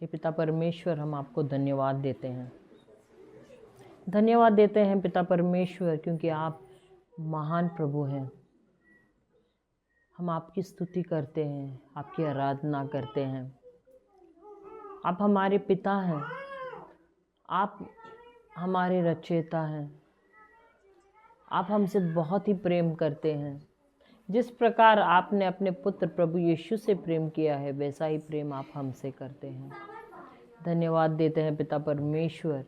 हे पिता परमेश्वर, हम आपको धन्यवाद देते हैं। धन्यवाद देते हैं पिता परमेश्वर, क्योंकि आप महान प्रभु हैं। हम आपकी स्तुति करते हैं, आपकी आराधना करते हैं। आप हमारे पिता हैं, आप हमारे रचयिता हैं। आप हमसे बहुत ही प्रेम करते हैं। जिस प्रकार आपने अपने पुत्र प्रभु यीशु से प्रेम किया है, वैसा ही प्रेम आप हमसे करते हैं। धन्यवाद देते हैं पिता परमेश्वर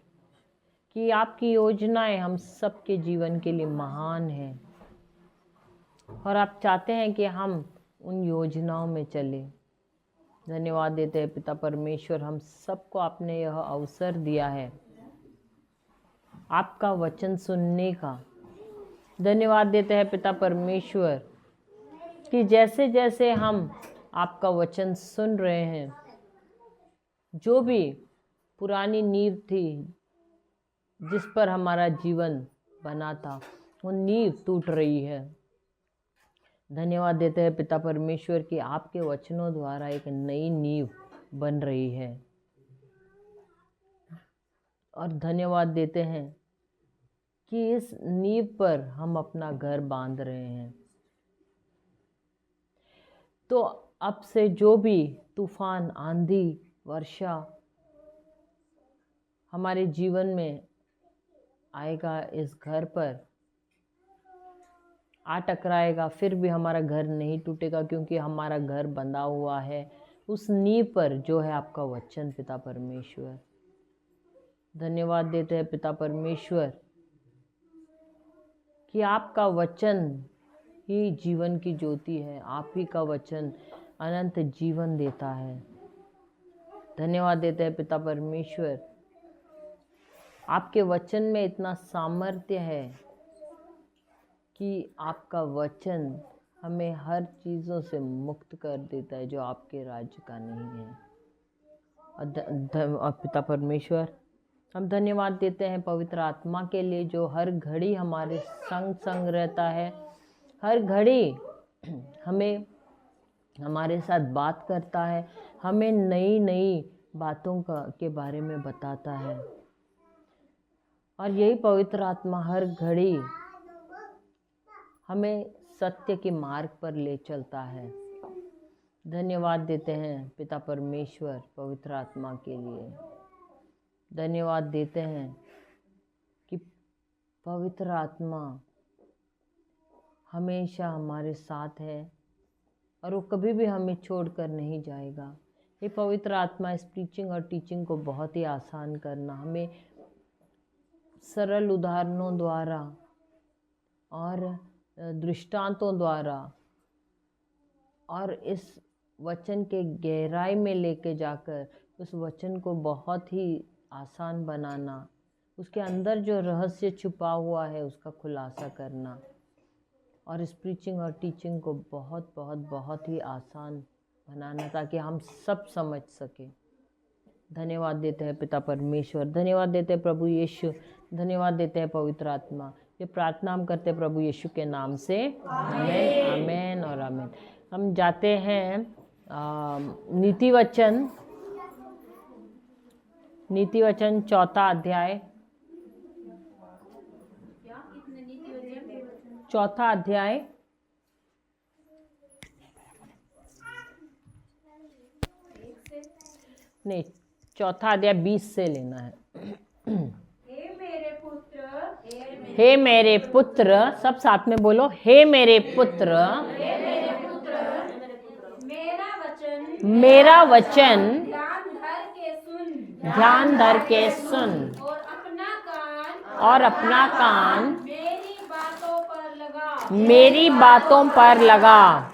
कि आपकी योजनाएं हम सबके जीवन के लिए महान हैं और आप चाहते हैं कि हम उन योजनाओं में चलें। धन्यवाद देते हैं पिता परमेश्वर, हम सबको आपने यह अवसर दिया है आपका वचन सुनने का। धन्यवाद देते हैं पिता परमेश्वर कि जैसे जैसे हम आपका वचन सुन रहे हैं, जो भी पुरानी नींव थी जिस पर हमारा जीवन बना था, वो नींव टूट रही है। धन्यवाद देते हैं पिता परमेश्वर कि आपके वचनों द्वारा एक नई नींव बन रही है। और धन्यवाद देते हैं कि इस नींव पर हम अपना घर बांध रहे हैं। तो अब से जो भी तूफान, आंधी, वर्षा हमारे जीवन में आएगा, इस घर पर आ टकराएगा, फिर भी हमारा घर नहीं टूटेगा, क्योंकि हमारा घर बंधा हुआ है उस नींव पर जो है आपका वचन। पिता परमेश्वर, धन्यवाद देते हैं पिता परमेश्वर कि आपका वचन ही जीवन की ज्योति है। आप ही का वचन अनंत जीवन देता है। धन्यवाद देते हैं पिता परमेश्वर, आपके वचन में इतना सामर्थ्य है कि आपका वचन हमें हर चीज़ों से मुक्त कर देता है जो आपके राज्य का नहीं है। और पिता परमेश्वर, हम धन्यवाद देते हैं पवित्र आत्मा के लिए, जो हर घड़ी हमारे संग संग रहता है। हर घड़ी हमें हमारे साथ बात करता है, हमें नई नई बातों के बारे में बताता है। और यही पवित्र आत्मा हर घड़ी हमें सत्य के मार्ग पर ले चलता है। धन्यवाद देते हैं पिता परमेश्वर पवित्र आत्मा के लिए। धन्यवाद देते हैं कि पवित्र आत्मा हमेशा हमारे साथ है और वो कभी भी हमें छोड़कर नहीं जाएगा। ये पवित्र आत्मा इस प्रीचिंग और टीचिंग को बहुत ही आसान करना, हमें सरल उदाहरणों द्वारा और दृष्टांतों द्वारा और इस वचन के गहराई में लेके जाकर उस वचन को बहुत ही आसान बनाना, उसके अंदर जो रहस्य छुपा हुआ है उसका खुलासा करना और इस प्रीचिंग और टीचिंग को बहुत बहुत बहुत ही आसान बनाना, ताकि हम सब समझ सकें। धन्यवाद देते हैं पिता परमेश्वर, धन्यवाद देते हैं प्रभु यीशु, धन्यवाद देते हैं पवित्र आत्मा। ये प्रार्थना हम करते हैं प्रभु यीशु के नाम से, आमेन, आमेन और आमेन। हम जाते हैं नीति वचन 4 अध्याय, 4 अध्याय नहीं, 4 अध्याय 20 से लेना है। हे मेरे पुत्र, सब साथ में बोलो, हे मेरे पुत्र, मेरा वचन ध्यान धर के सुन और अपना कान मेरी बातों पर लगा।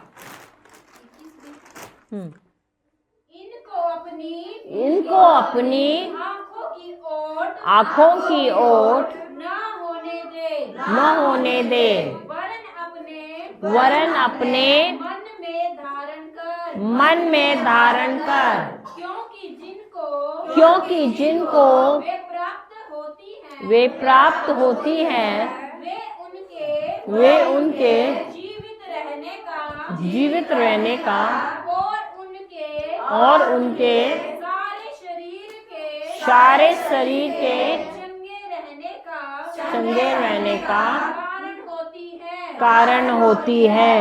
इनको अपनी आँखों की ओट न होने दे, वरन अपने मन में धारण कर, क्योंकि जिनको वे प्राप्त होती हैं वे उनके जीवित रहने का और उनके सारे शरीर के चंगे रहने का कारण होती है।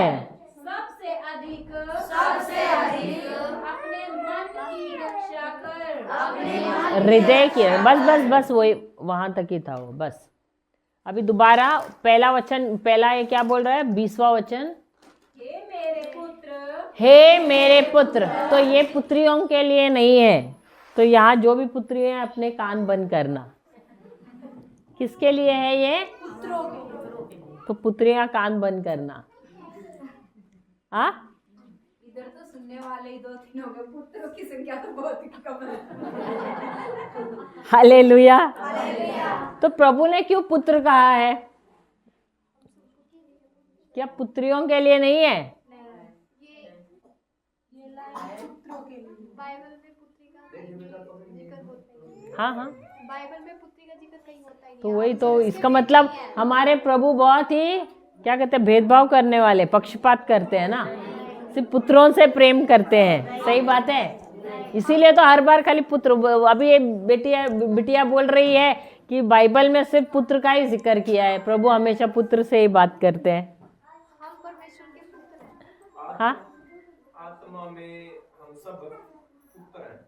सबसे अधिक अपने मन की रक्षा कर हृदय की, बस वही वहां तक ही था वो, बस। अभी दोबारा पहला वचन, पहला ये क्या बोल रहा है, 20वां वचन, हे मेरे पुत्र, हे मेरे पुत्र। तो ये पुत्रियों के लिए नहीं है। तो यहाँ जो भी पुत्री है अपने कान बंद करना। किसके लिए है ये? तो पुत्रियां कान बंद करना। आ? इधर तो सुनने वाले ही 2-3 हो गए, पुत्रों की संख्या तो बहुत ही कम है। हालेलुया। तो प्रभु ने क्यों पुत्र कहा है? क्या पुत्रियों के लिए नहीं है? बाइबल में पुत्री का जिक्र होता है। हाँ, बाइबल में पुत्री का जिक्र कहीं होता ही तो वही तो, इसका मतलब हमारे प्रभु बहुत ही क्या कहते हैं, भेदभाव करने वाले, पक्षपात करते हैं ना, सिर्फ पुत्रों से प्रेम करते हैं। सही बात है। इसीलिए तो हर बार खाली पुत्र। अभी ये बिटिया बोल रही है कि बाइबल में सिर्फ पुत्र का ही जिक्र किया है। प्रभु हमेशा पुत्र से ही बात करते हैं। हम परमेश्वर के पुत्र हैं। हाँ, आत्मा में हम सब पुत्र हैं।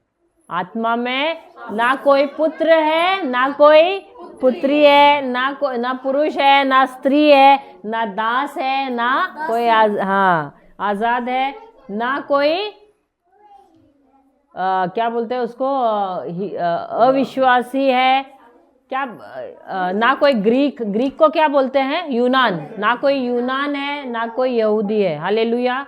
आत्मा में ना कोई पुत्र है, ना कोई पुत्री है, ना पुरुष है, ना स्त्री है, ना दास है, ना कोई आजाद है, ना कोई क्या बोलते हैं उसको, अविश्वासी है, क्या ना कोई ग्रीक को क्या बोलते हैं, यूनान, ना कोई यूनान है, ना कोई यहूदी है। Hallelujah,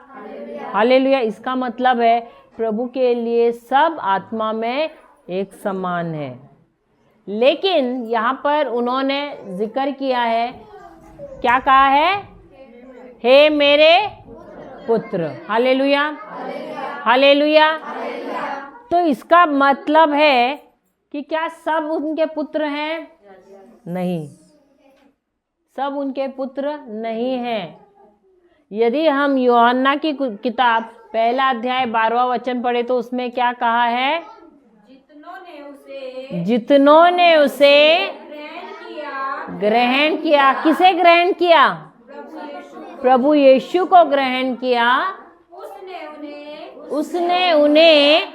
hallelujah. इसका मतलब है प्रभु के लिए सब आत्मा में एक समान है। लेकिन यहाँ पर उन्होंने जिक्र किया है, क्या कहा है, हे मेरे पुत्र। Hallelujah, hallelujah. तो इसका मतलब है कि क्या सब उनके पुत्र हैं? नहीं, सब उनके पुत्र नहीं हैं। यदि हम यूहन्ना की किताब 1 अध्याय 12वां वचन पढ़े तो उसमें क्या कहा है, जितनों ने उसे ग्रहण किया। किसे ग्रहण किया? प्रभु यीशु को ग्रहण किया। उसने उन्हें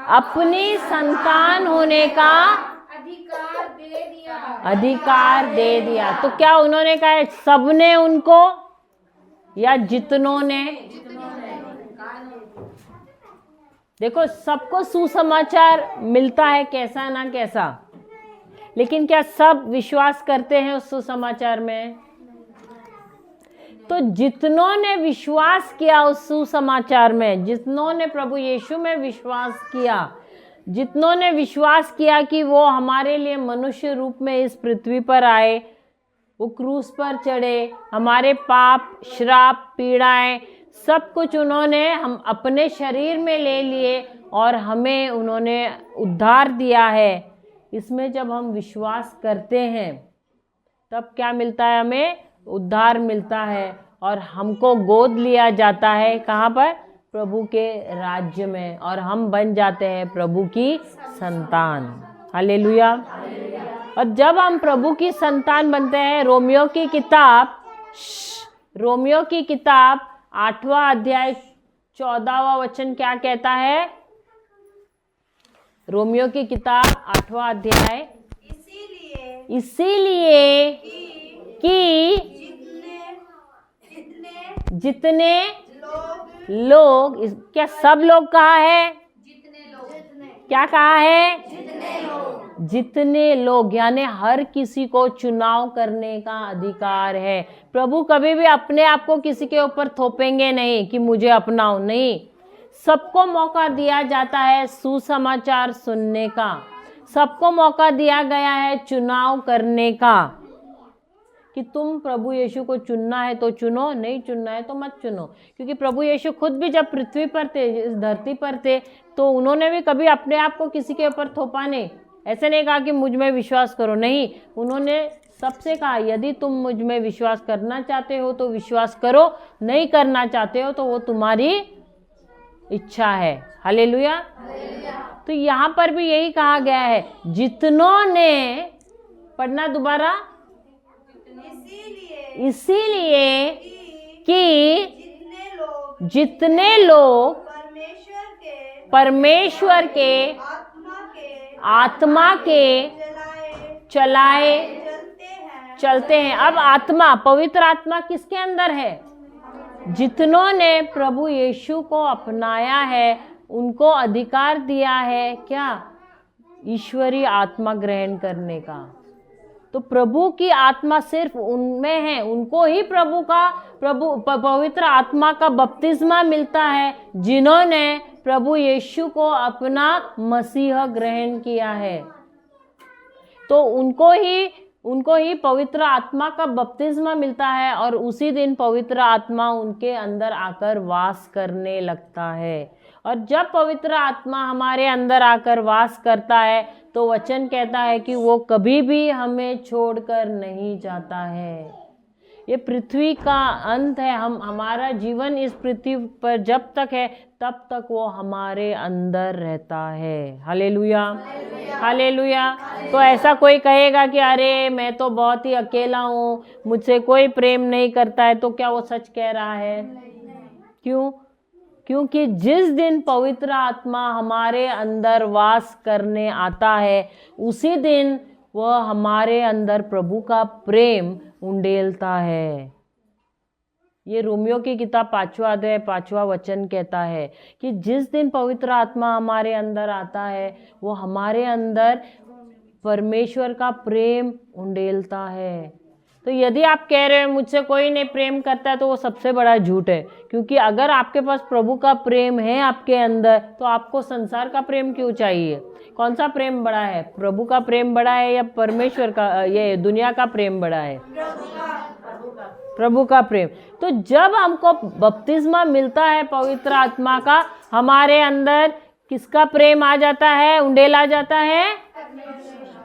अपनी संतान होने का अधिकार दे दिया। तो क्या उन्होंने कहा सबने उनको, या जितनों ने? देखो, सबको सुसमाचार मिलता है, कैसा ना कैसा, लेकिन क्या सब विश्वास करते हैं उस सुसमाचार में? तो जितनों ने विश्वास किया उस सुसमाचार में, जितनों ने प्रभु यीशु में विश्वास किया, जितनों ने विश्वास किया कि वो हमारे लिए मनुष्य रूप में इस पृथ्वी पर आए, वो क्रूस पर चढ़े, हमारे पाप, श्राप, पीड़ाएं, सब कुछ उन्होंने हम अपने शरीर में ले लिए और हमें उन्होंने उद्धार दिया है। इसमें जब हम विश्वास करते हैं तब क्या मिलता है? हमें उद्धार मिलता है और हमको गोद लिया जाता है। कहाँ पर? प्रभु के राज्य में, और हम बन जाते हैं प्रभु की संतान। हालेलुया। और जब हम प्रभु की संतान बनते हैं, रोमियो की किताब 8वां अध्याय 14वां वचन क्या कहता है? रोमियो की किताब 8वां अध्याय, इसीलिए कि जितने लोग, क्या सब लोग कहा है? क्या कहा है? जितने लोग, यानी हर किसी को चुनाव करने का अधिकार है। प्रभु कभी भी अपने आप को किसी के ऊपर थोपेंगे नहीं कि मुझे अपनाओ, नहीं। सबको मौका दिया जाता है सुसमाचार सुनने का, सबको मौका दिया गया है चुनाव करने का, कि तुम प्रभु यीशु को चुनना है तो चुनो, नहीं चुनना है तो मत चुनो। क्योंकि प्रभु यीशु खुद भी जब पृथ्वी पर थे, इस धरती पर थे, तो उन्होंने भी कभी अपने आप को किसी के ऊपर थोपा नहीं। ऐसे नहीं कहा कि मुझ में विश्वास करो, नहीं, उन्होंने सबसे कहा यदि तुम मुझ में विश्वास करना चाहते हो तो विश्वास करो, नहीं करना चाहते हो तो वो तुम्हारी इच्छा है। हालेलुया। तो यहाँ पर भी यही कहा गया है, जितनों ने, पढ़ना दोबारा, इसीलिए कि जितने लोग परमेश्वर के आत्मा के चलाए चलते हैं। अब आत्मा, पवित्र आत्मा किसके अंदर है? जितनों ने प्रभु यीशु को अपनाया है, उनको अधिकार दिया है क्या? ईश्वरीय आत्मा ग्रहण करने का। तो प्रभु की आत्मा सिर्फ उनमें है, उनको ही पवित्र आत्मा का बपतिस्मा मिलता है, जिन्होंने प्रभु यीशु को अपना मसीह ग्रहण किया है। तो उनको ही पवित्र आत्मा का बपतिस्मा मिलता है, और उसी दिन पवित्र आत्मा उनके अंदर आकर वास करने लगता है। और जब पवित्र आत्मा हमारे अंदर आकर वास करता है, तो वचन कहता है कि वो कभी भी हमें छोड़कर नहीं जाता है। ये पृथ्वी का अंत है, हमारा जीवन इस पृथ्वी पर जब तक है, तब तक वो हमारे अंदर रहता है। Hallelujah, hallelujah. तो ऐसा कोई कहेगा कि अरे मैं तो बहुत ही अकेला हूँ, मुझसे कोई प्रेम नहीं करता है, तो क्या वो सच कह रहा है? क्यों? क्योंकि जिस दिन पवित्र आत्मा हमारे अंदर वास करने आता है, उसी दिन वह हमारे अंदर प्रभु का प्रेम उंडेलता है। ये रोमियो की किताब 5वां अध्याय 5वां वचन कहता है कि जिस दिन पवित्र आत्मा हमारे अंदर आता है, वो हमारे अंदर परमेश्वर का प्रेम उंडेलता है। तो यदि आप कह रहे हैं मुझसे कोई नहीं प्रेम करता है, तो वो सबसे बड़ा झूठ है। क्योंकि अगर आपके पास प्रभु का प्रेम है आपके अंदर, तो आपको संसार का प्रेम क्यों चाहिए? कौन सा प्रेम बड़ा है? प्रभु का प्रेम बड़ा है या परमेश्वर का, ये दुनिया का प्रेम बड़ा है? प्रभु का प्रेम। तो जब हमको बपतिस्मा मिलता है पवित्र आत्मा का, हमारे अंदर किसका प्रेम आ जाता है? उंडेला जाता है।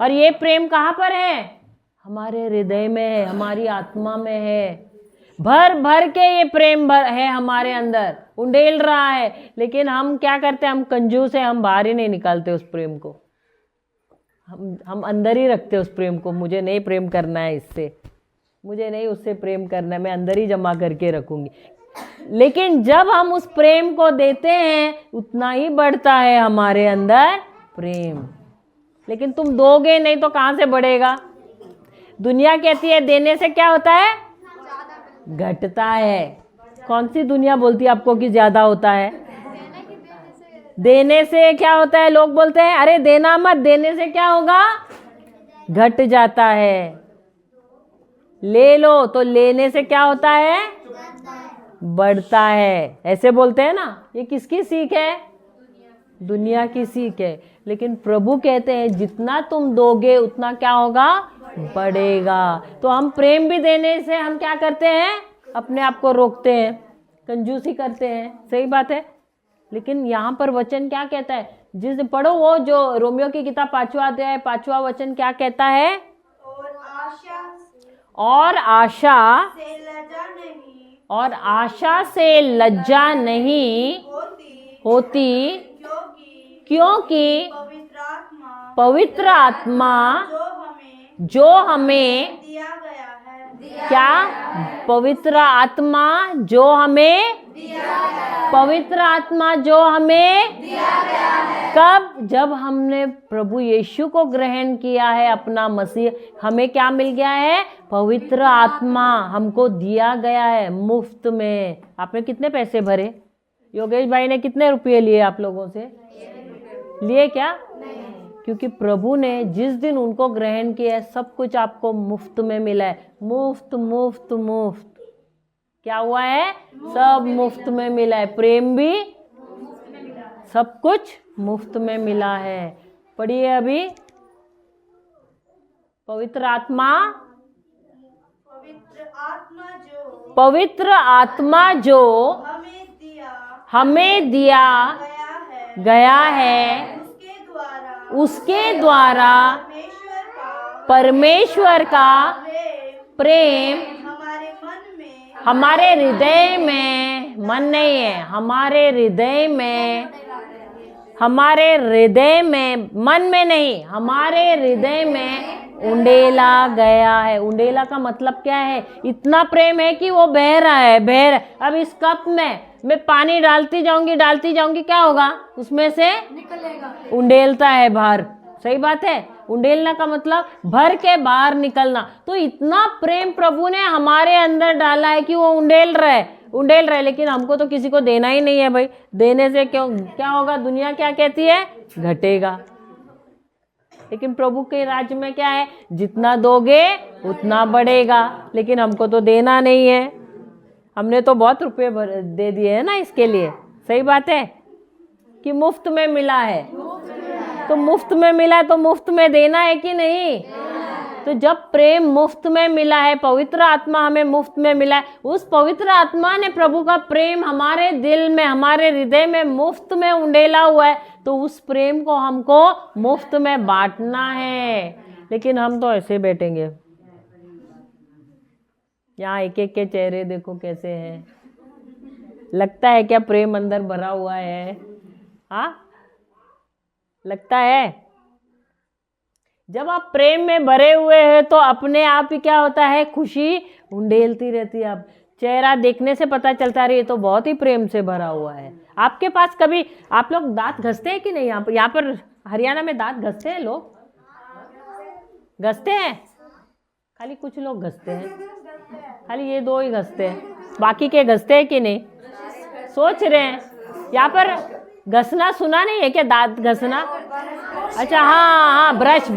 और ये प्रेम कहाँ पर है? हमारे हृदय में है, हमारी आत्मा में है। भर भर के ये प्रेम है हमारे अंदर, उंडेल रहा है। लेकिन हम क्या करते हैं? हम कंजूस है, हम बाहर ही नहीं निकालते उस प्रेम को। हम अंदर ही रखते उस प्रेम को। मुझे नहीं प्रेम करना है इससे, मुझे नहीं उससे प्रेम करना है, मैं अंदर ही जमा करके रखूंगी। लेकिन जब हम उस प्रेम को देते हैं, उतना ही बढ़ता है हमारे अंदर प्रेम। लेकिन तुम दोगे नहीं तो कहाँ से बढ़ेगा? दुनिया कहती है देने से क्या होता है? घटता है। कौन सी दुनिया बोलती है आपको कि ज्यादा होता है? देने से क्या होता है? लोग बोलते हैं अरे देना मत, देने से क्या होगा? घट जाता है। ले लो तो लेने से क्या होता है? बढ़ता है। ऐसे बोलते हैं ना। ये किसकी सीख है? दुनिया की सीख है। लेकिन प्रभु कहते हैं जितना तुम दोगे उतना क्या होगा? बढ़ेगा। तो हम प्रेम भी देने से हम क्या करते हैं? अपने आप को रोकते हैं, कंजूसी करते हैं। सही बात है। लेकिन यहाँ पर वचन क्या कहता है? जिस पढ़ो वो जो रोमियो की किताब 5वां अध्याय 5वां वचन क्या कहता है? और आशा से लज्जा नहीं होती, क्योंकि पवित्र आत्मा जो हमें क्या? पवित्र आत्मा जो हमें कब? जब हमने प्रभु यीशु को ग्रहण किया है अपना मसीह, हमें क्या मिल गया है? पवित्र आत्मा हमको दिया गया है मुफ्त में। आपने कितने पैसे भरे? योगेश भाई ने कितने रुपये लिए आप लोगों से? लिए क्या? क्योंकि प्रभु ने जिस दिन उनको ग्रहण किया है, सब कुछ आपको मुफ्त में मिला है। मुफ्त मुफ्त मुफ्त। क्या हुआ है? सब मुफ्त में मिला है। प्रेम भी, सब कुछ मुफ्त में मिला है। पढ़िए अभी। पवित्र आत्मा जो हमें दिया गया है, उसके द्वारा परमेश्वर का प्रेम हमारे हृदय में मन नहीं है, हमारे हृदय में, हमारे हृदय में, मन में नहीं, हमारे हृदय में उंडेला गया है। उंडेला का मतलब क्या है? इतना प्रेम है कि वो बह रहा है, बह रहा है। अब इस कप में मैं पानी डालती जाऊंगी, क्या होगा? उसमें से निकलेगा, उंडेलता है बाहर। सही बात है। उंडेलना का मतलब भर के बाहर निकलना। तो इतना प्रेम प्रभु ने हमारे अंदर डाला है कि वो उंडेल रहा है। लेकिन हमको तो किसी को देना ही नहीं है भाई। देने से क्यों, क्या होगा? दुनिया क्या कहती है? घटेगा। लेकिन प्रभु के राज्य में क्या है? जितना दोगे उतना बढ़ेगा। लेकिन हमको तो देना नहीं है। हमने तो बहुत रुपए दे दिए हैं ना इसके लिए। सही बात है कि मुफ्त में मिला है, तो मुफ्त में मिला है तो मुफ्त में देना है कि नहीं? तो जब प्रेम मुफ्त में मिला है, पवित्र आत्मा हमें मुफ्त में मिला है, उस पवित्र आत्मा ने प्रभु का प्रेम हमारे दिल में, हमारे हृदय में मुफ्त में उंडेला हुआ है, तो उस प्रेम को हमको मुफ्त में बांटना है। लेकिन हम तो ऐसे बैठेंगे। यहाँ एक एक के चेहरे देखो कैसे हैं। लगता है क्या प्रेम अंदर भरा हुआ है? हाँ, लगता है। जब आप प्रेम में भरे हुए हैं तो अपने आप ही क्या होता है? खुशी उंडेलती रहती है। आप चेहरा देखने से पता चलता है ये तो बहुत ही प्रेम से भरा हुआ है। आपके पास कभी, आप लोग दांत घसते हैं कि नहीं? यहाँ पर हरियाणा में दांत घसते हैं लोग? घसते हैं? खाली कुछ लोग घसते हैं, खाली ये दो ही घसते हैं, बाकी के घसते हैं कि नहीं? सोच रहे हैं। यहाँ पर घसना सुना नहीं है क्या? दांत घसना? अच्छा, हाँ, ब्रश।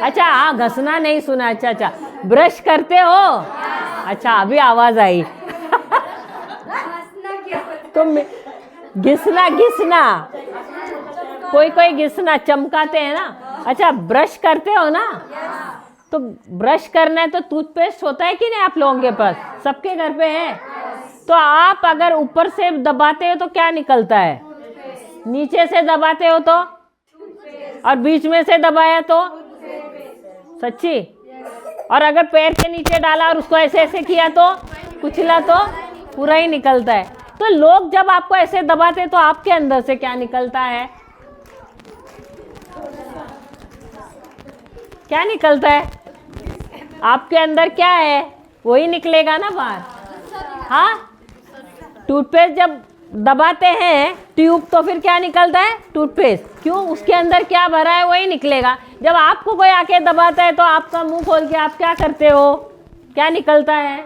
अच्छा, हाँ, घसना नहीं सुना। अच्छा, ब्रश करते हो? अच्छा, अभी आवाज आई। तो घिसना, कोई घिसना चमकाते हैं ना। अच्छा, ब्रश करते हो ना? तो ब्रश करना है तो टूथपेस्ट होता है कि नहीं आप लोगों के पास? सबके घर पे है। तो आप अगर ऊपर से दबाते हो तो क्या निकलता है? नीचे से दबाते हो तो? और बीच में से दबाया तो? सच्ची? और अगर पैर के नीचे डाला और उसको ऐसे ऐसे किया तो, कुचला तो पूरा ही निकलता है। तो लोग जब आपको ऐसे दबाते तो आपके अंदर से क्या निकलता है? क्या निकलता है? आपके अंदर क्या है वही निकलेगा ना बाहर। हाँ, टूथपेस्ट जब दबाते हैं ट्यूब तो फिर क्या निकलता है? टूथपेस्ट। क्यों? उसके अंदर क्या भरा है वही निकलेगा। जब आपको कोई आके दबाता है तो आपका मुंह खोल के आप क्या करते हो? क्या निकलता है?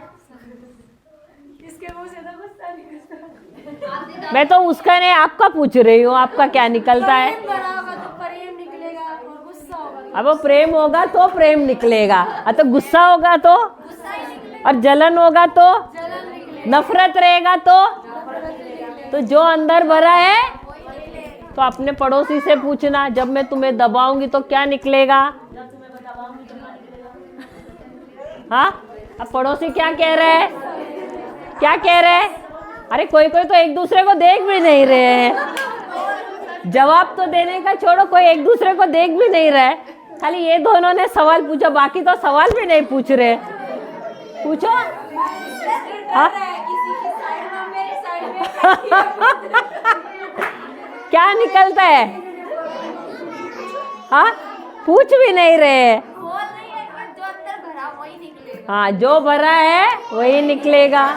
इसके मुंह से तो गुस्सा निकलता। मैं तो उसका नहीं, आपका पूछ रही हूँ, आपका क्या निकलता है? प्रेम बड़ा होगा तो प्रेम निकलेगा, और गुस्सा होगा अब वो प्रेम होगा तो प्रेम निकलेगा, तो गुस्सा होगा तो, गुस्सा ही निकलेगा, और जलन होगा तो, जलन निकलेगा, नफरत रहेगा तो जो अंदर भरा है। तो अपने पड़ोसी से पूछना, जब मैं तुम्हें दबाऊंगी तो क्या निकलेगा? हाँ, अब पड़ोसी क्या कह रहे हैं? क्या कह रहे हैं? अरे कोई तो एक दूसरे को देख भी नहीं रहे हैं। जवाब तो देने का छोड़ो, कोई एक दूसरे को देख भी नहीं रहा है। खाली ये दोनों ने सवाल पूछा, बाकी तो सवाल भी नहीं पूछ रहे। पूछो। हाँ? क्या निकलता है? हाँ, पूछ भी नहीं रहे। हाँ, जो भरा है वही निकलेगा।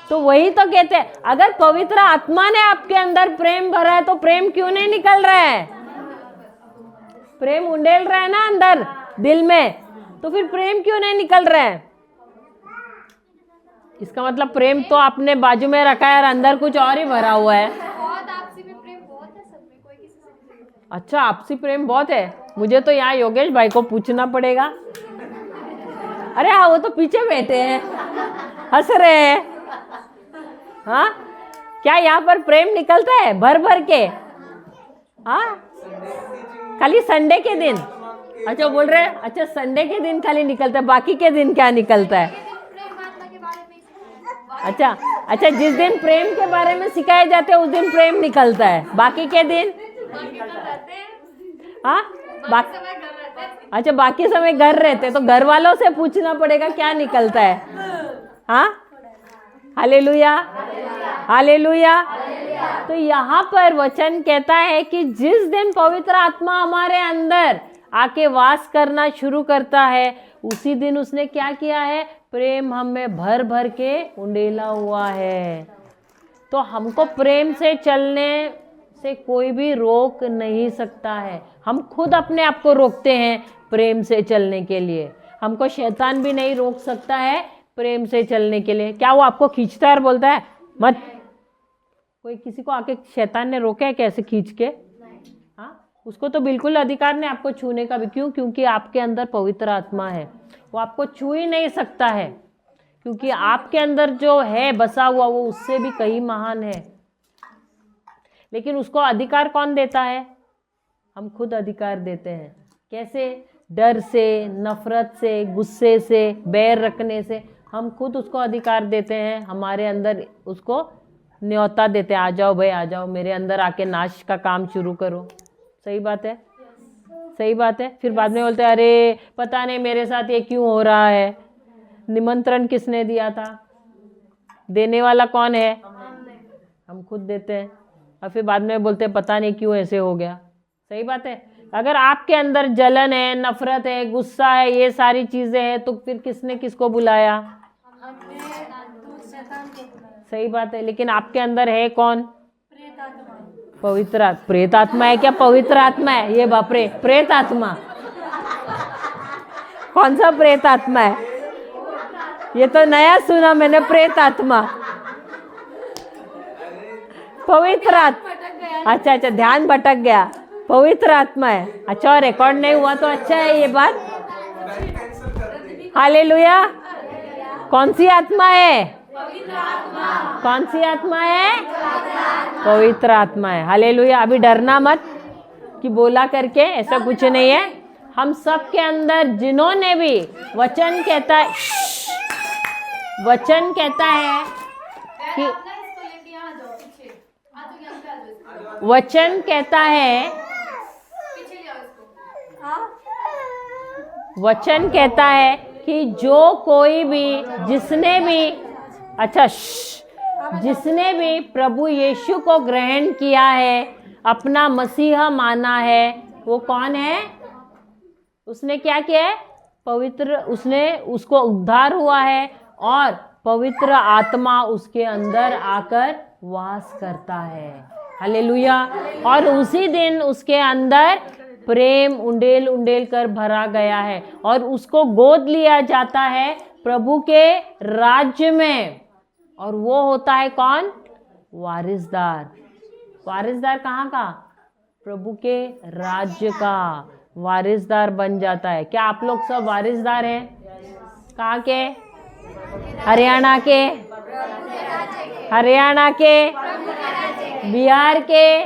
तो वही तो कहते हैं, अगर पवित्र आत्मा ने आपके अंदर प्रेम भरा है तो प्रेम क्यों नहीं निकल रहा है? प्रेम उंडेल रहा है ना अंदर दिल में, तो फिर प्रेम क्यों नहीं निकल रहा है? इसका मतलब प्रेम तो आपने बाजू में रखा है और अंदर कुछ और ही भरा हुआ है। बहुत आपसी में प्रेम बहुत है, सब में कोई किसी से नहीं। अच्छा, आपसी प्रेम बहुत है। मुझे तो यहाँ योगेश भाई को पूछना पड़ेगा। अरे हाँ, वो तो पीछे बैठे हैं, हंस रहे हैं। हाँ, क्या यहाँ पर प्रेम निकलता है भर भर के? हाँ, खाली संडे के दिन? अच्छा, बोल रहे हैं अच्छा संडे के दिन खाली निकलता है, बाकी के दिन क्या निकलता है? अच्छा, जिस दिन प्रेम के बारे में सिखाए जाते हैं उस दिन प्रेम निकलता है, बाकी के दिन? हाँ, अच्छा, बाकी समय घर रहते तो घर वालों से पूछना पड़ेगा क्या निकलता है। हाँ, हालेलुया। हालेलुया। तो यहाँ पर वचन कहता है कि जिस दिन पवित्र आत्मा हमारे अंदर आके वास करना शुरू करता है, उसी दिन उसने क्या किया है, प्रेम हमें भर भर के उंडेला हुआ है। तो हमको प्रेम से चलने से कोई भी रोक नहीं सकता है। हम खुद अपने आप को रोकते हैं प्रेम से चलने के लिए। हमको शैतान भी नहीं रोक सकता है प्रेम से चलने के लिए। क्या वो आपको खींचता है और बोलता है मत? कोई किसी को आके शैतान ने रोका है कैसे खींच के? हाँ, उसको तो बिल्कुल अधिकार नहीं आपको छूने का भी। क्यों? क्योंकि आपके अंदर पवित्र आत्मा है। वो आपको छू ही नहीं सकता है, क्योंकि आपके अंदर जो है बसा हुआ वो उससे भी कहीं महान है। लेकिन उसको अधिकार कौन देता है? हम खुद अधिकार देते हैं। कैसे? डर से, नफरत से, गुस्से से, बैर रखने से हम खुद उसको अधिकार देते हैं। हमारे अंदर उसको न्योता देते हैं, आ जाओ भाई, आ जाओ, मेरे अंदर आके नाश का काम शुरू करो। सही बात है? सही बात है। फिर बाद में बोलते हैं अरे पता नहीं मेरे साथ ये क्यों हो रहा है। निमंत्रण किसने दिया था? देने वाला कौन है? हम खुद देते हैं। और फिर बाद में बोलते हैं पता नहीं क्यों ऐसे हो गया। सही बात है। अगर आपके अंदर जलन है, नफरत है, गुस्सा है, ये सारी चीजें हैं, तो फिर किसने किसको बुलाया? सही बात है। लेकिन आपके अंदर है कौन? पवित्र प्रेत आत्मा है क्या? पवित्र आत्मा है? ये बाप रे, प्रेत आत्मा? कौन सा प्रेत आत्मा है? ये तो नया सुना मैंने, प्रेत आत्मा। पवित्र आत्मा। अच्छा अच्छा, ध्यान भटक गया। पवित्र आत्मा है। अच्छा, रिकॉर्ड नहीं हुआ तो अच्छा है ये बात। हालेलुया। कौन सी आत्मा है? कौन सी आत्मा है? पवित्र आत्मा है। हालेलुया। अभी डरना मत कि बोला करके, ऐसा कुछ नहीं है। हम सब के अंदर जिन्होंने भी वचन कहता है, वचन कहता है कि वचन कहता है, वचन कहता है कि जो कोई भी, जिसने भी, अच्छा जिसने भी प्रभु यीशु को ग्रहण किया है, अपना मसीहा माना है, वो कौन है? उसने क्या किया है? पवित्र, उसने, उसको उद्धार हुआ है और पवित्र आत्मा उसके अंदर आकर वास करता है। हालेलुया। और उसी दिन उसके अंदर प्रेम उंडेल उंडेल कर भरा गया है और उसको गोद लिया जाता है प्रभु के राज्य में। और वो होता है कौन? वारिसदार। वारिसदार कहाँ का? प्रभु के राज्य का वारिसदार बन जाता है। क्या आप लोग सब वारिसदार हैं? कहाँ के? हरियाणा के, हरियाणा के, बिहार के,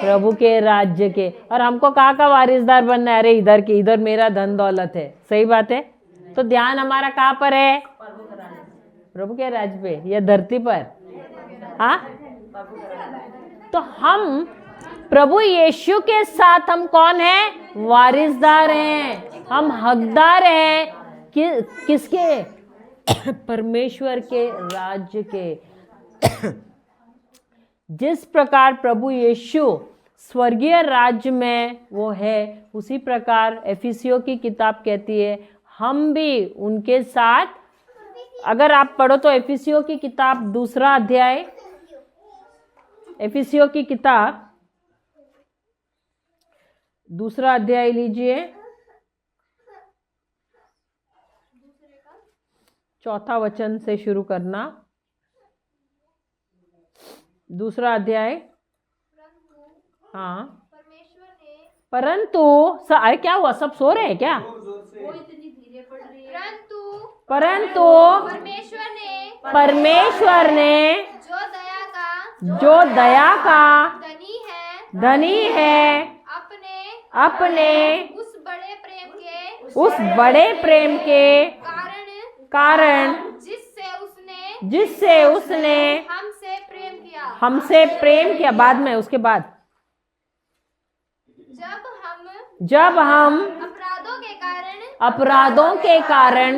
प्रभु के राज्य के। और हमको कहाँ का वारिसदार बनना है? अरे इधर के, इधर मेरा धन दौलत है। सही बात है। तो ध्यान हमारा कहाँ पर है? प्रभु के राज्य पे या धरती पर? हाँ, तो हम प्रभु यीशु के साथ हम कौन है? वारिसदार हैं। हम हकदार हैं किसके? परमेश्वर के राज्य के। जिस प्रकार प्रभु यीशु स्वर्गीय राज्य में वो है, उसी प्रकार एफिसियों की किताब कहती है हम भी उनके साथ। अगर आप पढ़ो तो एफिसियों की किताब 2 अध्याय, एफिसियों की किताब 2 अध्याय लीजिए, 4 वचन से शुरू करना। 2 अध्याय। हाँ, परंतु अरे क्या हुआ? सब सो रहे हैं क्या? परंतु परमेश्वर ने जो दया का धनी है अपने उस बड़े प्रेम के कारण जिससे उसने हमसे प्रेम किया। बाद में, उसके बाद जब हम अपराधों के कारण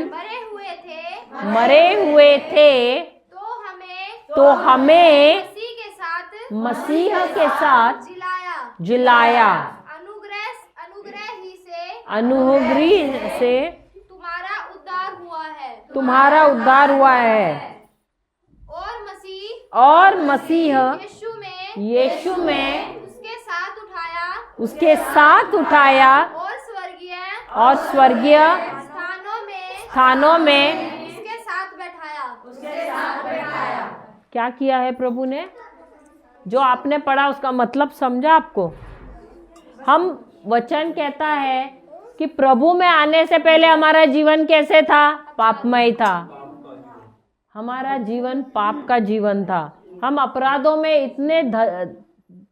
मरे हुए थे तो हमें मसीह के साथ मसीह के साथ जिलाया। जिलाया। अनुग्रह से तुम्हारा तुम्हारा उद्धार हुआ है। और मसीह यीशु में उसके साथ उठाया और स्वर्गीय स्थानों में उसके साथ बैठाया। क्या किया है प्रभु ने? जो आपने पढ़ा उसका मतलब समझा आपको? हम वचन कहता है कि प्रभु में आने से पहले हमारा जीवन कैसे था? पापमय था। हमारा जीवन पाप का जीवन था। हम अपराधों में इतने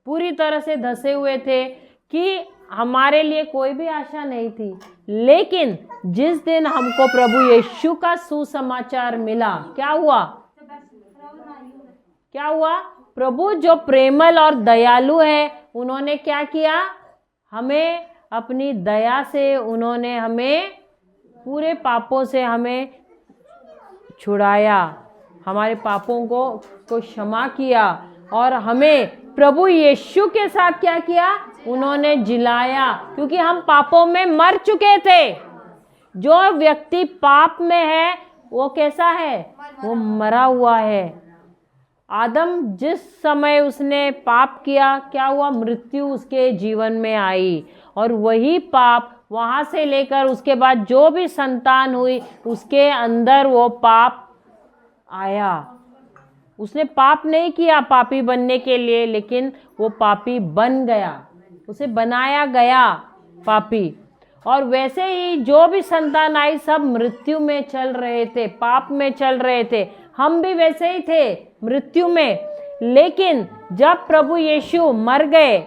पूरी तरह से धसे हुए थे कि हमारे लिए कोई भी आशा नहीं थी। लेकिन जिस दिन हमको प्रभु यीशु का सुसमाचार मिला, क्या हुआ? क्या हुआ? प्रभु जो प्रेमल और दयालु है, उन्होंने क्या किया? हमें अपनी दया से उन्होंने हमें पूरे पापों से हमें छुड़ाया, हमारे पापों को क्षमा किया और हमें प्रभु यीशु के साथ क्या किया? उन्होंने जिलाया। क्योंकि हम पापों में मर चुके थे। जो व्यक्ति पाप में है वो कैसा है? वो मरा हुआ है। आदम जिस समय उसने पाप किया, क्या हुआ? मृत्यु उसके जीवन में आई। और वही पाप वहां से लेकर उसके बाद जो भी संतान हुई उसके अंदर वो पाप आया। उसने पाप नहीं किया पापी बनने के लिए, लेकिन वो पापी बन गया, उसे बनाया गया पापी। और वैसे ही जो भी संतान आई सब मृत्यु में चल रहे थे, पाप में चल रहे थे। हम भी वैसे ही थे, मृत्यु में। लेकिन जब प्रभु यीशु मर गए,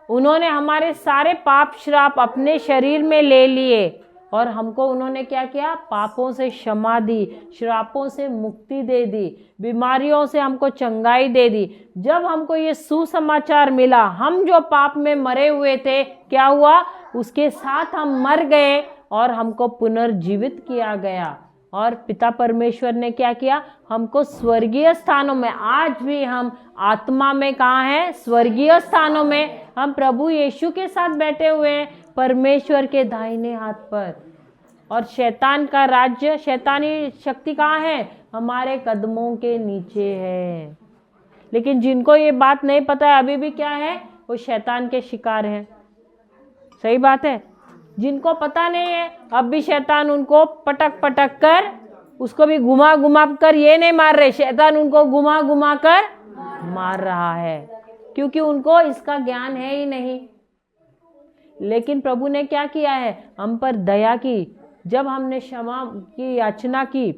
उन्होंने हमारे सारे पाप श्राप अपने शरीर में ले लिए और हमको उन्होंने क्या किया? पापों से क्षमा दी, श्रापों से मुक्ति दे दी, बीमारियों से हमको चंगाई दे दी। जब हमको ये सुसमाचार मिला, हम जो पाप में मरे हुए थे, क्या हुआ? उसके साथ हम मर गए और हमको पुनर्जीवित किया गया। और पिता परमेश्वर ने क्या किया? हमको स्वर्गीय स्थानों में, आज भी हम आत्मा में कहाँ हैं? स्वर्गीय स्थानों में। हम प्रभु यीशु के साथ बैठे हुए हैं परमेश्वर के दाहिने हाथ पर। और शैतान का राज्य, शैतानी शक्ति कहाँ है? हमारे कदमों के नीचे है। लेकिन जिनको ये बात नहीं पता है, अभी भी क्या है? वो शैतान के शिकार हैं। सही बात है। जिनको पता नहीं है, अब भी शैतान उनको पटक पटक कर, उसको भी घुमा घुमा कर, ये नहीं मार रहे, शैतान उनको घुमा घुमा कर मार रहा है, क्योंकि उनको इसका ज्ञान है ही नहीं। लेकिन प्रभु ने क्या किया है? हम पर दया की। जब हमने क्षमा की याचना की,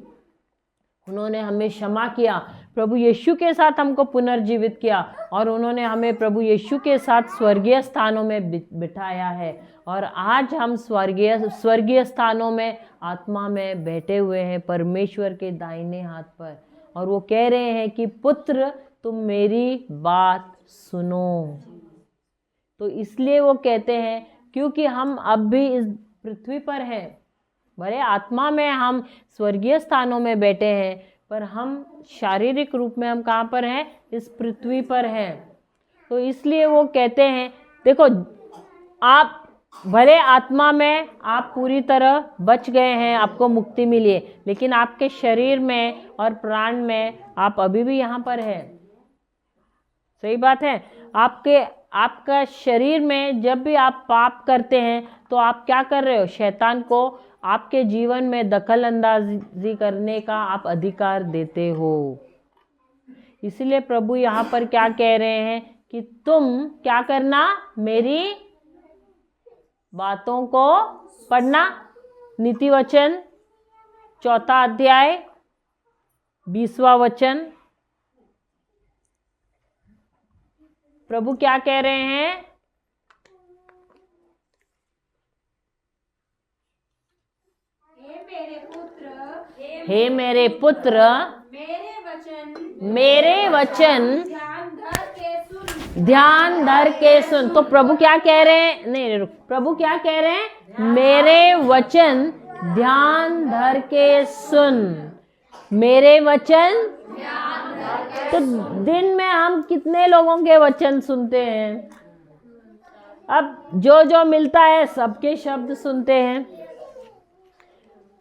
उन्होंने हमें क्षमा किया, प्रभु यीशु के साथ हमको पुनर्जीवित किया और उन्होंने हमें प्रभु यीशु के साथ स्वर्गीय स्थानों में बिठाया है। और आज हम स्वर्गीय स्थानों में आत्मा में बैठे हुए हैं परमेश्वर के दाहिने हाथ पर। और वो कह रहे हैं कि पुत्र तुम मेरी बात सुनो। तो इसलिए वो कहते हैं, क्योंकि हम अब भी इस पृथ्वी पर हैं, भले आत्मा में हम स्वर्गीय स्थानों में बैठे हैं, पर हम शारीरिक रूप में हम कहाँ पर हैं? इस पृथ्वी पर हैं। तो इसलिए वो कहते हैं, देखो आप भले आत्मा में आप पूरी तरह बच गए हैं, आपको मुक्ति मिली है, लेकिन आपके शरीर में और प्राण में आप अभी भी यहाँ पर हैं। सही बात है। आपका शरीर में जब भी आप पाप करते हैं तो आप क्या कर रहे हो? शैतान को आपके जीवन में दखल अंदाजी करने का आप अधिकार देते हो। इसलिए प्रभु यहाँ पर क्या कह रहे हैं कि तुम क्या करना? मेरी बातों को पढ़ना। नीति वचन 4 अध्याय 20वां वचन। प्रभु क्या कह रहे हैं? हे मेरे पुत्र, मेरे वचन ध्यान धर के सुन। तो प्रभु क्या कह रहे हैं? नहीं रुक, प्रभु क्या कह रहे हैं? मेरे वचन ध्यान धर के सुन। मेरे वचन तो दिन में हम कितने लोगों के वचन सुनते हैं? अब जो जो मिलता है सबके शब्द सुनते हैं।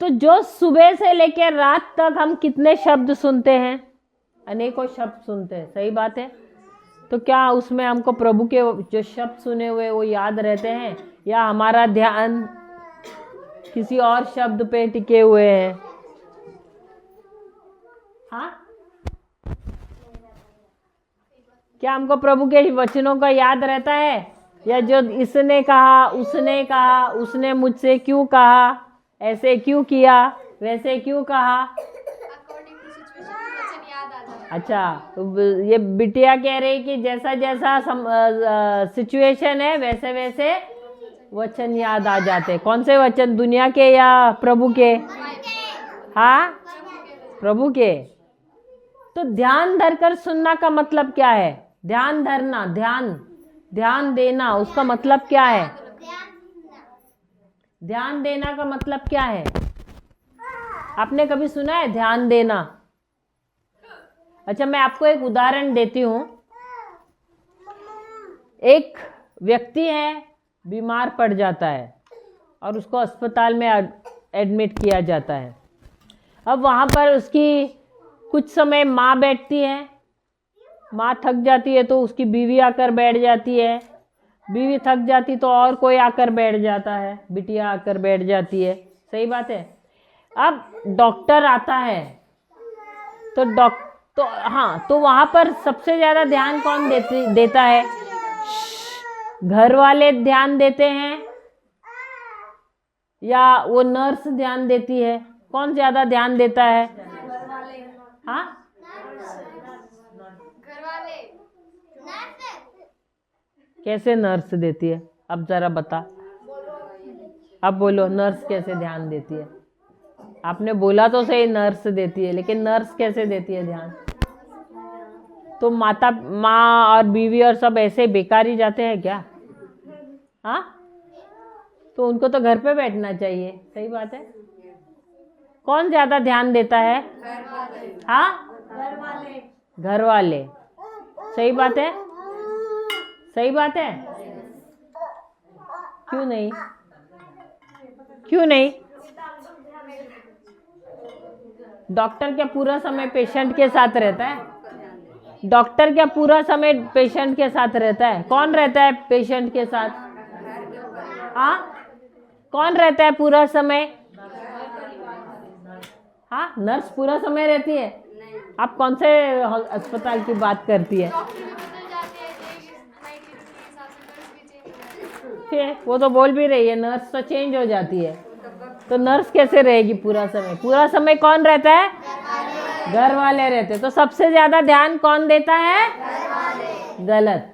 तो जो सुबह से लेकर रात तक हम कितने शब्द सुनते हैं? अनेकों शब्द सुनते हैं, सही बात है। तो क्या उसमें हमको प्रभु के जो शब्द सुने हुए वो याद रहते हैं, या हमारा ध्यान किसी और शब्द पे टिके हुए हैं? हाँ, क्या हमको प्रभु के वचनों का याद रहता है, या जो इसने कहा, उसने मुझसे क्यों कहा, ऐसे क्यों किया, वैसे क्यों कहा? अकॉर्डिंग टू सिचुएशन वचन याद आ जाता है। अच्छा, तो ये बिटिया कह रही कि जैसा जैसा सिचुएशन है वैसे वैसे वचन याद आ जाते। कौन से वचन? दुनिया के या प्रभु के? हाँ, प्रभु के। तो ध्यान धरकर सुनना का मतलब क्या है? ध्यान धरना, ध्यान देना, उसका मतलब क्या है? ध्यान देना का मतलब क्या है? आपने कभी सुना है ध्यान देना? अच्छा, मैं आपको एक उदाहरण देती हूँ। एक व्यक्ति है, बीमार पड़ जाता है और उसको अस्पताल में एडमिट किया जाता है। अब वहाँ पर उसकी कुछ समय माँ बैठती है। माँ थक जाती है तो उसकी बीवी आकर बैठ जाती है। बीवी थक जाती तो और कोई आकर बैठ जाता है, बिटिया आकर बैठ जाती है, सही बात है। अब डॉक्टर आता है तो वहाँ पर सबसे ज़्यादा ध्यान कौन देता है? घर वाले ध्यान देते हैं या वो नर्स ध्यान देती है? कौन ज़्यादा ध्यान देता है? हाँ, घर वाले। कैसे नर्स देती है? अब जरा बता, अब बोलो, नर्स कैसे ध्यान देती है? आपने बोला तो सही, नर्स देती है, लेकिन नर्स कैसे देती है ध्यान? तो माँ और बीवी और सब ऐसे बेकार ही जाते हैं क्या? हाँ, तो उनको तो घर पे बैठना चाहिए, सही बात है। कौन ज्यादा ध्यान देता है? हाँ, घर वाले, सही बात है, सही बात है। क्यों नहीं? डॉक्टर क्या पूरा समय पेशेंट के साथ रहता है? डॉक्टर क्या पूरा समय पेशेंट के साथ रहता है? कौन रहता है पेशेंट के साथ? हाँ, कौन रहता है पूरा समय? हाँ, नर्स पूरा समय रहती है। आप कौन से अस्पताल की बात करती है? फिर वो तो बोल भी रही है, नर्स तो चेंज हो जाती है, तो नर्स कैसे रहेगी पूरा समय? पूरा समय कौन रहता है? घर वाले रहते। तो सबसे ज्यादा ध्यान कौन देता है? गलत।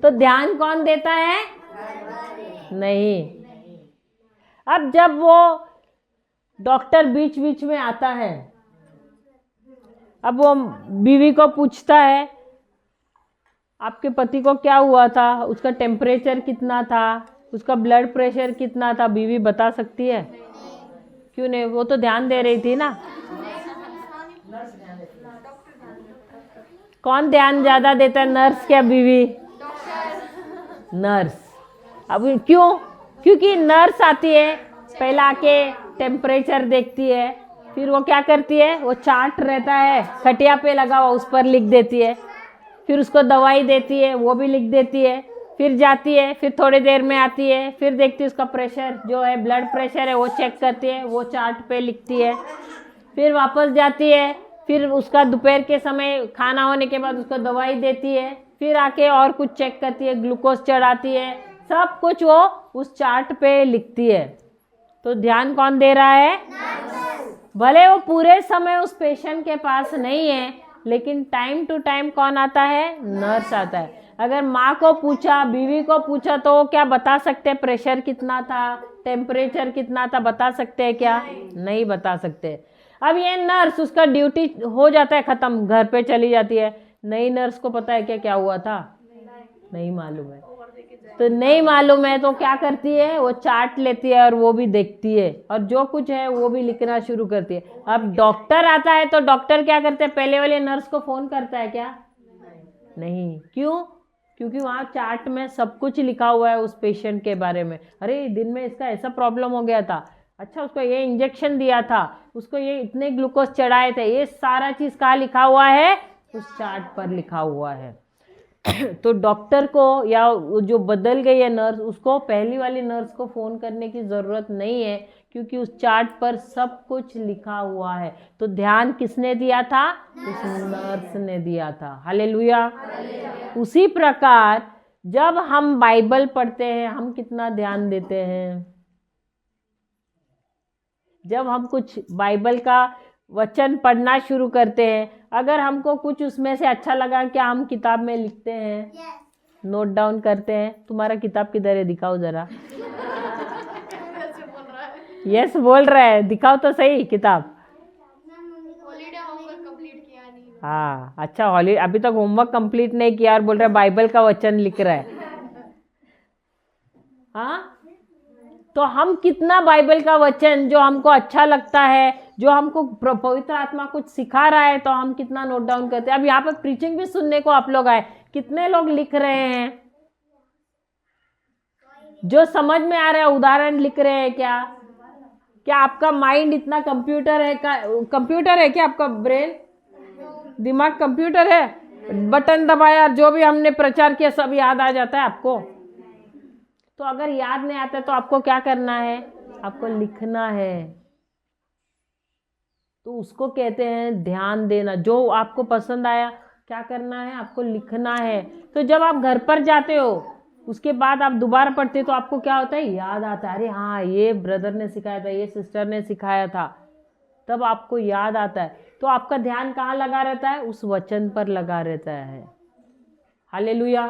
तो ध्यान कौन देता है? नहीं। अब जब वो डॉक्टर बीच बीच में आता है, अब वो बीवी को पूछता है आपके पति को क्या हुआ था, उसका टेम्परेचर कितना था, उसका ब्लड प्रेशर कितना था, बीवी बता सकती है? क्यों नहीं? वो तो ध्यान दे रही थी ना। कौन ध्यान ज्यादा देता है, नर्स क्या बीवी? नर्स। अब क्यों? क्योंकि नर्स आती है, पहले आके टेम्परेचर देखती है, फिर वो क्या करती है, वो चार्ट रहता है खटिया पे लगा हुआ, उस पर लिख देती है, फिर उसको दवाई देती है, वो भी लिख देती है, फिर जाती है, फिर थोड़ी देर में आती है, फिर देखती है उसका प्रेशर जो है, ब्लड प्रेशर है, वो चेक करती है, वो चार्ट पे लिखती है, फिर वापस जाती है, फिर उसका दोपहर के समय खाना होने के बाद उसको दवाई देती है, फिर आके और कुछ चेक करती है, ग्लूकोज चढ़ाती है, सब कुछ वो उस चार्ट पे लिखती है। तो ध्यान कौन दे रहा है? भले वो पूरे समय उस पेशेंट के पास नहीं है, लेकिन टाइम टू टाइम कौन आता है? नर्स आता है। अगर माँ को पूछा, बीवी को पूछा, तो वो क्या बता सकते हैं प्रेशर कितना था, टेम्परेचर कितना था, बता सकते हैं क्या? नहीं बता सकते। अब ये नर्स, उसका ड्यूटी हो जाता है खत्म, घर पे चली जाती है। नई नर्स को पता है क्या क्या हुआ था? नहीं मालूम है। तो नहीं मालूम है तो क्या करती है, वो चार्ट लेती है और वो भी देखती है और जो कुछ है वो भी लिखना शुरू करती है। अब डॉक्टर आता है तो डॉक्टर क्या करते हैं, पहले वाले नर्स को फोन करता है क्या? नहीं। क्यों? क्योंकि वहाँ चार्ट में सब कुछ लिखा हुआ है उस पेशेंट के बारे में। अरे दिन में इसका ऐसा प्रॉब्लम हो गया था, अच्छा उसको ये इंजेक्शन दिया था, उसको ये इतने ग्लूकोज चढ़ाए थे, ये सारा चीज़ कहाँ लिखा हुआ है? उस चार्ट पर लिखा हुआ है। तो डॉक्टर को या जो बदल गई है नर्स, उसको पहली वाली नर्स को फ़ोन करने की ज़रूरत नहीं है क्योंकि उस चार्ट पर सब कुछ लिखा हुआ है। तो ध्यान किसने दिया था? उस नर्स ने दिया था। हालेलुया। उसी प्रकार जब हम बाइबल पढ़ते हैं हम कितना ध्यान देते हैं? जब हम कुछ बाइबल का वचन पढ़ना शुरू करते हैं, अगर हमको कुछ उसमें से अच्छा लगा, क्या हम किताब में लिखते हैं? नोट डाउन करते हैं। तुम्हारा किताब किधर है, दिखाओ जरा। यस बोल रहा है, दिखाओ तो सही किताब। हॉलीडे होमवर्क कंप्लीट किया नहीं। हाँ अच्छा, हॉलीडे अभी तक होमवर्क कंप्लीट नहीं किया और बोल रहा है बाइबल का वचन लिख रहा है। हाँ, तो हम कितना बाइबल का वचन जो हमको अच्छा लगता है, जो हमको पवित्र आत्मा कुछ सिखा रहा है, तो हम कितना नोट डाउन करते हैं। अब यहाँ पे प्रीचिंग भी सुनने को आप लोग आए, कितने लोग लिख रहे हैं? जो समझ में आ रहा है उदाहरण लिख रहे हैं क्या? क्या आपका माइंड इतना कंप्यूटर है? कंप्यूटर है क्या आपका ब्रेन? दिमाग कंप्यूटर है? बटन दबाया जो भी हमने प्रचार किया सब याद आ जाता है आपको? तो अगर याद नहीं आता तो आपको क्या करना है? आपको लिखना है। तो उसको कहते हैं ध्यान देना। जो आपको पसंद आया क्या करना है? आपको लिखना है। तो जब आप घर पर जाते हो उसके बाद आप दोबारा पढ़ते हो तो आपको क्या होता है? याद आता है, अरे हाँ ये ब्रदर ने सिखाया था, ये सिस्टर ने सिखाया था, तब आपको याद आता है। तो आपका ध्यान कहाँ लगा रहता है? उस वचन पर लगा रहता है। Hallelujah,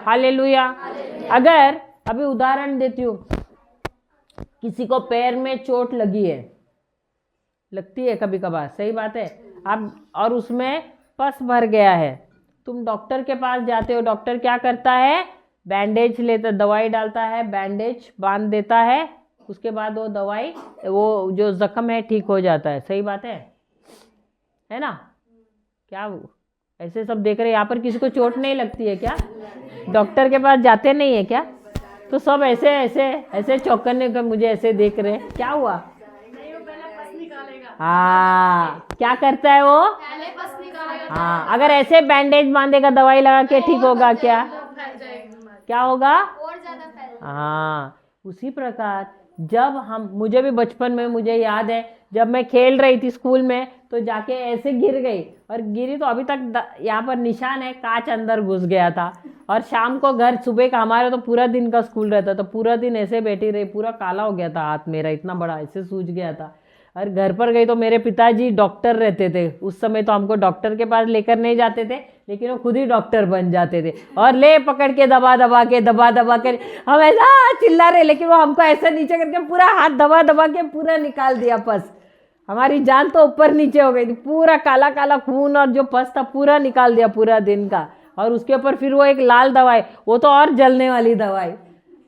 hallelujah. अगर अभी उदाहरण देती हूँ, किसी को पैर में चोट लगी है, लगती है कभी कभार, सही बात है, आप और उसमें पस भर गया है, तुम डॉक्टर के पास जाते हो, डॉक्टर क्या करता है? बैंडेज लेता, दवाई डालता है, बैंडेज बांध देता है, उसके बाद वो दवाई, वो जो जख्म है ठीक हो जाता है। सही बात है ना? क्या ऐसे सब देख रहे, यहाँ पर किसी को चोट नहीं लगती है क्या? डॉक्टर के पास जाते नहीं है क्या? तो सब ऐसे ऐसे ऐसे चौंकने का मुझे ऐसे देख रहे, क्या हुआ? नहीं, वो पहले पस निकालेगा। हाँ, क्या करता है वो? पहले पस निकालेगा। हाँ, अगर ऐसे बैंडेज बांधेगा, दवाई लगा के ठीक होगा क्या? फैल जाएगा, क्या होगा? और ज्यादा फैल। हाँ, उसी प्रकार जब हम, मुझे भी बचपन में मुझे याद है जब मैं खेल रही थी स्कूल में तो जाके ऐसे गिर गई, और गिरी तो अभी तक यहाँ पर निशान है, कांच अंदर घुस गया था। और शाम को घर, सुबह का हमारा तो पूरा दिन का स्कूल रहता, तो पूरा दिन ऐसे बैठी रही, पूरा काला हो गया था हाथ मेरा, इतना बड़ा ऐसे सूज गया था। और घर पर गई तो मेरे पिताजी डॉक्टर रहते थे उस समय, तो हमको डॉक्टर के पास लेकर नहीं जाते थे, लेकिन वो खुद ही डॉक्टर बन जाते थे और ले पकड़ के दबा दबा के हम ऐसा चिल्ला रहे, लेकिन वो हमको ऐसा नीचे करके पूरा हाथ दबा दबा के पूरा निकाल दिया पस। हमारी जान तो ऊपर नीचे हो गई थी, पूरा काला काला खून और जो पस था पूरा निकाल दिया पूरा दिन का। और उसके ऊपर फिर वो एक लाल दवाई, वो तो और जलने वाली दवाई,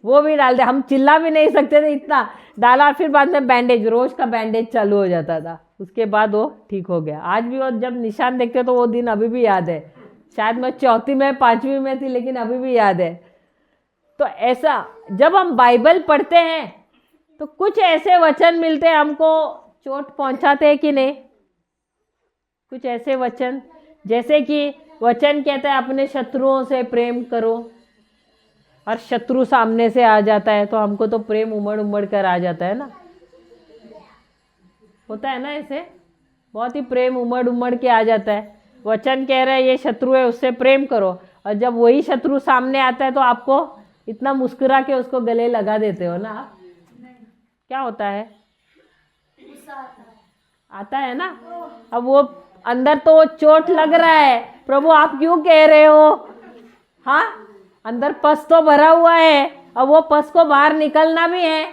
वो भी डाल दिया। हम चिल्ला भी नहीं सकते थे, इतना डाला। फिर बाद में बैंडेज, रोज का बैंडेज चालू हो जाता था, उसके बाद वो ठीक हो गया। आज भी वो जब निशान देखते तो वो दिन अभी भी याद है। शायद मैं चौथी में 5वीं में थी, लेकिन अभी भी याद है। तो ऐसा जब हम बाइबल पढ़ते हैं तो कुछ ऐसे वचन मिलते हैं हमको, चोट पहुंचाते हैं कि नहीं? कुछ ऐसे वचन, जैसे कि वचन कहता है अपने शत्रुओं से प्रेम करो, और शत्रु सामने से आ जाता है तो हमको तो प्रेम उमड़ उमड़ कर आ जाता है ना, होता है ना ऐसे, बहुत ही प्रेम उमड़ उमड़ के आ जाता है। वचन कह रहा है ये शत्रु है, उससे प्रेम करो, और जब वही शत्रु सामने आता है तो आपको इतना मुस्कुरा के उसको गले लगा देते हो ना। क्या होता है? आता है ना। अब वो अंदर तो वो चोट लग रहा है, प्रभु आप क्यों कह रहे हो? हाँ, अंदर पस तो भरा हुआ है, अब वो पस को बाहर निकलना भी है।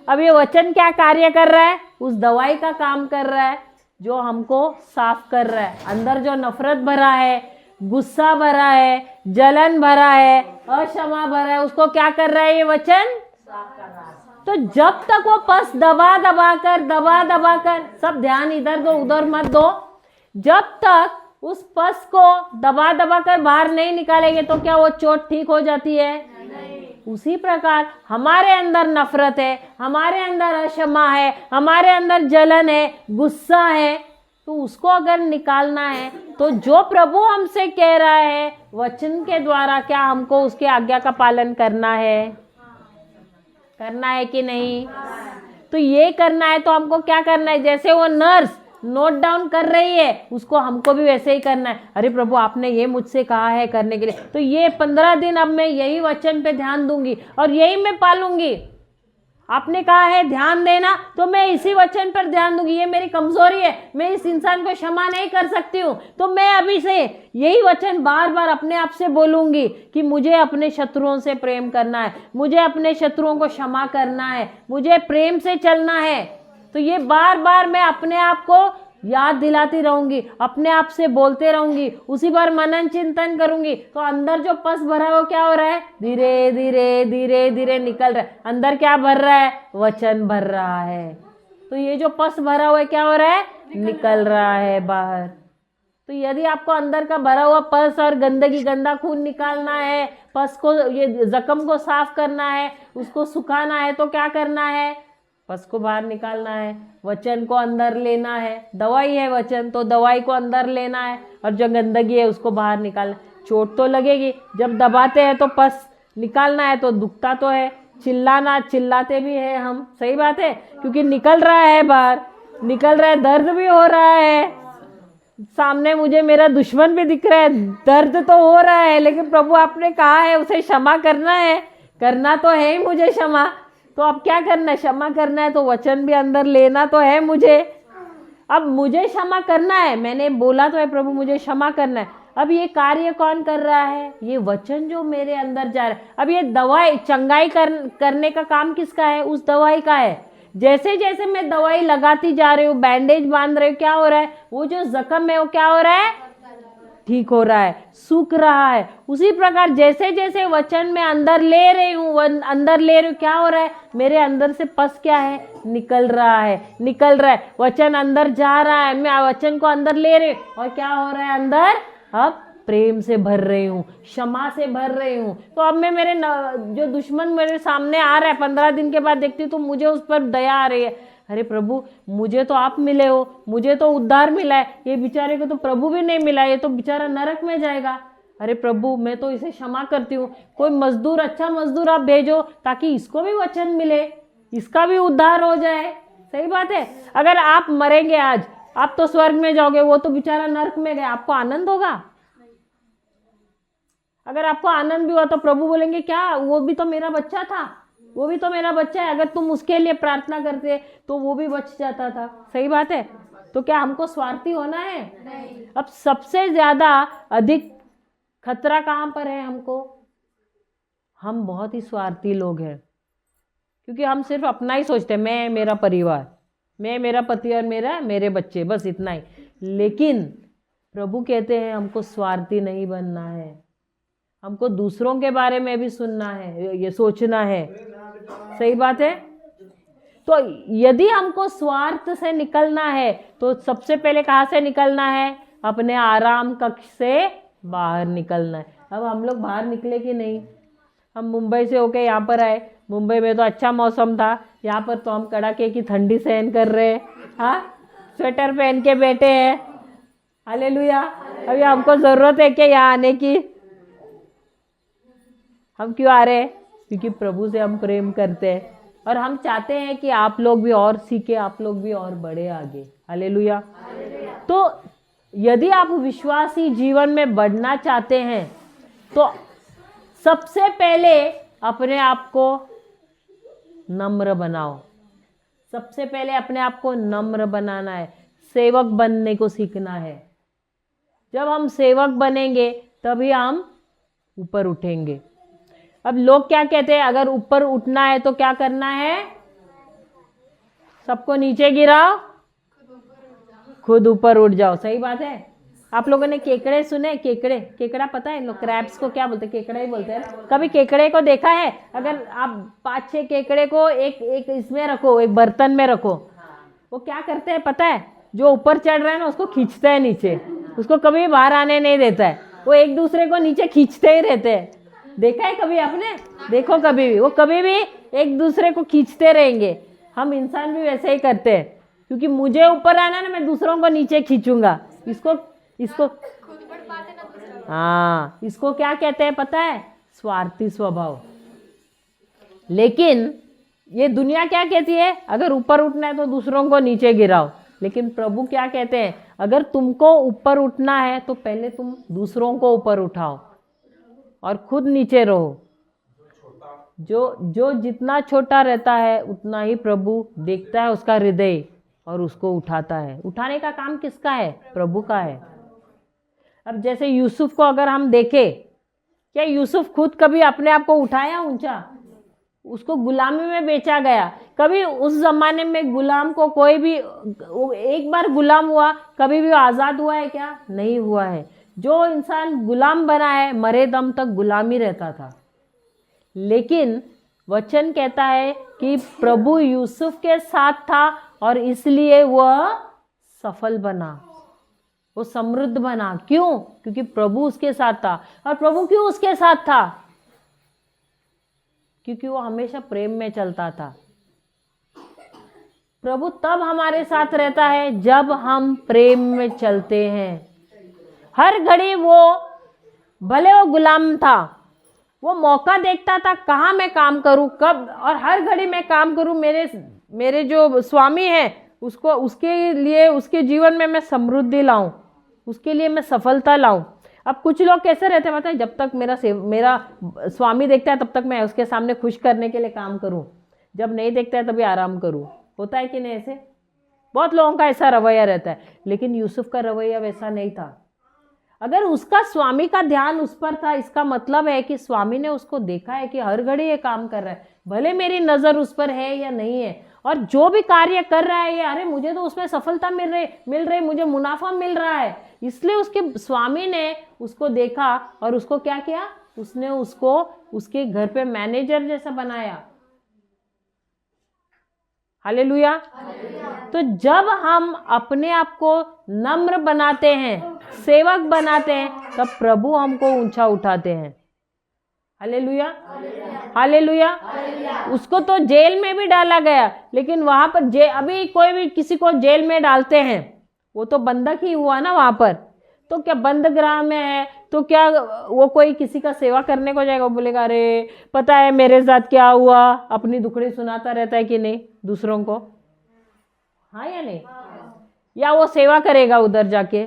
अब ये वचन क्या कार्य कर रहा है? उस दवाई का काम कर रहा है जो हमको साफ कर रहा है। अंदर जो नफरत भरा है, गुस्सा भरा है, जलन भरा है, अक्षमा भरा है, उसको क्या कर रहा है ये वचन? तो जब तक वो पस दबा दबा कर सब ध्यान इधर दो उधर मत दो, जब तक उस पस को दबा दबा कर बाहर नहीं निकालेंगे तो क्या वो चोट ठीक हो जाती है? उसी प्रकार हमारे अंदर नफरत है, हमारे अंदर अक्षमा है, हमारे अंदर जलन है, गुस्सा है, तो उसको अगर निकालना है तो जो प्रभु हमसे कह रहा है वचन के द्वारा, क्या हमको उसके आज्ञा का पालन करना है कि नहीं? तो ये करना है तो हमको क्या करना है? जैसे वो नर्स नोट डाउन कर रही है, उसको हमको भी वैसे ही करना है। अरे प्रभु आपने ये मुझसे कहा है करने के लिए, तो ये 15 दिन अब मैं यही वचन पे ध्यान दूंगी और यही मैं पालूंगी। आपने कहा है ध्यान देना, तो मैं इसी वचन पर ध्यान दूंगी। ये मेरी कमजोरी है, मैं इस इंसान को क्षमा नहीं कर सकती हूँ, तो मैं अभी से यही वचन बार बार अपने आप से बोलूंगी कि मुझे अपने शत्रुओं से प्रेम करना है, मुझे अपने शत्रुओं को क्षमा करना है, मुझे प्रेम से चलना है। तो ये बार बार मैं अपने आप को याद दिलाती रहूंगी, अपने आप से बोलते रहूंगी, उसी पर मनन चिंतन करूंगी, तो अंदर जो पस भरा है वो क्या हो रहा है? धीरे धीरे धीरे धीरे निकल रहा है। अंदर क्या भर रहा है? वचन भर रहा है। तो ये जो पस भरा हुआ है क्या हो रहा है? निकल रहा है बाहर। तो यदि आपको अंदर का भरा हुआ पस और गंदगी, गंदा खून निकालना है, पस को, ये जख्म को साफ करना है, उसको सुखाना है, तो क्या करना है? पस को बाहर निकालना है, वचन को अंदर लेना है। दवाई है वचन, तो दवाई को अंदर लेना है और जो गंदगी है उसको बाहर निकालना। चोट तो लगेगी, जब दबाते हैं तो पस निकालना है तो दुखता तो है, चिल्लाते भी है हम, सही बात है, क्योंकि निकल रहा है बाहर, निकल रहा है, दर्द भी हो रहा है। सामने मुझे मेरा दुश्मन भी दिख रहा है, दर्द तो हो रहा है, लेकिन प्रभु आपने कहा है उसे क्षमा करना है, करना तो है ही मुझे क्षमा। तो अब क्या करना है? क्षमा करना है, तो वचन भी अंदर लेना तो है मुझे। अब मुझे क्षमा करना है, मैंने बोला तो है प्रभु मुझे क्षमा करना है। अब ये कार्य कौन कर रहा है? ये वचन जो मेरे अंदर जा रहा है। अब ये दवाई चंगाई करने का काम किसका है? उस दवाई का है। जैसे जैसे मैं दवाई लगाती जा रही हूँ, बैंडेज बांध रही हूँ, क्या हो रहा है? वो जो जख्म है वो क्या हो रहा है? ठीक हो रहा है, सूख रहा है। उसी प्रकार जैसे जैसे वचन में अंदर ले रही हूँ, क्या हो रहा है? मेरे अंदर से पस क्या है? निकल रहा है। वचन अंदर जा रहा है, मैं वचन को अंदर ले रही हूँ और क्या हो रहा है अंदर? अब प्रेम से भर रही हूँ, क्षमा से भर रही हूँ। तो अब मैं मेरे जो दुश्मन मेरे सामने आ रहा है, 15 दिन के बाद देखती हूँ तो मुझे उस पर दया आ रही है। अरे प्रभु मुझे तो आप मिले हो, मुझे तो उद्धार मिला है, ये बेचारे को तो प्रभु भी नहीं मिला, ये तो बेचारा नरक में जाएगा। अरे प्रभु मैं तो इसे क्षमा करती हूँ, कोई मजदूर, अच्छा मजदूर आप भेजो ताकि इसको भी वचन मिले, इसका भी उद्धार हो जाए। सही बात है। अगर आप मरेंगे आज, आप तो स्वर्ग में जाओगे, वो तो बेचारा नरक में गया, आपको आनंद होगा? अगर आपको आनंद भी हुआ तो प्रभु बोलेंगे क्या वो भी तो मेरा बच्चा था, वो भी तो मेरा बच्चा है, अगर तुम उसके लिए प्रार्थना करते तो वो भी बच जाता था। सही बात है। तो क्या हमको स्वार्थी होना है? नहीं। अब सबसे ज्यादा अधिक खतरा कहाँ पर है हमको? हम बहुत ही स्वार्थी लोग हैं, क्योंकि हम सिर्फ अपना ही सोचते हैं, मैं, मेरा परिवार, मैं, मेरा पति और मेरे बच्चे, बस इतना ही। लेकिन प्रभु कहते हैं हमको स्वार्थी नहीं बनना है, हमको दूसरों के बारे में भी सुनना है, ये सोचना है। सही बात है। तो यदि हमको स्वार्थ से निकलना है तो सबसे पहले कहाँ से निकलना है? अपने आराम कक्ष से बाहर निकलना है। अब हम लोग बाहर निकले कि नहीं? हम मुंबई से होके यहाँ पर आए, मुंबई में तो अच्छा मौसम था, यहाँ पर तो हम कड़ाके की ठंडी सहन कर रहे हैं, हाँ, स्वेटर पहन के बैठे हैं। हालेलुया। अभी हमको जरूरत है क्या यहाँ आने की? हम क्यों आ रहे हैं? क्योंकि प्रभु से हम प्रेम करते हैं और हम चाहते हैं कि आप लोग भी और सीखे, आप लोग भी और बढ़े आगे। हालेलुया। तो यदि आप विश्वासी जीवन में बढ़ना चाहते हैं तो सबसे पहले अपने आप को नम्र बनाओ। सबसे पहले अपने आप को नम्र बनाना है, सेवक बनने को सीखना है। जब हम सेवक बनेंगे तभी हम ऊपर उठेंगे। अब लोग क्या कहते हैं? अगर ऊपर उठना है तो क्या करना है? सबको नीचे गिराओ, खुद ऊपर उठ जाओ। सही बात है। आप लोगों ने केकड़े सुने? केकड़े, केकड़ा पता है? लोग क्रैब्स को क्या बोलते हैं? केकड़ा ही बोलते हैं। कभी केकड़े को देखा है? अगर आप 5-6 केकड़े को एक इसमें रखो, एक बर्तन में रखो, वो क्या करते हैं पता है? जो ऊपर चढ़ रहा है ना उसको खींचते हैं नीचे, उसको कभी बाहर आने नहीं देता है। वो एक दूसरे को नीचे खींचते ही रहते हैं। देखा है कभी आपने? देखो कभी भी, वो कभी भी एक दूसरे को खींचते रहेंगे। हम इंसान भी वैसे ही करते हैं, क्योंकि मुझे ऊपर आना है ना, मैं दूसरों को नीचे खींचूंगा। इसको खुद बढ़ पाते ना दूसरा। हाँ, इसको क्या कहते हैं पता है? स्वार्थी स्वभाव। लेकिन ये दुनिया क्या कहती है? अगर ऊपर उठना है तो दूसरों को नीचे गिराओ। लेकिन प्रभु क्या कहते हैं? अगर तुमको ऊपर उठना है तो पहले तुम दूसरों को ऊपर उठाओ और खुद नीचे रहो। जो जितना छोटा रहता है उतना ही प्रभु देखता है उसका हृदय और उसको उठाता है। उठाने का काम किसका है? प्रभु का है। अब जैसे यूसुफ को अगर हम देखें, क्या यूसुफ खुद कभी अपने आप को उठाया ऊंचा? उसको गुलामी में बेचा गया। कभी उस जमाने में गुलाम को कोई भी एक बार गुलाम हुआ, कभी भी आजाद हुआ है क्या? नहीं हुआ है। जो इंसान गुलाम बना है मरे दम तक गुलामी रहता था। लेकिन वचन कहता है कि प्रभु यूसुफ के साथ था और इसलिए वह सफल बना, वो समृद्ध बना। क्यों? क्योंकि प्रभु उसके साथ था। और प्रभु क्यों उसके साथ था? क्योंकि वो हमेशा प्रेम में चलता था। प्रभु तब हमारे साथ रहता है जब हम प्रेम में चलते हैं। हर घड़ी वो, भले वो गुलाम था, वो मौका देखता था कहाँ मैं काम करूं, कब, और हर घड़ी मैं काम करूं, मेरे जो स्वामी है उसको, उसके लिए, उसके जीवन में मैं समृद्धि लाऊं, उसके लिए मैं सफलता लाऊं। अब कुछ लोग कैसे रहते हैं पता है? जब तक मेरा स्वामी देखता है तब तक मैं उसके सामने खुश करने के लिए काम करूं, जब नहीं देखता है तभी आराम करूं। होता है कि नहीं? ऐसे बहुत लोगों का ऐसा रवैया रहता है। लेकिन यूसुफ का रवैया वैसा नहीं था। अगर उसका स्वामी का ध्यान उस पर था, इसका मतलब है कि स्वामी ने उसको देखा है कि हर घड़ी ये काम कर रहा है, भले मेरी नजर उस पर है या नहीं है, और जो भी कार्य कर रहा है ये, अरे मुझे तो उसमें सफलता मिल रही, मुझे मुनाफा मिल रहा है। इसलिए उसके स्वामी ने उसको देखा और उसको क्या किया? उसने उसको उसके घर पे मैनेजर जैसा बनाया। हालेलुया। तो जब हम अपने आप को नम्र बनाते हैं, सेवक बनाते हैं, तब प्रभु हमको ऊंचा उठाते हैं। Hallelujah, hallelujah. उसको तो जेल में भी डाला गया, लेकिन वहां पर अभी कोई भी किसी को जेल में डालते हैं, वो तो बंधक ही हुआ ना वहां पर। तो क्या बंद गृह में है तो क्या वो कोई किसी का सेवा करने को जाएगा? वो बोलेगा अरे पता है मेरे साथ क्या हुआ, अपनी दुखड़ी सुनाता रहता है कि नहीं दूसरों को? हाँ या नहीं? या वो सेवा करेगा उधर जाके?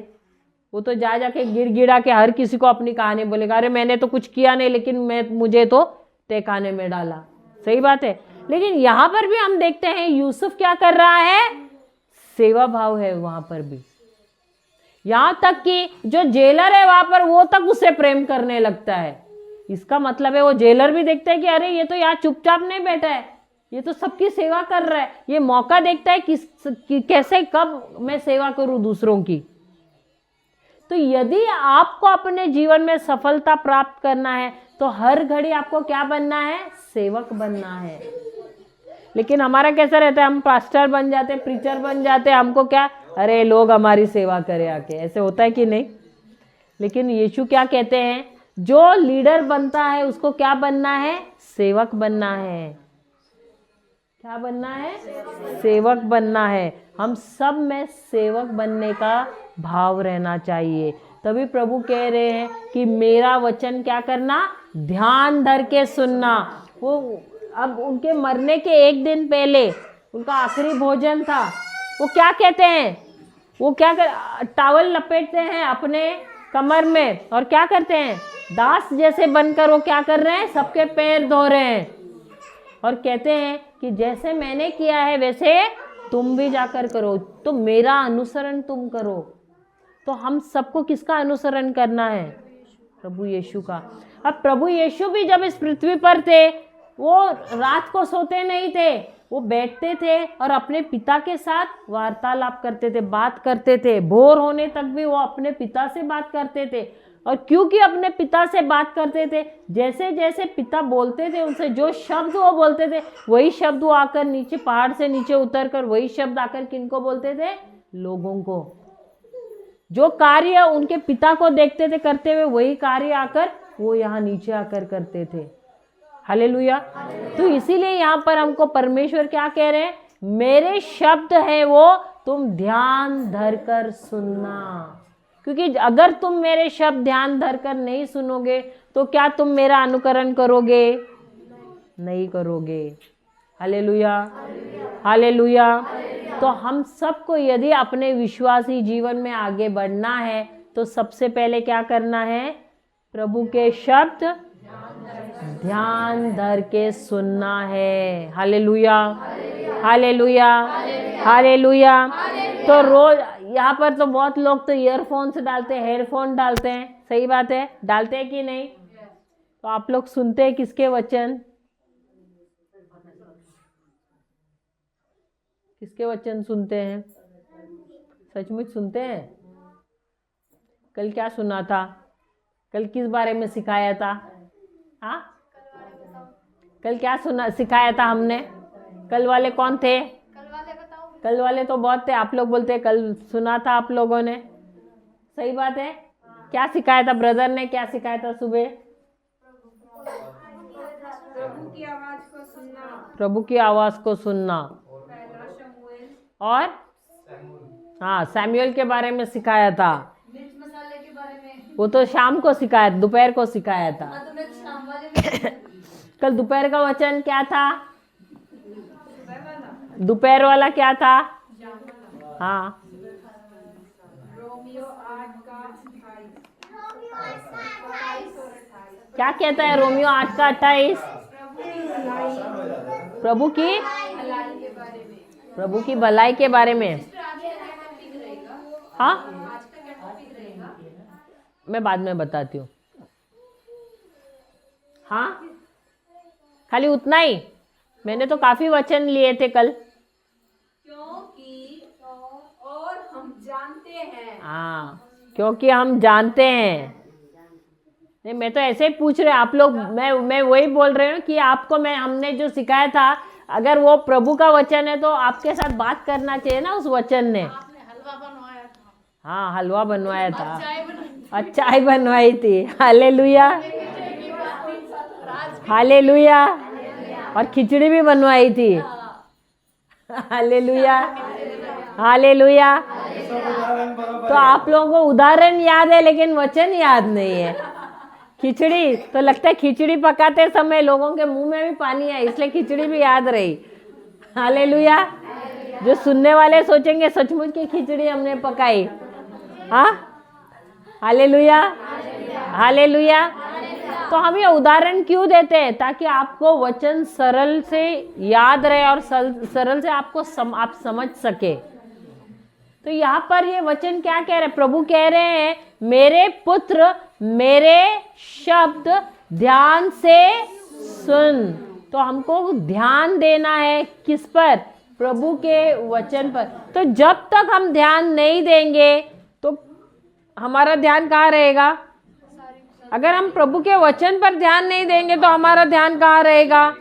वो तो जाके गिड़ गिड़ा के हर किसी को अपनी कहानी बोलेगा, अरे मैंने तो कुछ किया नहीं लेकिन मुझे तो तहखाने में डाला। सही बात है। लेकिन यहाँ पर भी हम देखते हैं यूसुफ क्या कर रहा है? सेवा भाव है वहां पर भी। यहाँ तक कि जो जेलर है वहां पर, वो तक उसे प्रेम करने लगता है। इसका मतलब है वो जेलर भी देखता है कि अरे ये तो यहाँ चुपचाप नहीं बैठा है, ये तो सबकी सेवा कर रहा है। ये मौका देखता है कैसे कब मैं सेवा करूं दूसरों की। तो यदि आपको अपने जीवन में सफलता प्राप्त करना है तो हर घड़ी आपको क्या बनना है? सेवक बनना है। लेकिन हमारा कैसा रहता है? हम पास्टर बन जाते, प्रीचर बन जाते, हमको क्या, अरे लोग हमारी सेवा करे आके। ऐसे होता है कि नहीं? लेकिन यीशु क्या कहते हैं? जो लीडर बनता है उसको क्या बनना है? सेवक बनना है। क्या बनना है? सेवक बनना है। हम सब में सेवक बनने का भाव रहना चाहिए। तभी प्रभु कह रहे हैं कि मेरा वचन क्या करना? ध्यान धर के सुनना। वो अब उनके मरने के एक दिन पहले उनका आखिरी भोजन था। वो क्या कहते हैं? वो क्या टावल लपेटते हैं अपने कमर में और क्या करते हैं? दास जैसे बनकर वो क्या कर रहे हैं? सबके पैर धो रहे हैं और कहते हैं कि जैसे मैंने किया है वैसे तुम भी जाकर करो। तो मेरा अनुसरण तुम करो। तो हम सबको किसका अनुसरण करना है? प्रभु यीशु का। अब प्रभु यीशु भी जब इस पृथ्वी पर थे वो रात को सोते नहीं थे, वो बैठते थे और अपने पिता के साथ वार्तालाप करते थे, बात करते थे। भोर होने तक भी वो अपने पिता से बात करते थे। और क्योंकि अपने पिता से बात करते थे, जैसे जैसे पिता बोलते थे उनसे, जो शब्द वो बोलते थे वही शब्द वो आकर नीचे, पहाड़ से नीचे उतर कर वही शब्द आकर किनको बोलते थे? लोगों को। जो कार्य उनके पिता को देखते थे करते हुए, वही कार्य आकर वो यहाँ नीचे आकर करते थे। हालेलुया। तो इसीलिए यहाँ पर हमको परमेश्वर क्या कह रहे हैं? मेरे शब्द है वो तुम ध्यान धर कर सुनना। क्योंकि अगर तुम मेरे शब्द ध्यान धर कर नहीं सुनोगे तो क्या तुम मेरा अनुकरण करोगे? नहीं करोगे। Hallelujah, hallelujah. तो हम सबको यदि अपने विश्वासी जीवन में आगे बढ़ना है तो सबसे पहले क्या करना है? प्रभु के शब्द ध्यान धर के सुनना है। Hallelujah, hallelujah, hallelujah. तो रोज यहाँ पर तो बहुत लोग तो ईयरफोन्स डालते हैं, हेडफोन डालते हैं। सही बात है, डालते हैं कि नहीं? तो आप लोग सुनते हैं किसके वचन? किसके वचन सुनते हैं? सचमुच सुनते हैं? कल क्या सुना था? कल किस बारे में सिखाया था? हाँ, कल क्या सुना सिखाया था हमने? कल वाले कौन थे? कल वाले तो बहुत थे। आप लोग बोलते हैं कल सुना था आप लोगों ने। सही बात है। क्या सिखाया था ब्रदर ने? क्या सिखाया था सुबह? प्रभु की आवाज को सुनना, प्रभु की आवाज को सुनना। और हाँ, सैमुअल के बारे में सिखाया था। मिर्च मसाले के बारे में। वो तो शाम को सिखाया, दोपहर को सिखाया था। हाँ, तो मैं शाम वाले में कल दोपहर का वचन क्या था? दोपहर वाला क्या था? हाँ, रोमियो 8 का 28। क्या कहता है रोमियो 8 का 28? प्रभु की भलाई के बारे में। प्रभु की भलाई के बारे में। हाँ, मैं बाद में बताती हूँ। हाँ, खाली उतना ही? मैंने तो काफी वचन लिए थे कल। क्योंकि और हम जानते हैं। हाँ, क्योंकि हम जानते हैं। नहीं, मैं तो ऐसे ही पूछ रहे आप लोग। मैं वही बोल रही हूँ कि आपको हमने जो सिखाया था, अगर वो प्रभु का वचन है तो आपके साथ बात करना चाहिए ना उस वचन ने। हाँ, हलवा बनवाया था, और चाय बनवाई थी। Hallelujah, hallelujah. और खिचड़ी भी बनवाई थी। Hallelujah, hallelujah. तो आप लोगों को उदाहरण याद है लेकिन वचन याद नहीं है। खिचड़ी तो लगता है खिचड़ी पकाते समय लोगों के मुंह में भी पानी है, इसलिए खिचड़ी भी याद रही। हालेलुया। जो सुनने वाले सोचेंगे सचमुच की खिचड़ी हमने पकाई। हाँ, हालेलुया, हालेलुया। तो हम ये उदाहरण क्यों देते हैं? ताकि आपको वचन सरल से याद रहे और सरल से आपको आप समझ सके। तो यहाँ पर ये वचन क्या कह रहे हैं? प्रभु कह रहे हैं मेरे पुत्र मेरे शब्द ध्यान से सुन। तो हमको ध्यान देना है किस पर? प्रभु के वचन पर। तो जब तक हम ध्यान नहीं देंगे तो हमारा ध्यान कहाँ रहेगा? अगर हम प्रभु के वचन पर ध्यान नहीं देंगे तो हमारा ध्यान कहाँ रहेगा?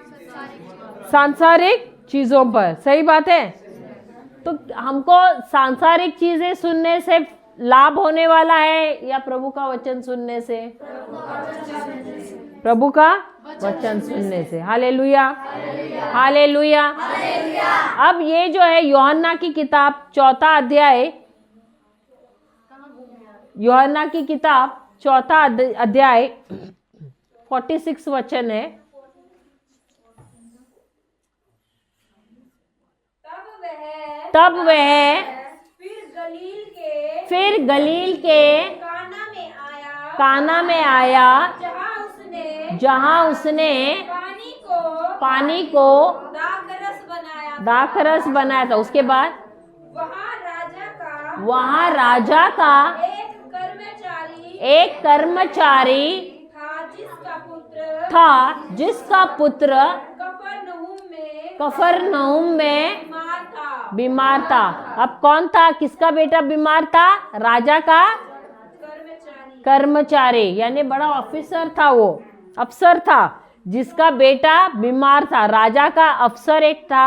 सांसारिक चीजों पर। सही बात है। तो हमको सांसारिक चीजें सुनने से लाभ होने वाला है या प्रभु का वचन सुनने से? प्रभु का वचन सुनने से। Hallelujah, hallelujah. अब ये जो है यूहन्ना की किताब 4 अध्याय, यूहन्ना की किताब 4 अध्याय 46 वचन है। तब वह फिर गलील के काना में आया जहाँ उसने पानी को दाखरस बनाया था। उसके बाद वहाँ राजा का एक कर्मचारी था जिसका पुत्र कफरनहूम में बीमार था। अब कौन था, किसका बेटा बीमार था? राजा का कर्मचारी, यानी बड़ा ऑफिसर था, वो अफसर था जिसका बेटा बीमार था। राजा का अफसर एक था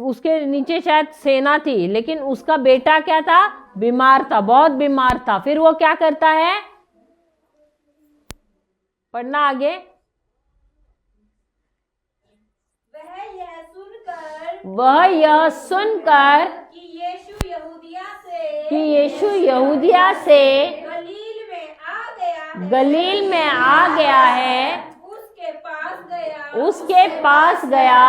उसके नीचे शायद सेना थी, लेकिन उसका बेटा क्या था? बीमार था, बहुत बीमार था। फिर वो क्या करता है? पढ़ना आगे। वह यह सुनकर कि यीशु यहूदिया से गलील में आ गया है, उसके पास गया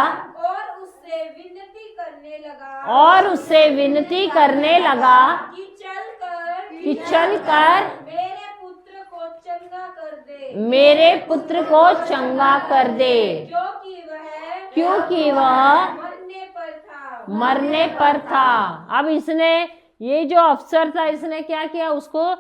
और उससे विनती करने लगा कि चलकर मेरे पुत्र को चंगा कर दे, क्योंकि वह मरने पर था। अब इसने, ये जो अफसर था, इसने क्या किया? उसको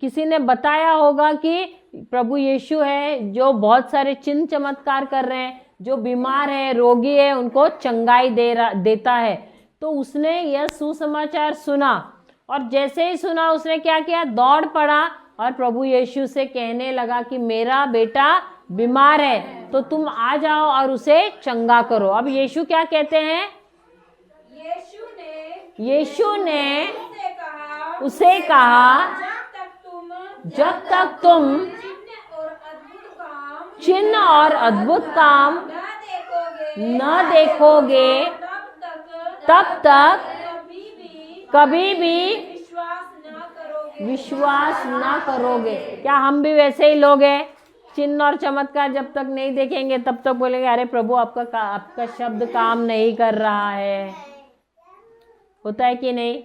किसी ने बताया होगा कि प्रभु यीशु है जो बहुत सारे चिन्ह चमत्कार कर रहे हैं, जो बीमार है, रोगी है, उनको चंगाई देता है। तो उसने यह सुसमाचार सुना और जैसे ही सुना उसने क्या किया? दौड़ पड़ा और प्रभु यीशु से कहने लगा कि मेरा बेटा बीमार है, तो तुम आ जाओ और उसे चंगा करो। अब यीशु क्या कहते हैं? यीशु ने उसे कहा, जब तक तुम चिन्ह और अद्भुत काम न देखोगे तब तक कभी भी विश्वास ना करोगे। क्या हम भी वैसे ही लोग हैं? चिन्ह और चमत्कार जब तक नहीं देखेंगे तब तक बोलेंगे अरे प्रभु आपका शब्द काम नहीं कर रहा है। होता है कि नहीं?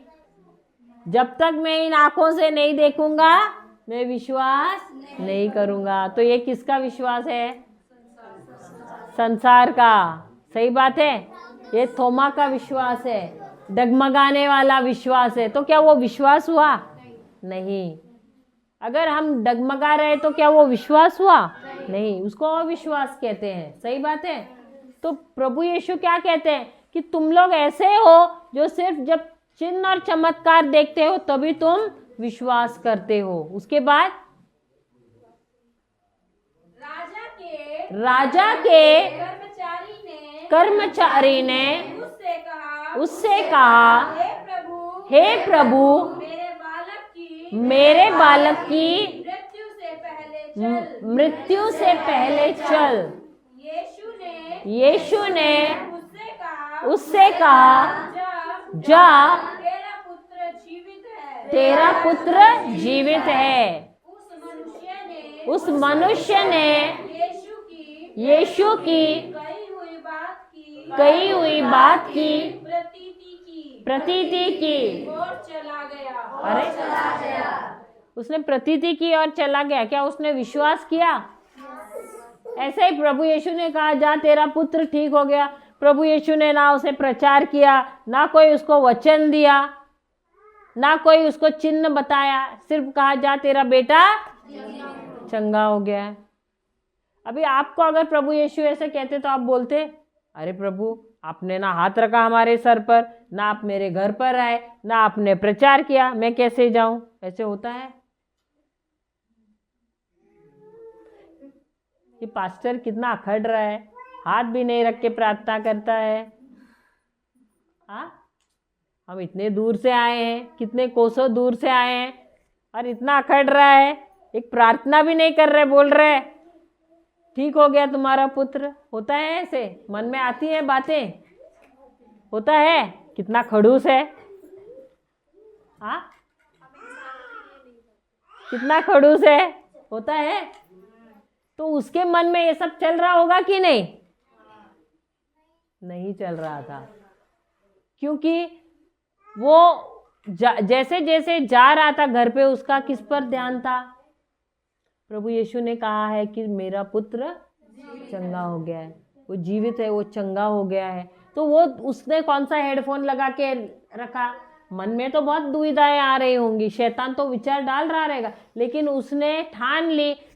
जब तक मैं इन आंखों से नहीं देखूंगा मैं विश्वास नहीं करूंगा। तो ये किसका विश्वास है? संसार का। सही बात है। ये थोमा का विश्वास है, डगमगाने वाला विश्वास है। तो क्या वो विश्वास हुआ? नहीं। अगर हम डगमगा रहे तो क्या वो विश्वास हुआ? नहीं, उसको अविश्वास कहते हैं। सही बात है। तो प्रभु यीशु क्या कहते हैं कि तुम लोग ऐसे हो जो सिर्फ जब चिन्ह और चमत्कार देखते हो तभी तुम विश्वास करते हो। उसके बाद राजा के कर्मचारी ने उससे कहा, हे प्रभु मेरे बालक की मृत्यु से पहले चल। यीशु ने उससे कहा, जा तेरा पुत्र जीवित है। उस मनुष्य ने यीशु की कही हुई बात की प्रतीति की। अरे उसने प्रतीति की और चला गया। क्या उसने विश्वास किया? ऐसे ही प्रभु यीशु ने कहा, जा तेरा पुत्र ठीक हो गया। प्रभु यीशु ने ना उसे प्रचार किया, ना कोई उसको वचन दिया, ना कोई उसको चिन्ह बताया, सिर्फ कहा जा तेरा बेटा चंगा हो गया। अभी आपको अगर प्रभु यीशु ऐसे कहते तो आप बोलते, अरे प्रभु आपने ना हाथ रखा हमारे सर पर, ना आप मेरे घर पर आए, ना आपने प्रचार किया, मैं कैसे जाऊं? ऐसे होता है? ये पास्टर कितना अखड़ रहा है, हाथ भी नहीं रख के प्रार्थना करता है। हाँ, हम इतने दूर से आए हैं, कितने कोसों दूर से आए हैं और इतना अखड़ रहा है, एक प्रार्थना भी नहीं कर रहे, बोल रहे ठीक हो गया तुम्हारा पुत्र। होता है ऐसे? मन में आती है बातें? होता है? कितना खड़ूस है। हाँ, कितना खड़ूस है। होता है? तो उसके मन में ये सब चल रहा होगा कि नहीं? नहीं चल रहा था, क्योंकि वो जैसे जैसे जा रहा था घर पे, उसका किस पर ध्यान था? प्रभु यीशु ने कहा है कि मेरा पुत्र चंगा हो गया है, वो जीवित है, वो चंगा हो गया है। तो वो उसने कौन सा हेडफोन लगा के रखा? मन में तो बहुत दुविधाएं आ रही होंगी, शैतान तो विचार डाल रहा रहेगा, लेकिन उसने ठान ली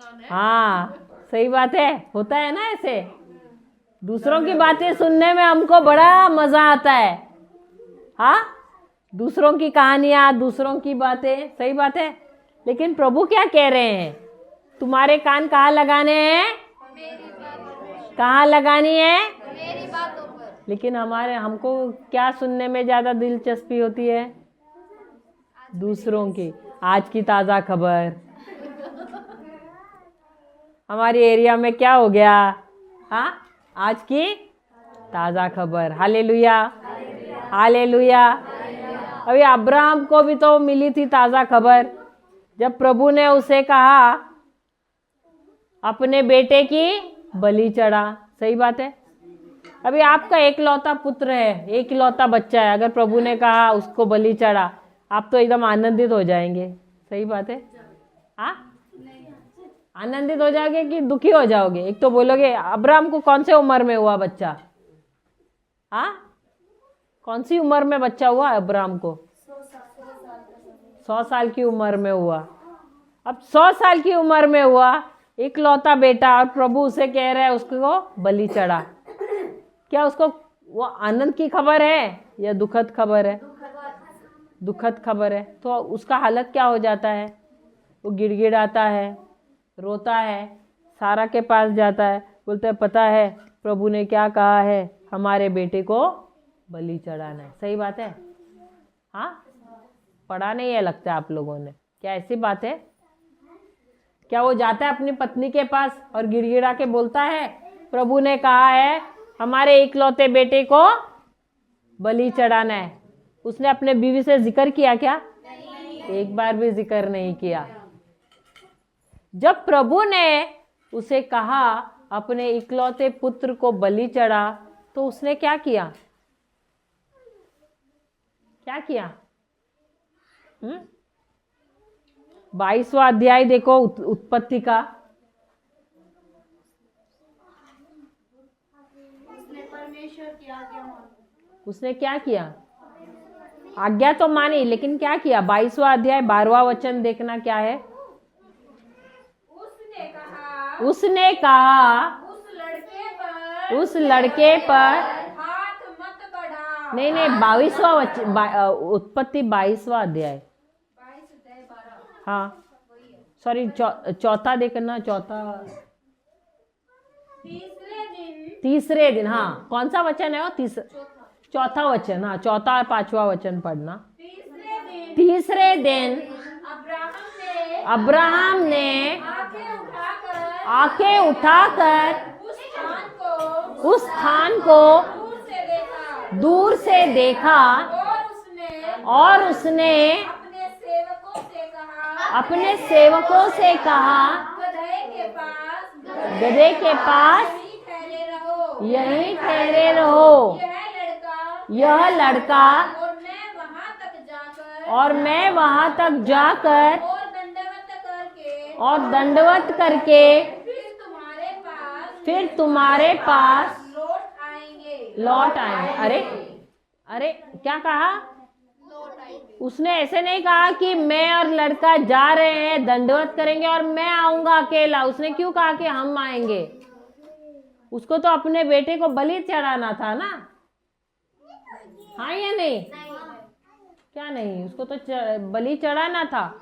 हाँ सही बात है, होता है ना ऐसे। दूसरों की बातें सुनने में हमको बड़ा मजा आता है। हाँ, दूसरों की कहानियां, दूसरों की बातें, सही बात है। लेकिन प्रभु क्या कह रहे हैं? तुम्हारे कान कहाँ लगाने हैं? कहाँ लगानी है? मेरी बातों पर। लेकिन हमको क्या सुनने में ज्यादा दिलचस्पी होती है? दूसरों की, आज की ताजा खबर, हमारे एरिया में क्या हो गया। हाँ, आज की ताजा खबर। Hallelujah, hallelujah. अभी अब्राहम को भी तो मिली थी ताजा खबर, जब प्रभु ने उसे कहा अपने बेटे की बलि चढ़ा। सही बात है। अभी आपका एकलौता पुत्र है, एकलौता बच्चा है, अगर प्रभु ने कहा उसको बलि चढ़ा, आप तो एकदम आनंदित हो जाएंगे। सही बात है। हाँ, आनंदित हो जाओगे कि दुखी हो जाओगे? एक तो बोलोगे अब्राहम को कौन से उम्र में हुआ बच्चा? हाँ, कौन सी उम्र में बच्चा हुआ अब्राहम को? 100 साल की उम्र में हुआ। अब 100 साल की उम्र में हुआ, इकलौता बेटा, और प्रभु उसे कह रहा है उसको बलि चढ़ा। क्या उसको वो आनंद की खबर है या दुखद खबर है? दुखद खबर है। तो उसका हालत क्या हो जाता है? वो गिड़गिड़ाता है, रोता है, सारा के पास जाता है, बोलता है पता है प्रभु ने क्या कहा है, हमारे बेटे को बलि चढ़ाना है। सही बात है। हाँ, पढ़ा नहीं है लगता है आप लोगों ने। क्या ऐसी बात है? क्या वो जाता है अपनी पत्नी के पास और गिड़गिड़ा के बोलता है प्रभु ने कहा है हमारे इकलौते बेटे को बलि चढ़ाना है? उसने अपने बीवी से जिक्र किया क्या? एक बार भी जिक्र नहीं किया। जब प्रभु ने उसे कहा अपने इकलौते पुत्र को बलि चढ़ा, तो उसने क्या किया? क्या किया? 22वां अध्याय देखो उत्पत्ति का। उसने परमेश्वर की आज्ञा मानी। उसने क्या किया? आज्ञा तो मानी, लेकिन क्या किया? 22वां अध्याय 12वां वचन देखना क्या है। उसने कहा उस लड़के पर हाथ मत बढ़ा। नहीं, 22वां वचन, उत्पत्ति 22वां अध्याय। हाँ सॉरी, चौथा देखना, चौथा, तीसरे दिन। हाँ, कौन सा वचन है वो? चौथा वचन। हाँ, चौथा और 5वां वचन पढ़ना। तीसरे दिन अब्राहम ने आंखें उठाकर उस स्थान को दूर से देखा और उसने अपने सेवकों से कहा गधे के पास यहीं ठहरे रहो। यह लड़का और मैं वहां तक जाकर और दंडवत करके फिर तुम्हारे पास लौट आएंगे। अरे क्या कहा उसने? ऐसे नहीं कहा कि मैं और लड़का जा रहे हैं, दंडवत करेंगे और मैं आऊंगा अकेला। उसने क्यों कहा कि हम आएंगे? उसको तो अपने बेटे को बलि चढ़ाना था ना। हाँ या नहीं? क्या नहीं? उसको तो बलि चढ़ाना था।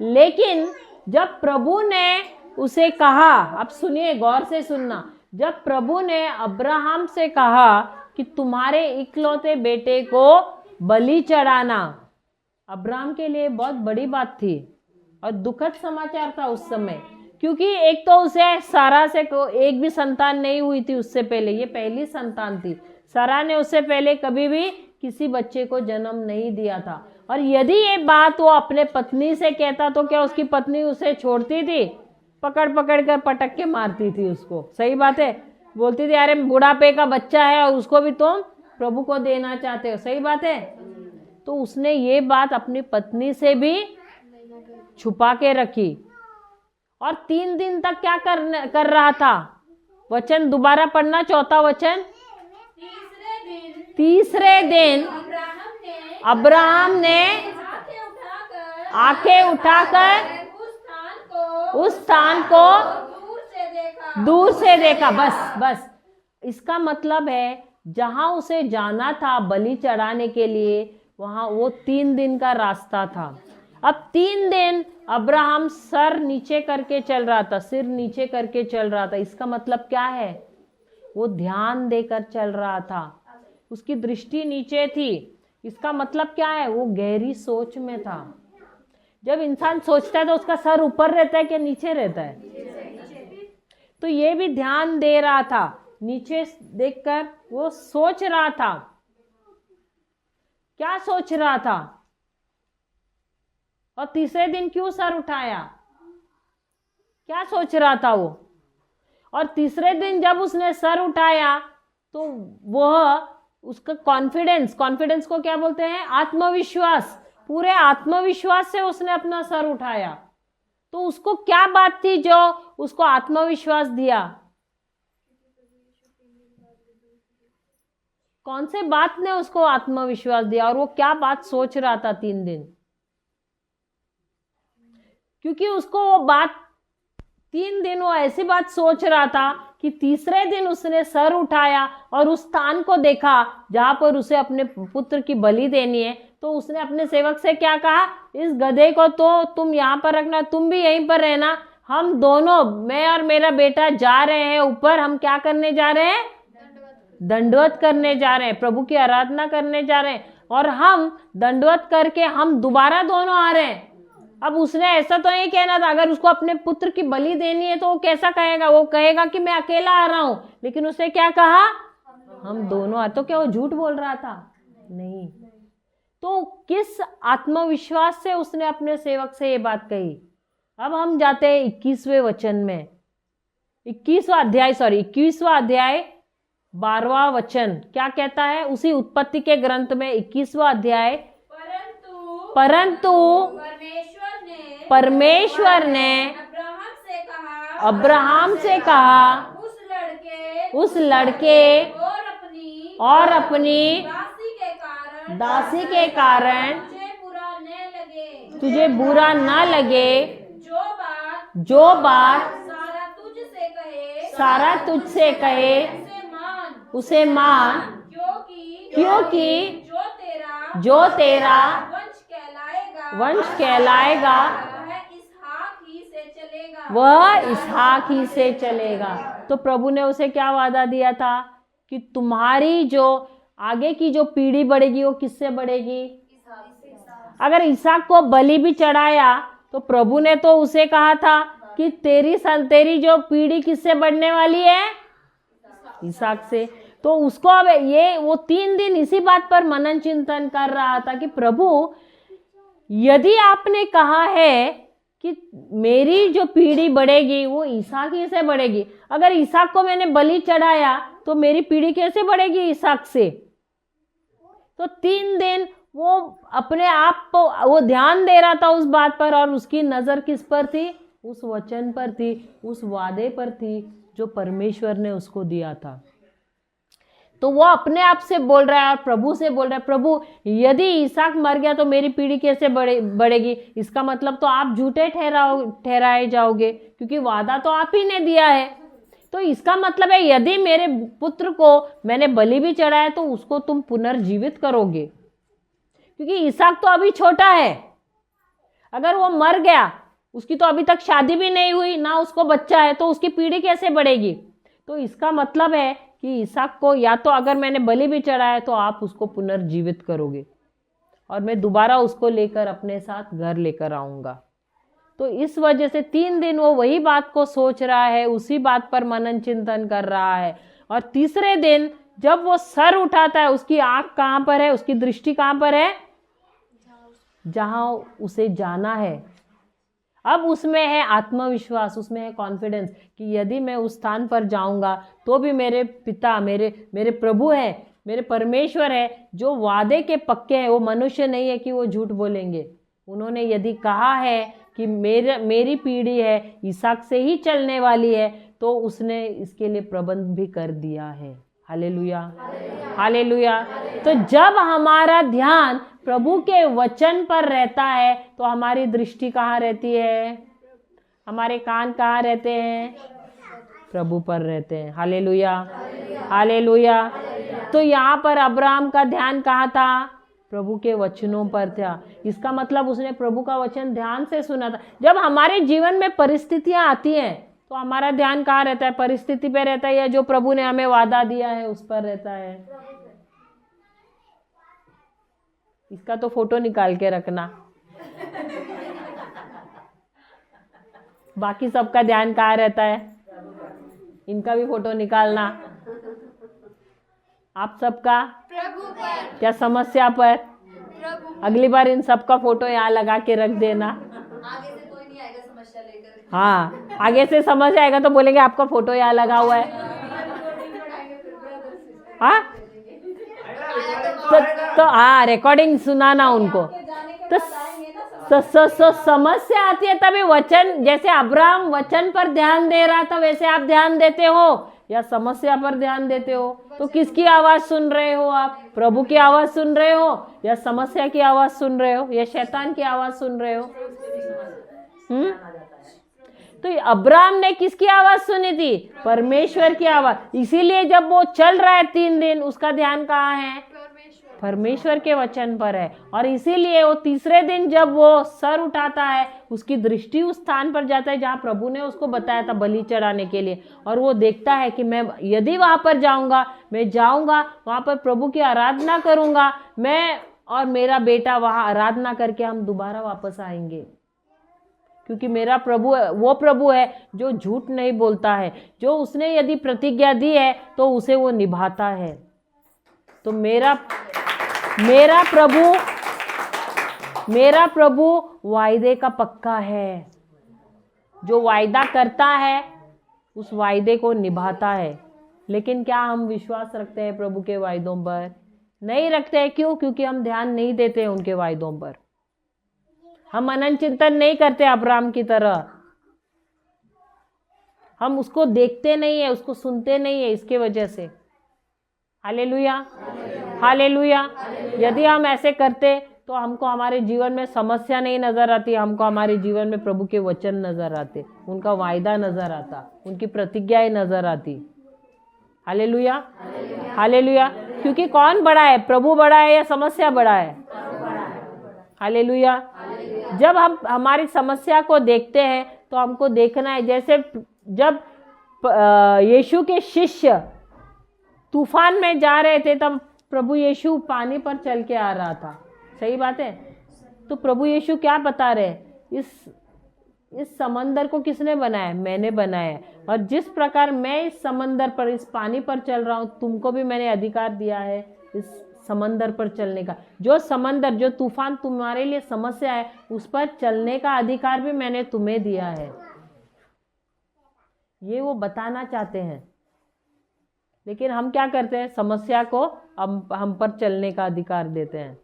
लेकिन जब प्रभु ने उसे कहा, अब सुनिए, गौर से सुनना, जब प्रभु ने अब्राहम से कहा कि तुम्हारे इकलौते बेटे को बलि चढ़ाना, अब्राहम के लिए बहुत बड़ी बात थी और दुखद समाचार था उस समय। क्योंकि एक तो उसे सारा से एक भी संतान नहीं हुई थी उससे पहले, ये पहली संतान थी। सारा ने उससे पहले कभी भी किसी बच्चे को जन्म नहीं दिया था। और यदि ये बात वो अपने पत्नी से कहता तो क्या उसकी पत्नी उसे छोड़ती थी? पकड़ पकड़ कर पटक के मारती थी उसको। सही बात है। बोलती थी अरे बुढ़ापे का बच्चा है और उसको भी तुम प्रभु को देना चाहते हो। सही बात है। तो उसने ये बात अपनी पत्नी से भी छुपा के रखी। और 3 दिन तक क्या कर रहा था? वचन दोबारा पढ़ना, चौथा वचन। तीसरे दिन अब्राहम ने आंखें उठाकर उस स्थान को दूर से देखा। बस इसका मतलब है जहां उसे जाना था बलि चढ़ाने के लिए, वहां वो 3 दिन का रास्ता था। अब 3 दिन अब्राहम सर नीचे करके चल रहा था, सिर नीचे करके चल रहा था। इसका मतलब क्या है? वो ध्यान देकर चल रहा था, उसकी दृष्टि नीचे थी। इसका मतलब क्या है? वो गहरी सोच में था। जब इंसान सोचता है तो उसका सर ऊपर रहता है कि नीचे रहता है? तो ये भी ध्यान दे रहा था, नीचे देखकर वो सोच रहा था। क्या सोच रहा था? और तीसरे दिन क्यों सर उठाया? क्या सोच रहा था वो? और तीसरे दिन जब उसने सर उठाया तो वह उसका कॉन्फिडेंस को क्या बोलते हैं? आत्मविश्वास। पूरे आत्मविश्वास से उसने अपना सर उठाया। तो उसको क्या बात थी जो उसको आत्मविश्वास दिया? कौन से बात ने उसको आत्मविश्वास दिया? और वो क्या बात सोच रहा था 3 दिन? क्योंकि उसको वो बात 3 दिन वो ऐसी बात सोच रहा था कि तीसरे दिन उसने सर उठाया और उस स्थान को देखा जहां पर उसे अपने पुत्र की बलि देनी है। तो उसने अपने सेवक से क्या कहा? इस गधे को तो तुम यहाँ पर रखना, तुम भी यहीं पर रहना। हम दोनों, मैं और मेरा बेटा जा रहे हैं ऊपर। हम क्या करने जा रहे हैं? दंडवत करने जा रहे हैं, प्रभु की आराधना करने जा रहे हैं। और हम दंडवत करके हम दोबारा दोनों आ रहे हैं। अब उसने ऐसा तो नहीं कहना था। अगर उसको अपने पुत्र की बलि देनी है तो वो कैसा कहेगा? वो कहेगा कि मैं अकेला आ रहा हूं। लेकिन उसने क्या कहा? हम दोनों आ। तो क्या वो झूठ बोल रहा था? नहीं। तो किस आत्मविश्वास से उसने अपने सेवक से ये बात कही? अब हम जाते हैं 21वें वचन में। 21वां अध्याय 12वां वचन क्या कहता है? उसी उत्पत्ति के ग्रंथ में 21वां अध्याय। परंतु परमेश्वर ने अब्राहम से कहा उस लड़के और अपनी दासी के कारण तुझे बुरा न लगे, जो बात सारा तुझसे कहे उसे मान, क्योंकि जो तेरा वंश कहलाएगा वह इसहाक ही से चलेगा। तो प्रभु ने उसे क्या वादा दिया था? कि तुम्हारी जो आगे की जो पीढ़ी बढ़ेगी वो किससे बढ़ेगी? अगर इसहाक को बलि भी चढ़ाया तो प्रभु ने तो उसे कहा था कि तेरी जो पीढ़ी किससे बढ़ने वाली है? इसहाक से। तो उसको अब वो 3 दिन इसी बात पर मनन चिंतन कर रहा था कि प्रभु, यदि आपने कहा है कि मेरी जो पीढ़ी बढ़ेगी वो इसहाक ही से बढ़ेगी, अगर इसहाक को मैंने बलि चढ़ाया तो मेरी पीढ़ी कैसे बढ़ेगी इसहाक से? तो 3 दिन वो अपने आप को वो ध्यान दे रहा था उस बात पर। और उसकी नजर किस पर थी? उस वचन पर थी, उस वादे पर थी जो परमेश्वर ने उसको दिया था। तो वो अपने आप से बोल रहा है और प्रभु से बोल रहा है, प्रभु यदि इसहाक मर गया तो मेरी पीढ़ी कैसे बढ़ेगी? इसका मतलब तो आप झूठे ठहराए जाओगे, क्योंकि वादा तो आप ही ने दिया है। तो इसका मतलब है यदि मेरे पुत्र को मैंने बलि भी चढ़ाया तो उसको तुम पुनर्जीवित करोगे, क्योंकि इसहाक तो अभी छोटा है। अगर वो मर गया, उसकी तो अभी तक शादी भी नहीं हुई, ना उसको बच्चा है, तो उसकी पीढ़ी कैसे बढ़ेगी? तो इसका मतलब है कि इसहाक को या तो अगर मैंने बलि भी चढ़ाया तो आप उसको पुनर्जीवित करोगे और मैं दोबारा उसको लेकर अपने साथ घर लेकर आऊंगा। तो इस वजह से 3 दिन वो वही बात को सोच रहा है, उसी बात पर मनन चिंतन कर रहा है। और तीसरे दिन जब वो सर उठाता है, उसकी आंख कहाँ पर है? उसकी दृष्टि कहाँ पर है? जहां उसे जाना है। अब उसमें है आत्मविश्वास, उसमें है कॉन्फिडेंस कि यदि मैं उस स्थान पर जाऊंगा तो भी मेरे पिता, मेरे प्रभु है, मेरे परमेश्वर है जो वादे के पक्के हैं। वो मनुष्य नहीं है कि वो झूठ बोलेंगे। उन्होंने यदि कहा है कि मेरी पीढ़ी है इसहाक से ही चलने वाली है, तो उसने इसके लिए प्रबंध भी कर दिया है। Hallelujah, hallelujah. तो जब हमारा ध्यान प्रभु के वचन पर रहता है तो हमारी दृष्टि कहाँ रहती है? हमारे कान कहाँ रहते हैं? प्रभु पर रहते हैं। Hallelujah, hallelujah. तो यहाँ पर अब्राहम का ध्यान कहाँ था? प्रभु के वचनों पर था। इसका मतलब उसने प्रभु का वचन ध्यान से सुना था। जब हमारे जीवन में परिस्थितियां आती हैं तो हमारा ध्यान कहाँ रहता है? परिस्थिति पे रहता है या जो प्रभु ने हमें वादा दिया है उस पर रहता है? इसका तो फोटो निकाल के रखना। बाकी सबका ध्यान कहाँ रहता है? इनका भी फोटो निकालना। आप सबका प्रभु पर, क्या? समस्या पर। प्रभु। अगली बार इन सबका फोटो यहाँ लगा के रख देना। आगे से कोई नहीं आएगा समस्या लेकर। हाँ, आगे से समझ आएगा तो बोलेंगे आपका फोटो यहाँ लगा हुआ है। हाँ, तो हाँ, रिकॉर्डिंग सुनाना उनको। तो समस्या आती है तभी वचन, जैसे अब्राहम वचन पर ध्यान दे रहा था वैसे आप ध्यान देते हो या समस्या पर ध्यान देते हो? तो किसकी आवाज सुन रहे हो आप? प्रभु की आवाज सुन रहे हो या समस्या की आवाज सुन रहे हो या शैतान की आवाज सुन रहे हो? तो अब्राहम ने किसकी आवाज सुनी थी? परमेश्वर की आवाज। इसीलिए जब वो चल रहा है 3 दिन, उसका ध्यान कहाँ है? परमेश्वर के वचन पर है। और इसीलिए वो तीसरे दिन जब वो सर उठाता है, उसकी दृष्टि उस स्थान पर जाता है जहाँ प्रभु ने उसको बताया था बलि चढ़ाने के लिए। और वो देखता है कि मैं यदि वहां पर जाऊंगा, मैं जाऊंगा वहां पर प्रभु की आराधना करूंगा, मैं और मेरा बेटा वहां आराधना करके हम दोबारा वापस आएंगे। क्योंकि मेरा प्रभु वो प्रभु है जो झूठ नहीं बोलता है। जो उसने यदि प्रतिज्ञा दी है तो उसे वो निभाता है। तो मेरा प्रभु वायदे का पक्का है। जो वायदा करता है उस वायदे को निभाता है। लेकिन क्या हम विश्वास रखते हैं प्रभु के वायदों पर? नहीं रखते हैं। क्यों? क्योंकि हम ध्यान नहीं देते हैं उनके वायदों पर। हम मनन चिंतन नहीं करते अब्राहम की तरह। हम उसको देखते नहीं है, उसको सुनते नहीं है, इसके वजह से। Hallelujah, hallelujah. यदि हम ऐसे करते तो हमको हमारे जीवन में समस्या नहीं नजर आती, हमको हमारे जीवन में प्रभु के वचन नजर आते, उनका वायदा नजर आता, उनकी प्रतिज्ञाएं नजर आती। Hallelujah, hallelujah. क्योंकि कौन बड़ा है? प्रभु बड़ा है या समस्या बड़ा है? हालेलुया। जब हम हमारी समस्या को देखते हैं तो हमको देखना है, जैसे जब यीशु के शिष्य तूफान में जा रहे थे तब प्रभु यीशु पानी पर चल के आ रहा था। सही बात है। तो प्रभु यीशु क्या बता रहे हैं? इस समंदर को किसने बनाया? मैंने बनाया। और जिस प्रकार मैं इस समंदर पर, इस पानी पर चल रहा हूं, तुमको भी मैंने अधिकार दिया है इस समंदर पर चलने का। जो समंदर, जो तूफान तुम्हारे लिए समस्या है, उस पर चलने का अधिकार भी मैंने तुम्हें दिया है। ये वो बताना चाहते हैं। लेकिन हम क्या करते हैं? समस्या को हम पर चलने का अधिकार देते हैं।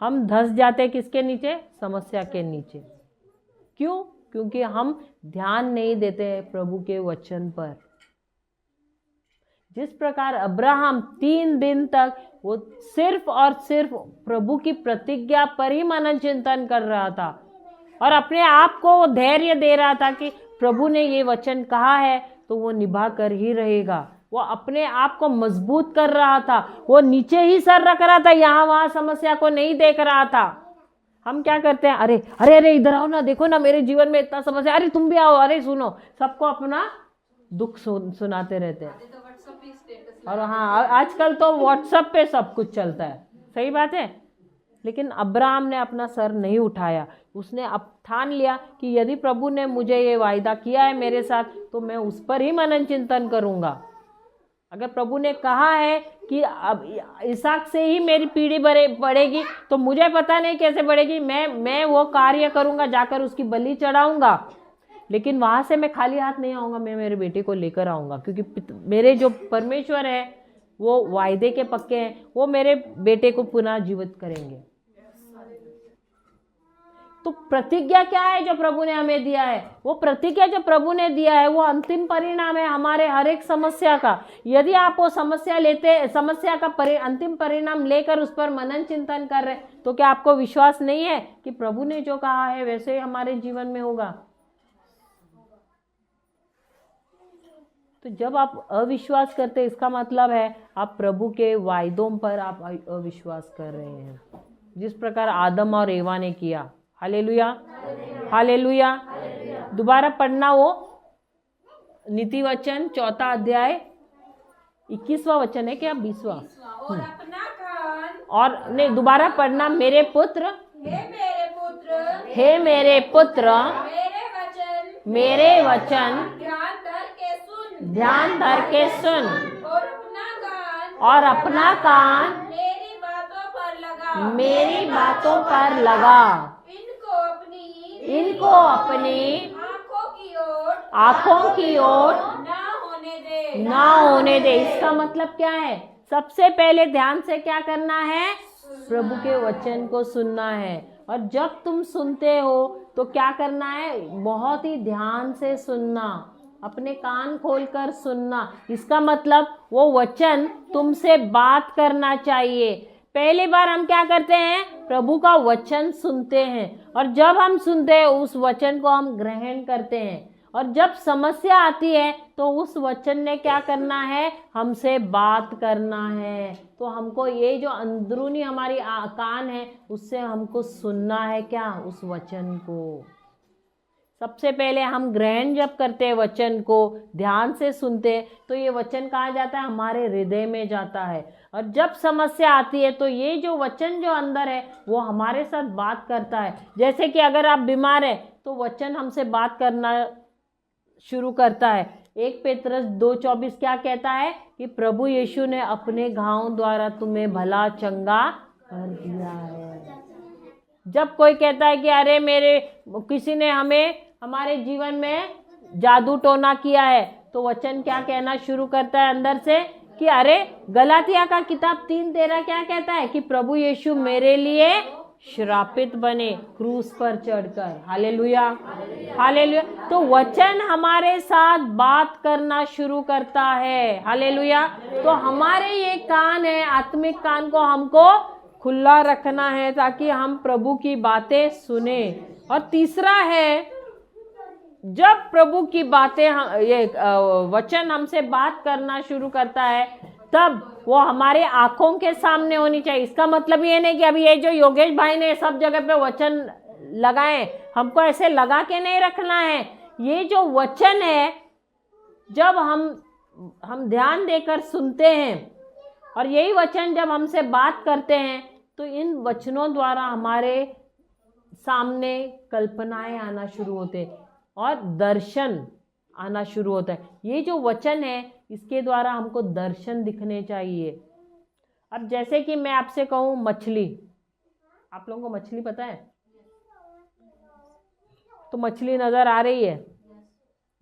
हम धंस जाते हैं किसके नीचे? समस्या के नीचे। क्यों? क्योंकि हम ध्यान नहीं देते हैं प्रभु के वचन पर। जिस प्रकार अब्राहम 3 दिन तक वो सिर्फ और सिर्फ प्रभु की प्रतिज्ञा पर ही मनन चिंतन कर रहा था और अपने आप को धैर्य दे रहा था कि प्रभु ने ये वचन कहा है तो वो निभा कर ही रहेगा। वो अपने आप को मजबूत कर रहा था। वो नीचे ही सर रख रहा था, यहाँ वहां समस्या को नहीं देख रहा था। हम क्या करते हैं? अरे अरे अरे इधर आओ ना, देखो ना मेरे जीवन में इतना समस्या, अरे तुम भी आओ, अरे सुनो। सबको अपना दुख सुनाते रहते हैं। और हाँ, आजकल तो व्हाट्सएप पे सब कुछ चलता है। सही बात है। लेकिन अब्राहम ने अपना सर नहीं उठाया। उसने अब ठान लिया कि यदि प्रभु ने मुझे ये वायदा किया है मेरे साथ तो मैं उस पर ही मनन चिंतन करूंगा। अगर प्रभु ने कहा है कि अब इसहाक से ही मेरी पीढ़ी बढ़ेगी तो मुझे पता नहीं कैसे बढ़ेगी, मैं वो कार्य करूंगा, जाकर उसकी बलि चढ़ाऊंगा। लेकिन वहां से मैं खाली हाथ नहीं आऊंगा, मैं मेरे बेटे को लेकर आऊंगा। क्योंकि मेरे जो परमेश्वर है वो वायदे के पक्के हैं, वो मेरे बेटे को पुनः जीवित करेंगे। तो प्रतिज्ञा क्या है जो प्रभु ने हमें दिया है? वो प्रतिज्ञा जो प्रभु ने दिया है वो अंतिम परिणाम है हमारे हर एक समस्या का। यदि आप वो समस्या का अंतिम परिणाम लेकर उस पर मनन चिंतन कर रहे तो क्या आपको विश्वास नहीं है कि प्रभु ने जो कहा है वैसे ही हमारे जीवन में होगा? तो जब आप अविश्वास करते हैं, इसका मतलब है आप प्रभु के वायदों पर आप अविश्वास कर रहे हैं, जिस प्रकार आदम और एवा ने किया। Hallelujah, hallelujah. दोबारा पढ़ना वो नीति वचन 4 अध्याय 21वां वचन है क्या 20वां? और अपना कान, और नहीं, दोबारा पढ़ना। मेरे पुत्र, हे मेरे पुत्र, हे मेरे पुत्र, मेरे वचन ध्यान धर के सुन, ध्यान धर के सुन, और अपना कान मेरी बातों पर लगा, मेरी बातों पर लगा। इनको अपनी आंखों की ओर ना होने दे। इसका मतलब क्या है? सबसे पहले ध्यान से क्या करना है? प्रभु के वचन को सुनना है। और जब तुम सुनते हो तो क्या करना है? बहुत ही ध्यान से सुनना, अपने कान खोलकर सुनना। इसका मतलब वो वचन तुमसे बात करना चाहिए। पहली बार हम क्या करते हैं? प्रभु का वचन सुनते हैं, और जब हम सुनते हैं उस वचन को हम ग्रहण करते हैं, और जब समस्या आती है तो उस वचन ने क्या करना है? हमसे बात करना है। तो हमको ये जो अंदरूनी हमारी कान है उससे हमको सुनना है क्या? उस वचन को। सबसे पहले हम ग्रहण जब करते हैं वचन को, ध्यान से सुनते हैं, तो ये वचन कहाँ जाता है? हमारे हृदय में जाता है। और जब समस्या आती है तो ये जो वचन जो अंदर है वो हमारे साथ बात करता है। जैसे कि अगर आप बीमार हैं तो वचन हमसे बात करना शुरू करता है। 1 पेत्रस 2:24 क्या कहता है? कि प्रभु यीशु ने अपने घावों द्वारा तुम्हें भला चंगा कर दिया है। जब कोई कहता है कि अरे मेरे किसी ने हमारे जीवन में जादू टोना किया है, तो वचन क्या कहना शुरू करता है अंदर से? कि अरे गलातिया का किताब 3:13 क्या कहता है? कि प्रभु यीशु मेरे लिए श्रापित बने क्रूस पर चढ़कर। Hallelujah, hallelujah. तो वचन हमारे साथ बात करना शुरू करता है। हालेलुया। तो हमारे ये कान है, आत्मिक कान को हमको खुला रखना है ताकि हम प्रभु की बातें सुने। और तीसरा है, जब प्रभु की बातें ये वचन हमसे बात करना शुरू करता है तब वो हमारे आंखों के सामने होनी चाहिए। इसका मतलब ये नहीं कि अभी ये जो योगेश भाई ने सब जगह पे वचन लगाए, हमको ऐसे लगा के नहीं रखना है। ये जो वचन है, जब हम ध्यान देकर सुनते हैं और यही वचन जब हमसे बात करते हैं तो इन वचनों द्वारा हमारे सामने कल्पनाएं आना शुरू होते हैं और दर्शन आना शुरू होता है। ये जो वचन है इसके द्वारा हमको दर्शन दिखने चाहिए। अब जैसे कि मैं आपसे कहूँ मछली, आप लोगों को मछली पता है? तो मछली नज़र आ रही है।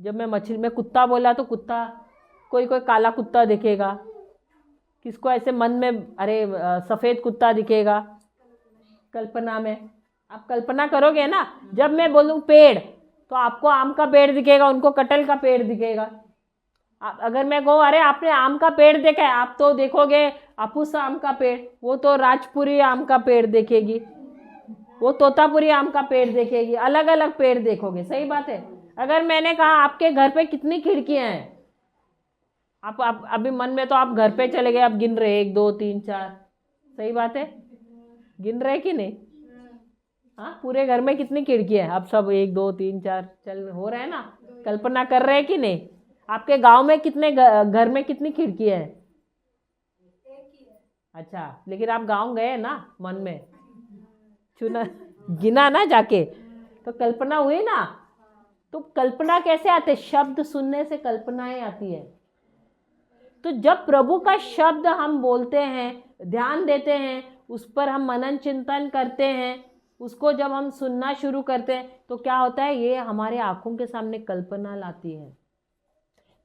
जब मैं मछली में कुत्ता बोला तो कुत्ता, कोई काला कुत्ता दिखेगा, किसको ऐसे मन में अरे सफ़ेद कुत्ता दिखेगा। कल्पना में आप कल्पना करोगे ना। जब मैं बोलूँ पेड़ तो आपको आम का पेड़ दिखेगा, उनको कटहल का पेड़ दिखेगा। अगर मैं कहूँ अरे आपने आम का पेड़ देखा है, आप तो देखोगे आपूस आम का पेड़, वो तो राजपुरी आम का पेड़ देखेगी, वो तोतापुरी आम का पेड़ देखेगी, अलग अलग पेड़ देखोगे। सही बात है। अगर मैंने कहा आपके घर पे कितनी खिड़कियां हैं, आप अभी मन में तो आप घर पे चले गए, आप गिन रहे 1 2 3 4। सही बात है, गिन रहे कि नहीं? हाँ, पूरे घर में कितनी खिड़कियां हैं? आप सब 1 2 3 4 चल हो रहे हैं ना? कल्पना कर रहे हैं कि नहीं? आपके गांव में कितने घर में कितनी खिड़कियां हैं? अच्छा, लेकिन आप गांव गए ना, मन में चुना गिना ना जाके, तो कल्पना हुई ना। तो कल्पना कैसे आते? शब्द सुनने से कल्पनाएं आती है। तो जब प्रभु का शब्द हम बोलते हैं, ध्यान देते हैं, उस पर हम मनन चिंतन करते हैं, उसको जब हम सुनना शुरू करते हैं तो क्या होता है? ये हमारे आंखों के सामने कल्पना लाती है।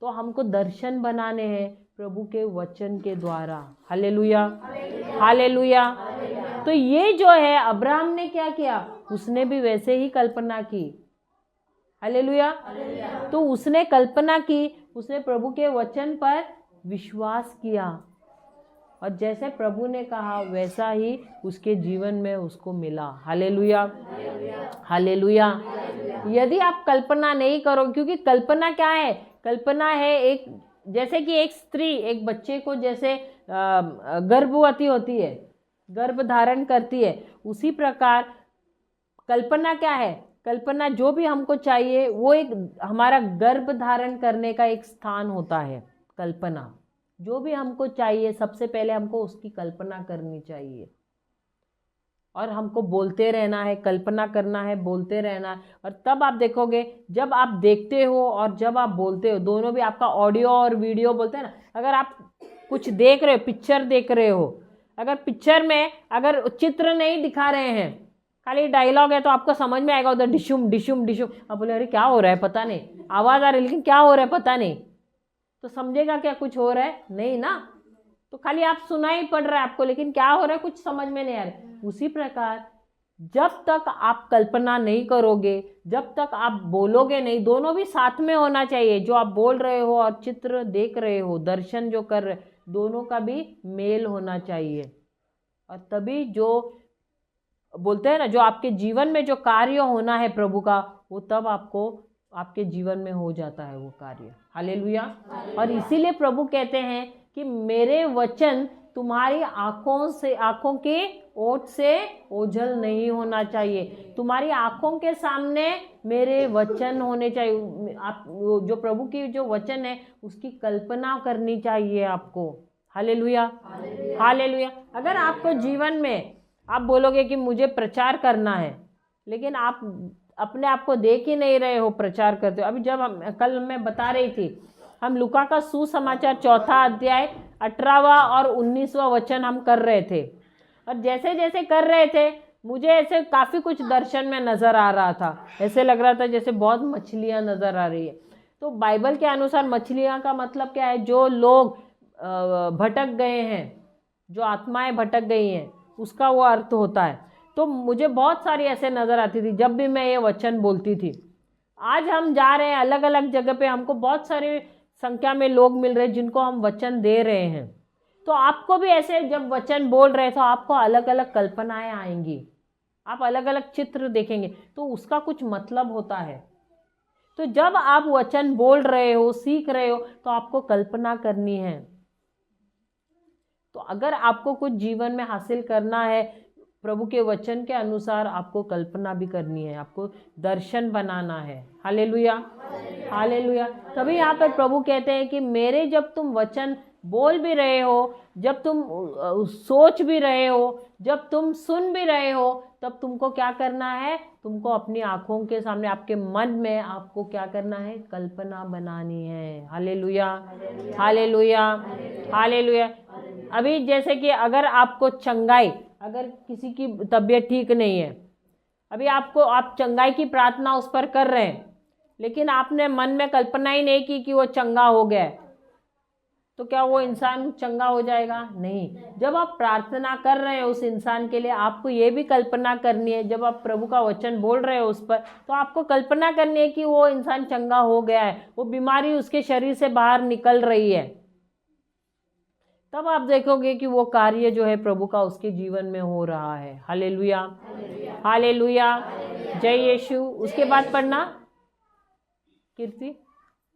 तो हमको दर्शन बनाने हैं प्रभु के वचन के द्वारा। Hallelujah, hallelujah. तो ये जो है अब्राहम ने क्या किया? उसने भी वैसे ही कल्पना की। हालेलुया। तो उसने कल्पना की, उसने प्रभु के वचन पर विश्वास किया, और जैसे प्रभु ने कहा वैसा ही उसके जीवन में उसको मिला। Hallelujah, hallelujah. यदि आप कल्पना नहीं करो, क्योंकि कल्पना क्या है? कल्पना है एक जैसे कि एक स्त्री एक बच्चे को जैसे गर्भवती होती है, गर्भ धारण करती है, उसी प्रकार कल्पना क्या है? कल्पना जो भी हमको चाहिए वो एक हमारा गर्भ धारण करने का एक स्थान होता है। कल्पना जो भी हमको चाहिए सबसे पहले हमको उसकी कल्पना करनी चाहिए और हमको बोलते रहना है, कल्पना करना है, बोलते रहना है। और तब आप देखोगे, जब आप देखते हो और जब आप बोलते हो, दोनों भी आपका ऑडियो और वीडियो बोलते हैं ना। अगर आप कुछ देख रहे हो, पिक्चर देख रहे हो, अगर पिक्चर में अगर चित्र नहीं दिखा रहे हैं, खाली डायलॉग है, तो आपको समझ में आएगा उधर डिशुम डिशुम डिशुम। आप बोले अरे क्या हो रहा है पता नहीं, आवाज़ आ रही है लेकिन क्या हो रहा है पता नहीं, तो समझेगा क्या कुछ हो रहा है? नहीं ना। तो खाली आप सुनाई पड़ रहा है आपको, लेकिन क्या हो रहा है कुछ समझ में नहीं आ रहा है। उसी प्रकार जब तक आप कल्पना नहीं करोगे, जब तक आप बोलोगे नहीं, दोनों भी साथ में होना चाहिए। जो आप बोल रहे हो और चित्र देख रहे हो, दर्शन जो कर रहे, दोनों का भी मेल होना चाहिए। और तभी जो बोलते हैं ना, जो आपके जीवन में जो कार्य होना है प्रभु का, वो तब आपको आपके जीवन में हो जाता है वो कार्य। हालेलुया। और इसीलिए प्रभु कहते हैं कि मेरे वचन तुम्हारी आंखों के ओट से ओझल नहीं होना चाहिए। तुम्हारी आंखों के सामने मेरे वचन होने चाहिए। आप जो प्रभु की जो वचन है उसकी कल्पना करनी चाहिए आपको। Hallelujah, hallelujah. अगर आपको जीवन में आप बोलोगे कि मुझे प्रचार करना है, लेकिन आप अपने आप को देख ही नहीं रहे हो प्रचार करते हो। अभी जब कल मैं बता रही थी, हम लूका का सुसमाचार 4 अध्याय 18वां और 19वां वचन हम कर रहे थे। और जैसे जैसे कर रहे थे मुझे ऐसे काफ़ी कुछ दर्शन में नज़र आ रहा था। ऐसे लग रहा था जैसे बहुत मछलियाँ नज़र आ रही है। तो बाइबल के अनुसार मछलियाँ का मतलब क्या है? जो लोग भटक गए हैं, जो आत्माएं भटक गई हैं, उसका वो अर्थ होता है। तो मुझे बहुत सारी ऐसे नज़र आती थी जब भी मैं ये वचन बोलती थी। आज हम जा रहे हैं अलग अलग जगह पे, हमको बहुत सारी संख्या में लोग मिल रहे हैं जिनको हम वचन दे रहे हैं। तो आपको भी ऐसे जब वचन बोल रहे तो आपको अलग अलग कल्पनाएं आएंगी, आप अलग अलग चित्र देखेंगे, तो उसका कुछ मतलब होता है। तो जब आप वचन बोल रहे हो, सीख रहे हो, तो आपको कल्पना करनी है। तो अगर आपको कुछ जीवन में हासिल करना है, प्रभु के वचन के अनुसार आपको कल्पना भी करनी है, आपको दर्शन बनाना है। Hallelujah, hallelujah. तभी यहाँ पर प्रभु कहते हैं कि मेरे जब तुम वचन बोल भी रहे हो, जब तुम सोच भी रहे हो, जब तुम सुन भी रहे हो, तब तुमको क्या करना है? तुमको अपनी आंखों के सामने, आपके मन में आपको क्या करना है? कल्पना बनानी है। Hallelujah, hallelujah, hallelujah. अभी जैसे कि अगर आपको चंगाई, अगर किसी की तबीयत ठीक नहीं है, अभी आप चंगाई की प्रार्थना उस पर कर रहे हैं, लेकिन आपने मन में कल्पना ही नहीं की कि वो चंगा हो गया, तो क्या वो इंसान चंगा हो जाएगा? नहीं। जब आप प्रार्थना कर रहे हैं उस इंसान के लिए, आपको ये भी कल्पना करनी है, जब आप प्रभु का वचन बोल रहे हो उस पर, तो आपको कल्पना करनी है कि वो इंसान चंगा हो गया है, वो बीमारी उसके शरीर से बाहर निकल रही है। तब आप देखोगे कि वो कार्य जो है प्रभु का उसके जीवन में हो रहा है। हालेलुया, हालेलुया, जय यीशु। उसके बाद पढ़ना, कीर्ति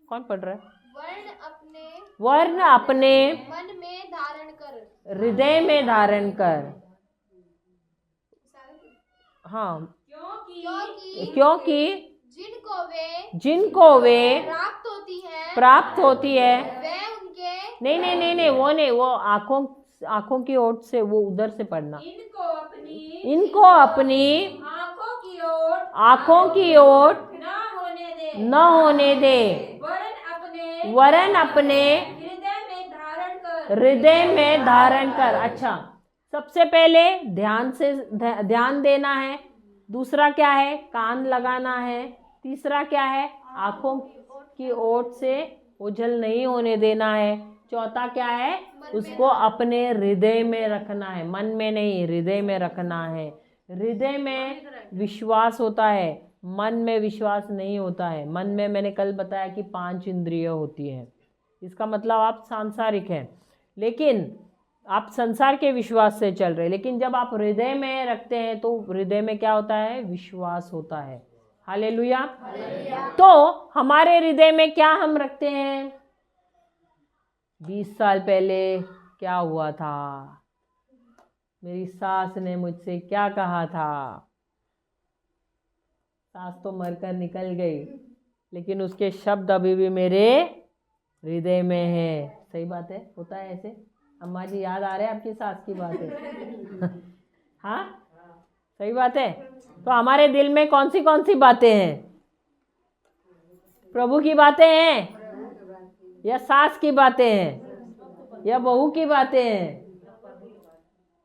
कौन पढ़ रहा है? वर्ण अपने मन में धारण कर, हृदय में धारण कर। हाँ, क्योंकि जिनको वे प्राप्त होती है वे उनके नहीं, वो नहीं, वो आंखों की ओट से, वो उधर से पढ़ना। इनको अपनी आंखों की ओट न होने दे, वरन अपने हृदय में धारण कर। अच्छा, सबसे पहले ध्यान देना है। दूसरा क्या है? कान लगाना है। तीसरा क्या है? आंखों की ओट से ओझल नहीं होने देना है। चौथा क्या है? उसको अपने हृदय में रखना है, मन में नहीं, हृदय में रखना है। हृदय में विश्वास होता है, मन में विश्वास नहीं होता है। मन में मैंने कल बताया कि 5 इंद्रिय होती है, इसका मतलब आप सांसारिक हैं, लेकिन आप संसार के विश्वास से चल रहे, लेकिन जब आप हृदय में रखते हैं तो हृदय में क्या होता है? विश्वास होता है। हालेलुया। तो हमारे हृदय में क्या हम रखते हैं? 20 साल पहले क्या हुआ था, मेरी सास ने मुझसे क्या कहा था। सास तो मरकर निकल गई, लेकिन उसके शब्द अभी भी मेरे हृदय में है। सही बात है, होता है ऐसे। अम्मा जी याद आ रहे हैं आपकी सास की बात है। हाँ, सही बात है। तो हमारे दिल में कौन सी बातें हैं? प्रभु की बातें हैं या सास की बातें हैं या बहू की बातें हैं?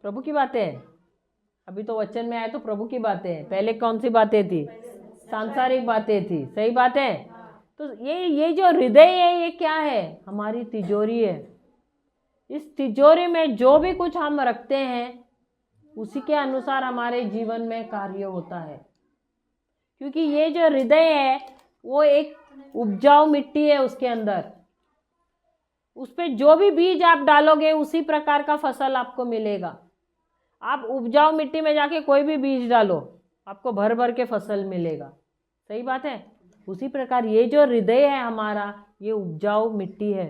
प्रभु की बातें हैं। अभी तो वचन में आए तो प्रभु की बातें हैं। पहले कौन सी बातें थी? सांसारिक बातें थी। सही बात है। तो ये जो हृदय है, ये क्या है? हमारी तिजोरी है। इस तिजोरी में जो भी कुछ हम रखते हैं, उसी के अनुसार हमारे जीवन में कार्य होता है। क्योंकि ये जो हृदय है, वो एक उपजाऊ मिट्टी है। उसके अंदर उस पे जो भी बीज आप डालोगे, उसी प्रकार का फसल आपको मिलेगा। आप उपजाऊ मिट्टी में जाके कोई भी बीज डालो, आपको भर भर के फसल मिलेगा। सही बात है। उसी प्रकार ये जो हृदय है हमारा, ये उपजाऊ मिट्टी है।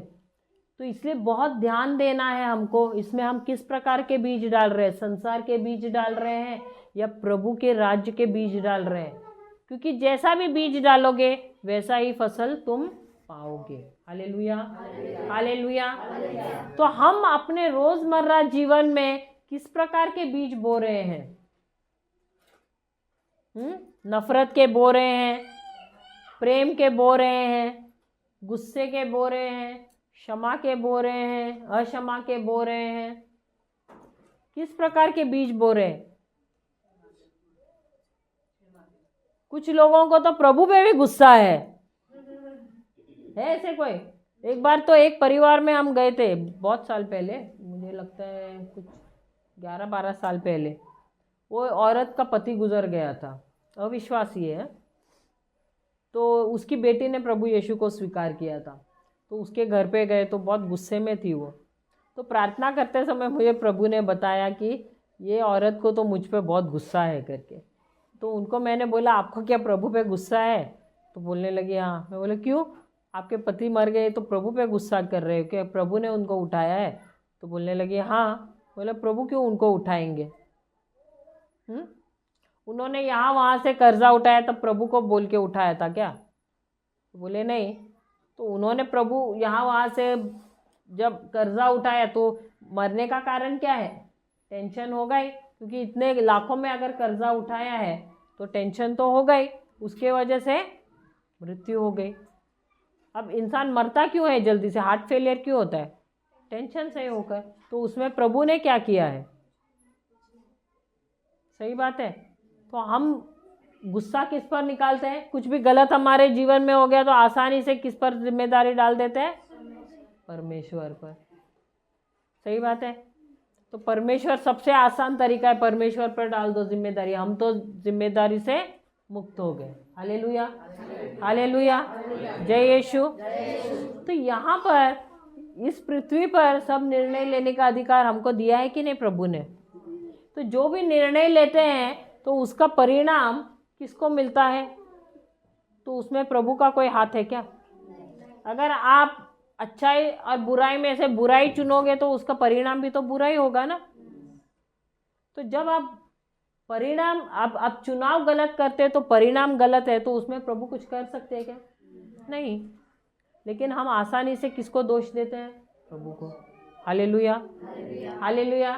तो इसलिए बहुत ध्यान देना है हमको। इसमें हम किस प्रकार के बीज डाल रहे हैं? संसार के बीज डाल रहे हैं या प्रभु के राज्य के बीज डाल रहे हैं? क्योंकि जैसा भी बीज डालोगे, वैसा ही फसल तुम पाओगे। Hallelujah, hallelujah. तो हम अपने रोजमर्रा जीवन में किस प्रकार के बीज बो रहे हैं? नफरत के बो रहे हैं, प्रेम के बो रहे हैं, गुस्से के बो रहे हैं, क्षमा के बो रहे हैं, अक्षमा के बो रहे हैं। किस प्रकार के बीज बो रहे हैं? कुछ लोगों को तो प्रभु पे भी गुस्सा है ऐसे कोई। एक बार तो एक परिवार में हम गए थे, बहुत साल पहले, मुझे लगता है कुछ 11-12 साल पहले। वो औरत का पति गुजर गया था, अविश्वासी है। तो उसकी बेटी ने प्रभु यीशु को स्वीकार किया था। तो उसके घर पे गए तो बहुत गुस्से में थी वो। तो प्रार्थना करते समय मुझे प्रभु ने बताया कि ये औरत को तो मुझ पे बहुत गुस्सा है करके। तो उनको मैंने बोला, आपको क्या प्रभु पे गुस्सा है? तो बोलने लगी हाँ। मैं बोला क्यों? आपके पति मर गए तो प्रभु पे गुस्सा कर रहे हो क्या? प्रभु ने उनको उठाया है? तो बोलने लगी हाँ। बोला प्रभु क्यों उनको उठाएंगे? उन्होंने यहाँ वहाँ से कर्जा उठाया तब प्रभु को बोल के उठाया था क्या? तो बोले नहीं। तो उन्होंने प्रभु यहाँ वहाँ से जब कर्जा उठाया तो मरने का कारण क्या है? टेंशन हो गई। क्योंकि इतने लाखों में अगर कर्जा उठाया है तो टेंशन तो हो गई, उसके वजह से मृत्यु हो गई। अब इंसान मरता क्यों है जल्दी से? हार्ट फेलियर क्यों होता है? टेंशन से होकर। तो उसमें प्रभु ने क्या किया है? सही बात है। तो हम गुस्सा किस पर निकालते हैं? कुछ भी गलत हमारे जीवन में हो गया तो आसानी से किस पर जिम्मेदारी डाल देते हैं? परमेश्वर पर। सही बात है। तो परमेश्वर सबसे आसान तरीका है, परमेश्वर पर डाल दो जिम्मेदारी। हम तो जिम्मेदारी से मुक्त हो गए। हालेलुया, हालेलुया, जय यीशु। तो यहाँ पर इस पृथ्वी पर सब निर्णय लेने का अधिकार हमको दिया है कि नहीं प्रभु ने? तो जो भी निर्णय लेते हैं तो उसका परिणाम किसको मिलता है? तो उसमें प्रभु का कोई हाथ है क्या? अगर आप अच्छाई और बुराई में से बुराई चुनोगे तो उसका परिणाम भी तो बुरा ही होगा ना। तो जब आप परिणाम आप चुनाव गलत करते हैं तो परिणाम गलत है, तो उसमें प्रभु कुछ कर सकते हैं क्या? नहीं। लेकिन हम आसानी से किसको दोष देते हैं? प्रभु को। Hallelujah, hallelujah.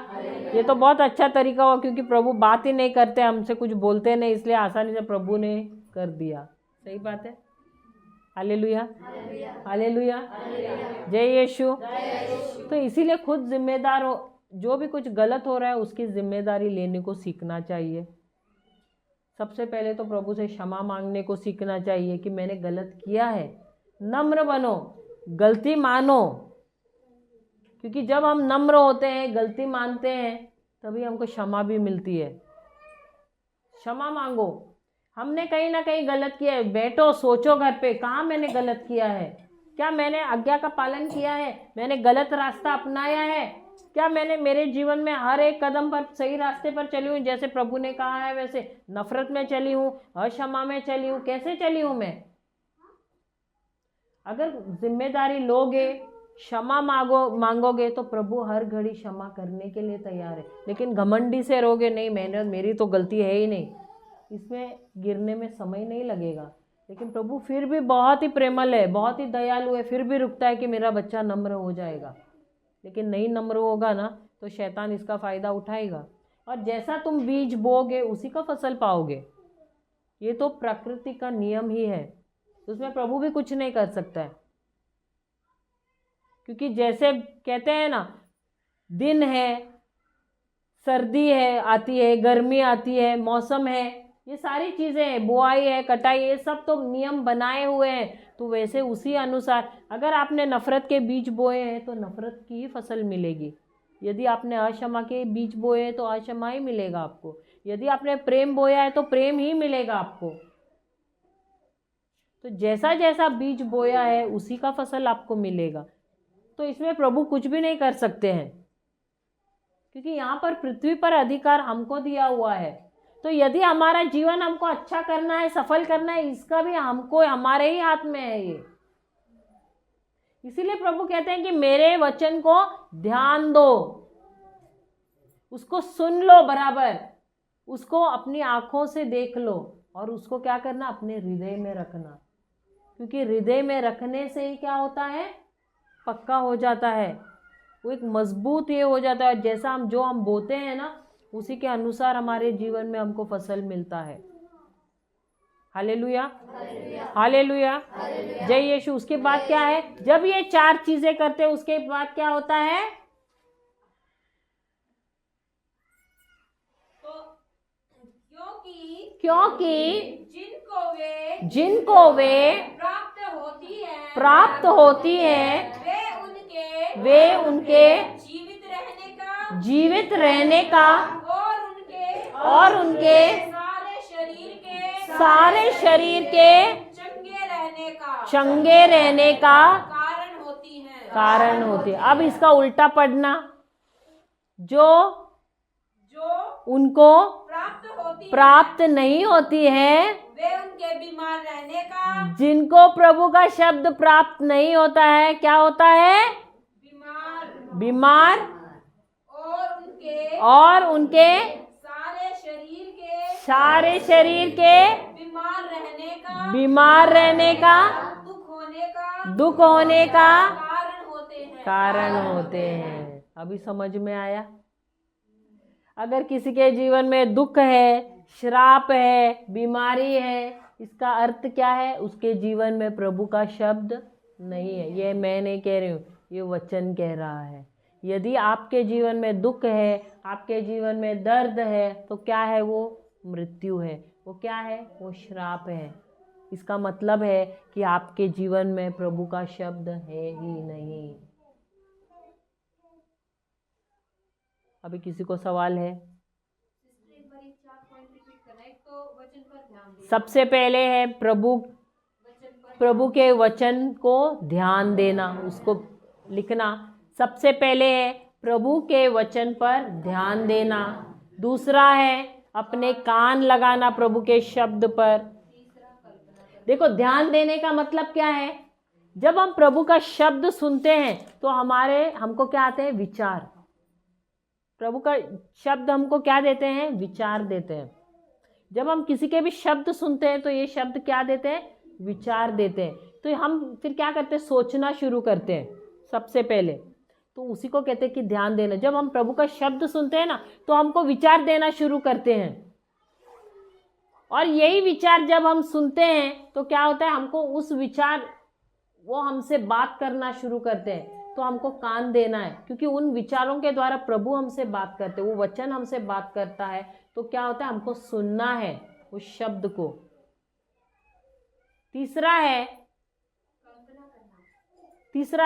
ये तो बहुत अच्छा तरीका हुआ, क्योंकि प्रभु बात ही नहीं करते, हमसे कुछ बोलते नहीं, इसलिए आसानी से प्रभु ने कर दिया। सही बात है। हालेलुया, हालेलुया, जय यीशु। तो इसीलिए खुद जिम्मेदार हो। जो भी कुछ गलत हो रहा है उसकी जिम्मेदारी लेने को सीखना चाहिए। सबसे पहले तो प्रभु से क्षमा मांगने को सीखना चाहिए कि मैंने गलत किया है। नम्र बनो, गलती मानो। क्योंकि जब हम नम्र होते हैं, गलती मानते हैं, तभी हमको क्षमा भी मिलती है। क्षमा मांगो। हमने कहीं ना कहीं गलत किया है, बैठो सोचो घर पे, कहाँ मैंने गलत किया है? क्या मैंने आज्ञा का पालन किया है? मैंने गलत रास्ता अपनाया है? क्या मैंने मेरे जीवन में हर एक कदम पर सही रास्ते पर चली हूँ, जैसे प्रभु ने कहा है वैसे? नफरत में चली हूँ, अक्षमा में चली हूँ, कैसे चली हूँ मैं? अगर जिम्मेदारी लोगे, क्षमा मांगोगे तो प्रभु हर घड़ी क्षमा करने के लिए तैयार है। लेकिन घमंडी से रहोगे, नहीं मैंने, मेरी तो गलती है ही नहीं, इसमें गिरने में समय नहीं लगेगा। लेकिन प्रभु फिर भी बहुत ही प्रेमल है, बहुत ही दयालु है, फिर भी रुकता है कि मेरा बच्चा नम्र हो जाएगा। लेकिन नहीं नम्र होगा ना तो शैतान इसका फ़ायदा उठाएगा, और जैसा तुम बीज बोगे उसी का फसल पाओगे। ये तो प्रकृति का नियम ही है, उसमें प्रभु भी कुछ नहीं कर सकता है। क्योंकि जैसे कहते हैं ना, दिन है, सर्दी है आती है, गर्मी आती है, मौसम है, ये सारी चीज़ें हैं, बुआई है, कटाई, ये सब तो नियम बनाए हुए हैं। तो वैसे उसी अनुसार अगर आपने नफ़रत के बीज बोए हैं तो नफ़रत की ही फसल मिलेगी। यदि आपने अक्षमा के बीज बोए हैं तो अक्षमा ही मिलेगा आपको। यदि आपने प्रेम बोया है तो प्रेम ही मिलेगा आपको। तो जैसा जैसा बीज बोया है उसी का फसल आपको मिलेगा। तो इसमें प्रभु कुछ भी नहीं कर सकते हैं, क्योंकि यहाँ पर पृथ्वी पर अधिकार हमको दिया हुआ है। तो यदि हमारा जीवन हमको अच्छा करना है, सफल करना है, इसका भी हमको, हमारे ही हाथ में है ये। इसीलिए प्रभु कहते हैं कि मेरे वचन को ध्यान दो, उसको सुन लो बराबर, उसको अपनी आंखों से देख लो, और उसको क्या करना, अपने हृदय में रखना। क्योंकि हृदय में रखने से ही क्या होता है, पक्का हो जाता है, वो एक मजबूत ये हो जाता है। जैसा हम बोते हैं ना, उसी के अनुसार हमारे जीवन में हमको फसल मिलता है। हालेलुया, हालेलुया, जय यीशु। उसके बाद क्या है, जब ये 4 चीजें करते हैं उसके बाद क्या होता है, क्योंकि जिनको वे प्राप्त होती है वे उनके जीवित रहने का और उनके सारे शरीर के चंगे रहने का कारण होती है। अब इसका उल्टा पढ़ना, जो उनको प्राप्त नहीं होती है, वे उनके बीमार रहने का, जिनको प्रभु का शब्द प्राप्त नहीं होता है, क्या होता है, बीमार और उनके सारे शरीर के बीमार रहने का दुख होने का कारण होते हैं। अभी समझ में आया? अगर किसी के जीवन में दुख है, श्राप है, बीमारी है, इसका अर्थ क्या है, उसके जीवन में प्रभु का शब्द नहीं है। ये मैं नहीं कह रही हूँ, ये वचन कह रहा है। यदि आपके जीवन में दुख है, आपके जीवन में दर्द है, तो क्या है, वो मृत्यु है। वो क्या है, वो श्राप है। इसका मतलब है कि आपके जीवन में प्रभु का शब्द है ही नहीं। अभी किसी को सवाल है? सबसे पहले है प्रभु के वचन को ध्यान देना, उसको लिखना। सबसे पहले है प्रभु के वचन पर ध्यान देना। दूसरा है अपने कान लगाना प्रभु के शब्द पर। देखो, ध्यान देने का मतलब क्या है, जब हम प्रभु का शब्द सुनते हैं तो हमको क्या आते हैं, विचार। प्रभु का शब्द हमको क्या देते हैं, विचार देते हैं। जब हम किसी के भी शब्द सुनते हैं तो ये शब्द क्या देते हैं, विचार देते हैं। तो हम फिर क्या करते हैं, सोचना शुरू करते हैं सबसे पहले। तो उसी को कहते हैं कि ध्यान देना। जब हम प्रभु का शब्द सुनते हैं ना, तो हमको विचार देना शुरू करते हैं, और यही विचार जब हम सुनते हैं तो क्या होता है, हमको उस विचार, वो हमसे बात करना शुरू करते हैं। तो हमको कान देना है, क्योंकि उन विचारों के द्वारा प्रभु हमसे बात करते हैं, वो वचन हमसे बात करता है। तो क्या होता है, हमको सुनना है उस शब्द को। तीसरा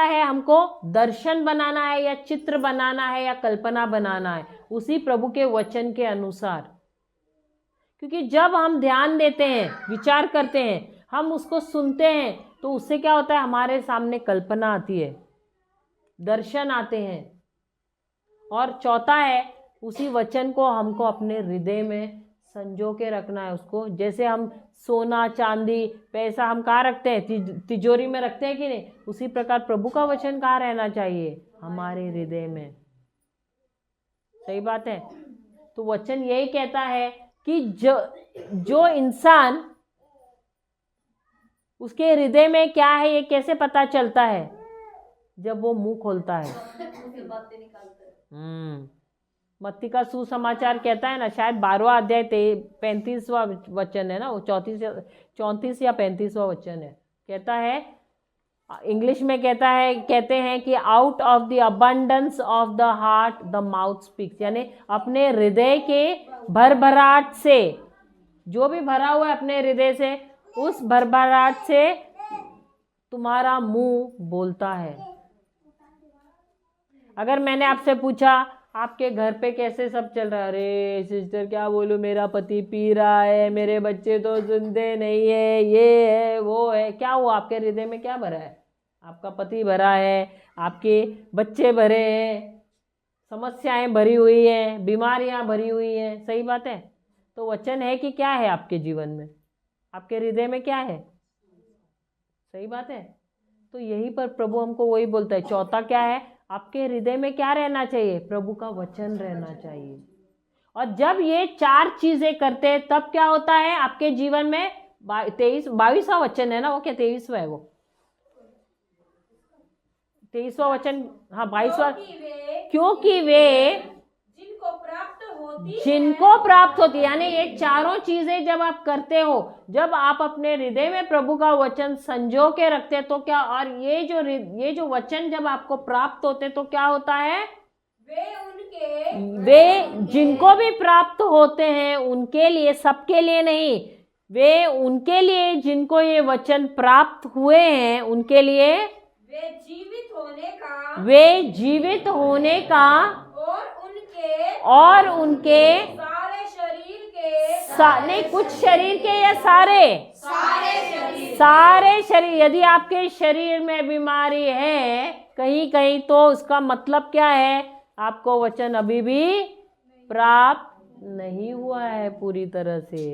है हमको दर्शन बनाना है, या चित्र बनाना है, या कल्पना बनाना है, उसी प्रभु के वचन के अनुसार। क्योंकि जब हम ध्यान देते हैं, विचार करते हैं, हम उसको सुनते हैं, तो उससे क्या होता है, हमारे सामने कल्पना आती है, दर्शन आते हैं। और चौथा है, उसी वचन को हमको अपने हृदय में संजो के रखना है। उसको जैसे हम सोना चांदी पैसा हम कहाँ रखते हैं? तिजोरी में रखते हैं कि नहीं? उसी प्रकार प्रभु का वचन कहाँ रहना चाहिए? हमारे हृदय में। सही बात है। तो वचन यही कहता है कि जो इंसान, उसके हृदय में क्या है ये कैसे पता चलता है? जब वो मुंह खोलता है। मत्ती का सुसमाचार कहता है ना, शायद 12वां अध्याय 35वां वचन है ना, वो 34 या 35वां वचन है। कहता है, इंग्लिश में कहते हैं कि out of the abundance of the heart the mouth speaks, यानी अपने हृदय के भरभराट से, जो भी भरा हुआ है अपने हृदय से, उस भरभराट से तुम्हारा मुंह बोलता है। अगर मैंने आपसे पूछा आपके घर पे कैसे सब चल रहा है? अरे सिस्टर क्या बोलूं, मेरा पति पी रहा है, मेरे बच्चे तो सुनते नहीं है, ये है वो है। क्या हुआ? आपके हृदय में क्या भरा है? आपका पति भरा है, आपके बच्चे भरे हैं, समस्याएं भरी हुई हैं, बीमारियां भरी हुई हैं। सही बात है। तो वचन है कि क्या है आपके जीवन में? आपके हृदय में क्या है? सही बात है। तो यही पर प्रभु हमको वही बोलता है। चौथा क्या है? आपके हृदय में क्या रहना चाहिए? प्रभु का वचन रहना चाहिए। और जब ये 4 चीजें करते हैं तब क्या होता है आपके जीवन में? 22वां वचन है ना, वो क्या 23वां है? वो 23वां वचन, हाँ 22वां। क्योंकि वे जिनको प्राप्त होती, यानी ये चारों चीजें जब आप करते हो, जब आप अपने हृदय में प्रभु का वचन संजो के रखते हैं तो क्या, और ये जो वचन जब आपको प्राप्त होते तो क्या होता है? वे जिनको भी प्राप्त होते हैं उनके लिए, सबके लिए नहीं, वे उनके लिए जिनको ये वचन प्राप्त हुए हैं उनके लिए वे जीवित होने का और उनके नहीं, कुछ शरीर के या सारे शरीर। यदि आपके शरीर में बीमारी है कहीं कहीं, तो उसका मतलब क्या है? आपको वचन अभी भी प्राप्त नहीं हुआ है पूरी तरह से।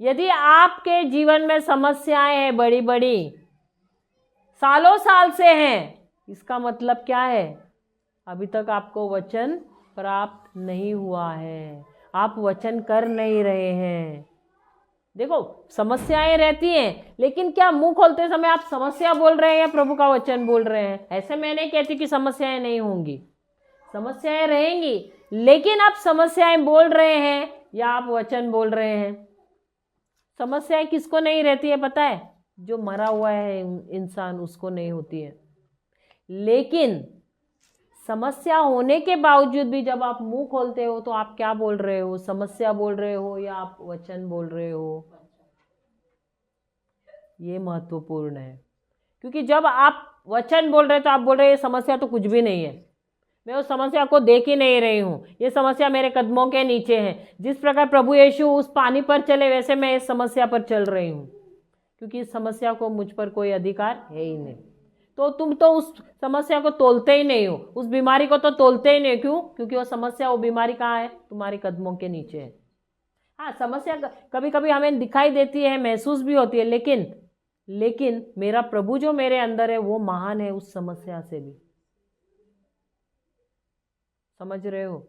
यदि आपके जीवन में समस्याएं हैं बड़ी बड़ी, सालों साल से हैं, इसका मतलब क्या है? अभी तक आपको वचन प्राप्त नहीं हुआ है, आप वचन कर नहीं रहे हैं। देखो समस्याएं रहती हैं, लेकिन क्या मुंह खोलते समय आप समस्या बोल रहे हैं या प्रभु का वचन बोल रहे हैं? ऐसे मैं नहीं कहती कि समस्याएं नहीं होंगी, समस्याएं रहेंगी, लेकिन आप समस्याएं बोल रहे हैं या आप वचन बोल रहे हैं? समस्याएं किसको नहीं रहती है पता है? जो मरा हुआ है इंसान, उसको नहीं होती है। लेकिन समस्या होने के बावजूद भी जब आप मुंह खोलते हो तो आप क्या बोल रहे हो? समस्या बोल रहे हो या आप वचन बोल रहे हो? ये महत्वपूर्ण है, क्योंकि जब आप वचन बोल रहे हो तो आप बोल रहे हैं ये समस्या तो कुछ भी नहीं है, मैं उस समस्या को देख ही नहीं रही हूँ, ये समस्या मेरे कदमों के नीचे है। जिस प्रकार प्रभु यीशु उस पानी पर चले वैसे मैं इस समस्या पर चल रही हूँ, क्योंकि इस समस्या को मुझ पर कोई अधिकार है ही नहीं। तो तुम तो उस समस्या को तोलते ही नहीं हो, उस बीमारी को तो तोलते ही नहीं। क्यों? क्योंकि वो समस्या, वो बीमारी कहाँ है? तुम्हारे कदमों के नीचे है। हाँ, समस्या कभी कभी हमें दिखाई देती है, महसूस भी होती है, लेकिन मेरा प्रभु जो मेरे अंदर है वो महान है उस समस्या से भी। समझ रहे हो?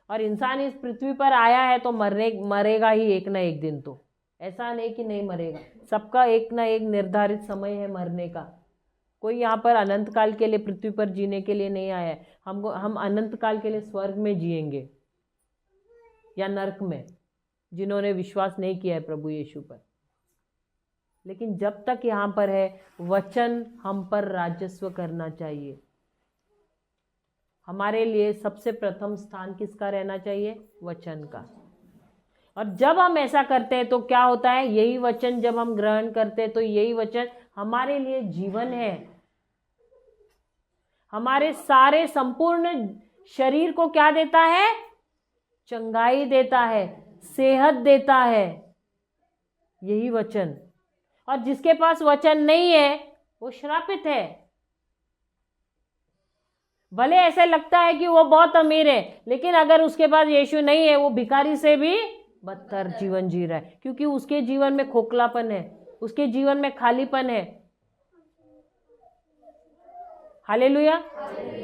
और इंसान इस पृथ्वी पर आया है तो मरेगा ही एक ना एक दिन। तो ऐसा नहीं कि नहीं मरेगा, सबका एक ना एक निर्धारित समय है मरने का। कोई यहाँ पर अनंत काल के लिए पृथ्वी पर जीने के लिए नहीं आया है। हम अनंत काल के लिए स्वर्ग में जिएंगे या नरक में, जिन्होंने विश्वास नहीं किया है प्रभु यीशु पर। लेकिन जब तक यहाँ पर है, वचन हम पर राजस्व करना चाहिए। हमारे लिए सबसे प्रथम स्थान किसका रहना चाहिए? वचन का। और जब हम ऐसा करते हैं तो क्या होता है? यही वचन जब हम ग्रहण करते हैं तो यही वचन हमारे लिए जीवन है। हमारे सारे संपूर्ण शरीर को क्या देता है? चंगाई देता है, सेहत देता है, यही वचन। और जिसके पास वचन नहीं है वो श्रापित है। भले ऐसे लगता है कि वो बहुत अमीर है, लेकिन अगर उसके पास यीशु नहीं है वो भिखारी से भी बदतर जीवन जी रहा है, क्योंकि उसके जीवन में खोखलापन है, उसके जीवन में खालीपन है। हालेलुया।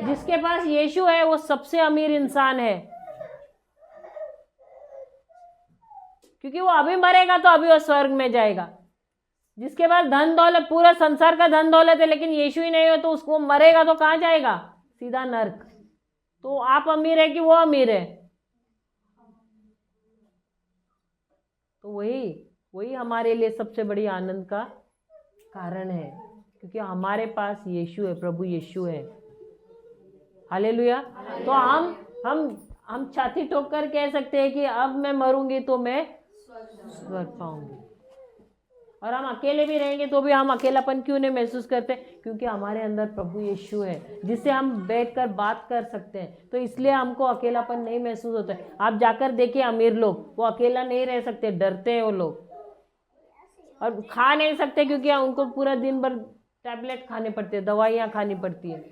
जिसके पास यीशु है वो सबसे अमीर इंसान है, क्योंकि वो अभी मरेगा तो अभी वो स्वर्ग में जाएगा। जिसके पास धन दौलत, पूरा संसार का धन दौलत है, लेकिन यीशु ही नहीं हो तो उसको मरेगा तो कहाँ जाएगा? सीधा नर्क। तो आप अमीर है कि वो अमीर है? तो वही हमारे लिए सबसे बड़ी आनंद का कारण है, क्योंकि हमारे पास यीशु है, प्रभु यीशु है। हालेलुया। तो हम छाती ठोक कर कह सकते हैं कि अब मैं मरूंगी तो मैं स्वर्ग पाऊंगी। और हम अकेले भी रहेंगे तो भी हम अकेलापन क्यों नहीं महसूस करते? क्योंकि हमारे अंदर प्रभु यीशु है, जिससे हम बैठकर बात कर सकते हैं, तो इसलिए हमको अकेलापन नहीं महसूस होता है। आप जाकर देखिए अमीर लोग, वो अकेला नहीं रह सकते, डरते हैं वो लोग, और खा नहीं सकते क्योंकि उनको पूरा दिन भर टैबलेट खाने पड़ते हैं, दवाइयाँ खानी पड़ती है।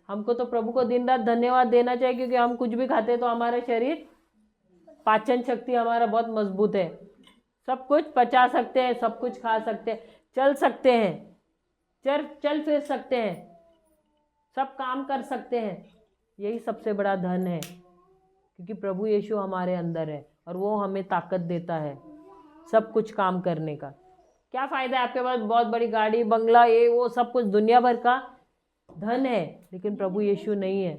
हमको तो प्रभु को दिन रात धन्यवाद देना चाहिए, क्योंकि हम कुछ भी खाते हैं तो हमारा शरीर, पाचन शक्ति हमारा बहुत मजबूत है, सब कुछ पचा सकते हैं, सब कुछ खा सकते हैं, चल सकते हैं, चल फिर सकते हैं, सब काम कर सकते हैं। यही सबसे बड़ा धन है, क्योंकि प्रभु यीशु हमारे अंदर है और वो हमें ताकत देता है सब कुछ काम करने का। क्या फ़ायदा है आपके पास बहुत बड़ी गाड़ी, बंगला, ये वो सब कुछ दुनिया भर का धन है, लेकिन प्रभु यीशु नहीं है।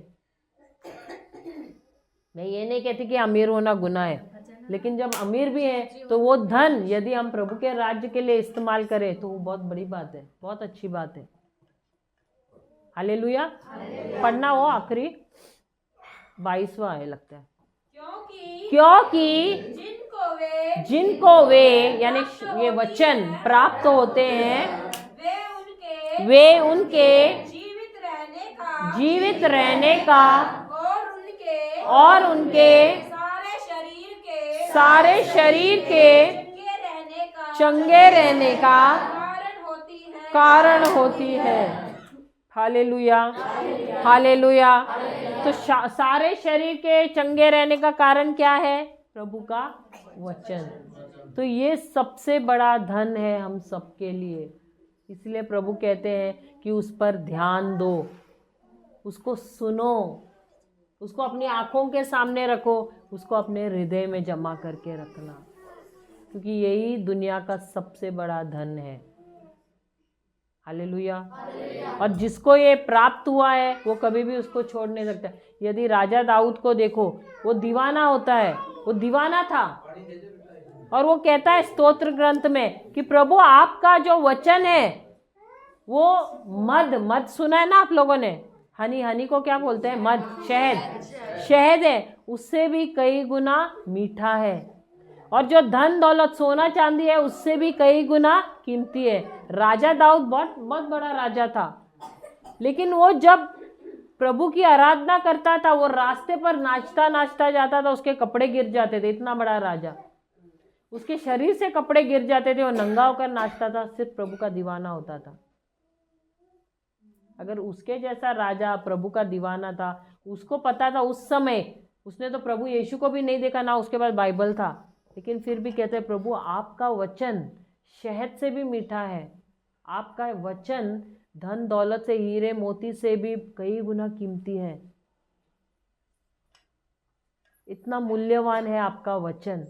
मैं ये नहीं कहती कि अमीर होना गुनाह है, लेकिन जब अमीर भी है तो वो धन यदि हम प्रभु के राज्य के लिए इस्तेमाल करें तो वो बहुत बड़ी बात है, बहुत अच्छी बात है। हालेलुया। पढ़ना वो आखिरी 22वां है लगता है। क्योंकि जिनको वे यानी ये वचन प्राप्त होते हैं, वे उनके जीवित रहने का और उनके सारे शरीर के चंगे रहने का कारण होती है। Hallelujah, hallelujah. तो सारे शरीर के चंगे रहने का कारण क्या है? प्रभु का वचन। तो ये सबसे बड़ा धन है हम सबके लिए, इसलिए प्रभु कहते हैं कि उस पर ध्यान दो, उसको सुनो, उसको अपनी आंखों के सामने रखो, उसको अपने हृदय में जमा करके रखना, क्योंकि यही दुनिया का सबसे बड़ा धन है। हालेलुया। और जिसको ये प्राप्त हुआ है वो कभी भी उसको छोड़ नहीं सकता। यदि राजा दाऊद को देखो, वो दीवाना होता है, वो दीवाना था, और वो कहता है स्तोत्र ग्रंथ में कि प्रभु आपका जो वचन है वो मद सुना है ना आप लोगों ने? हनी को क्या बोलते हैं? मद, शहद है, उससे भी कई गुना मीठा है। और जो धन दौलत सोना चांदी है उससे भी कई गुना कीमती है। राजा दाऊद बहुत बड़ा राजा था, लेकिन वो जब प्रभु की आराधना करता था, वो रास्ते पर नाचता जाता था, उसके कपड़े गिर जाते थे। इतना बड़ा राजा, उसके शरीर से कपड़े गिर जाते थे, वो नंगा होकर नाचता था, सिर्फ प्रभु का दीवाना होता था। अगर उसके जैसा राजा प्रभु का दीवाना था, उसको पता था उस समय, उसने तो प्रभु यीशु को भी नहीं देखा, ना उसके पास बाइबल था, लेकिन फिर भी कहते प्रभु आपका वचन शहद से भी मीठा है, आपका वचन धन दौलत से, हीरे मोती से भी कई गुना कीमती है। इतना मूल्यवान है आपका वचन।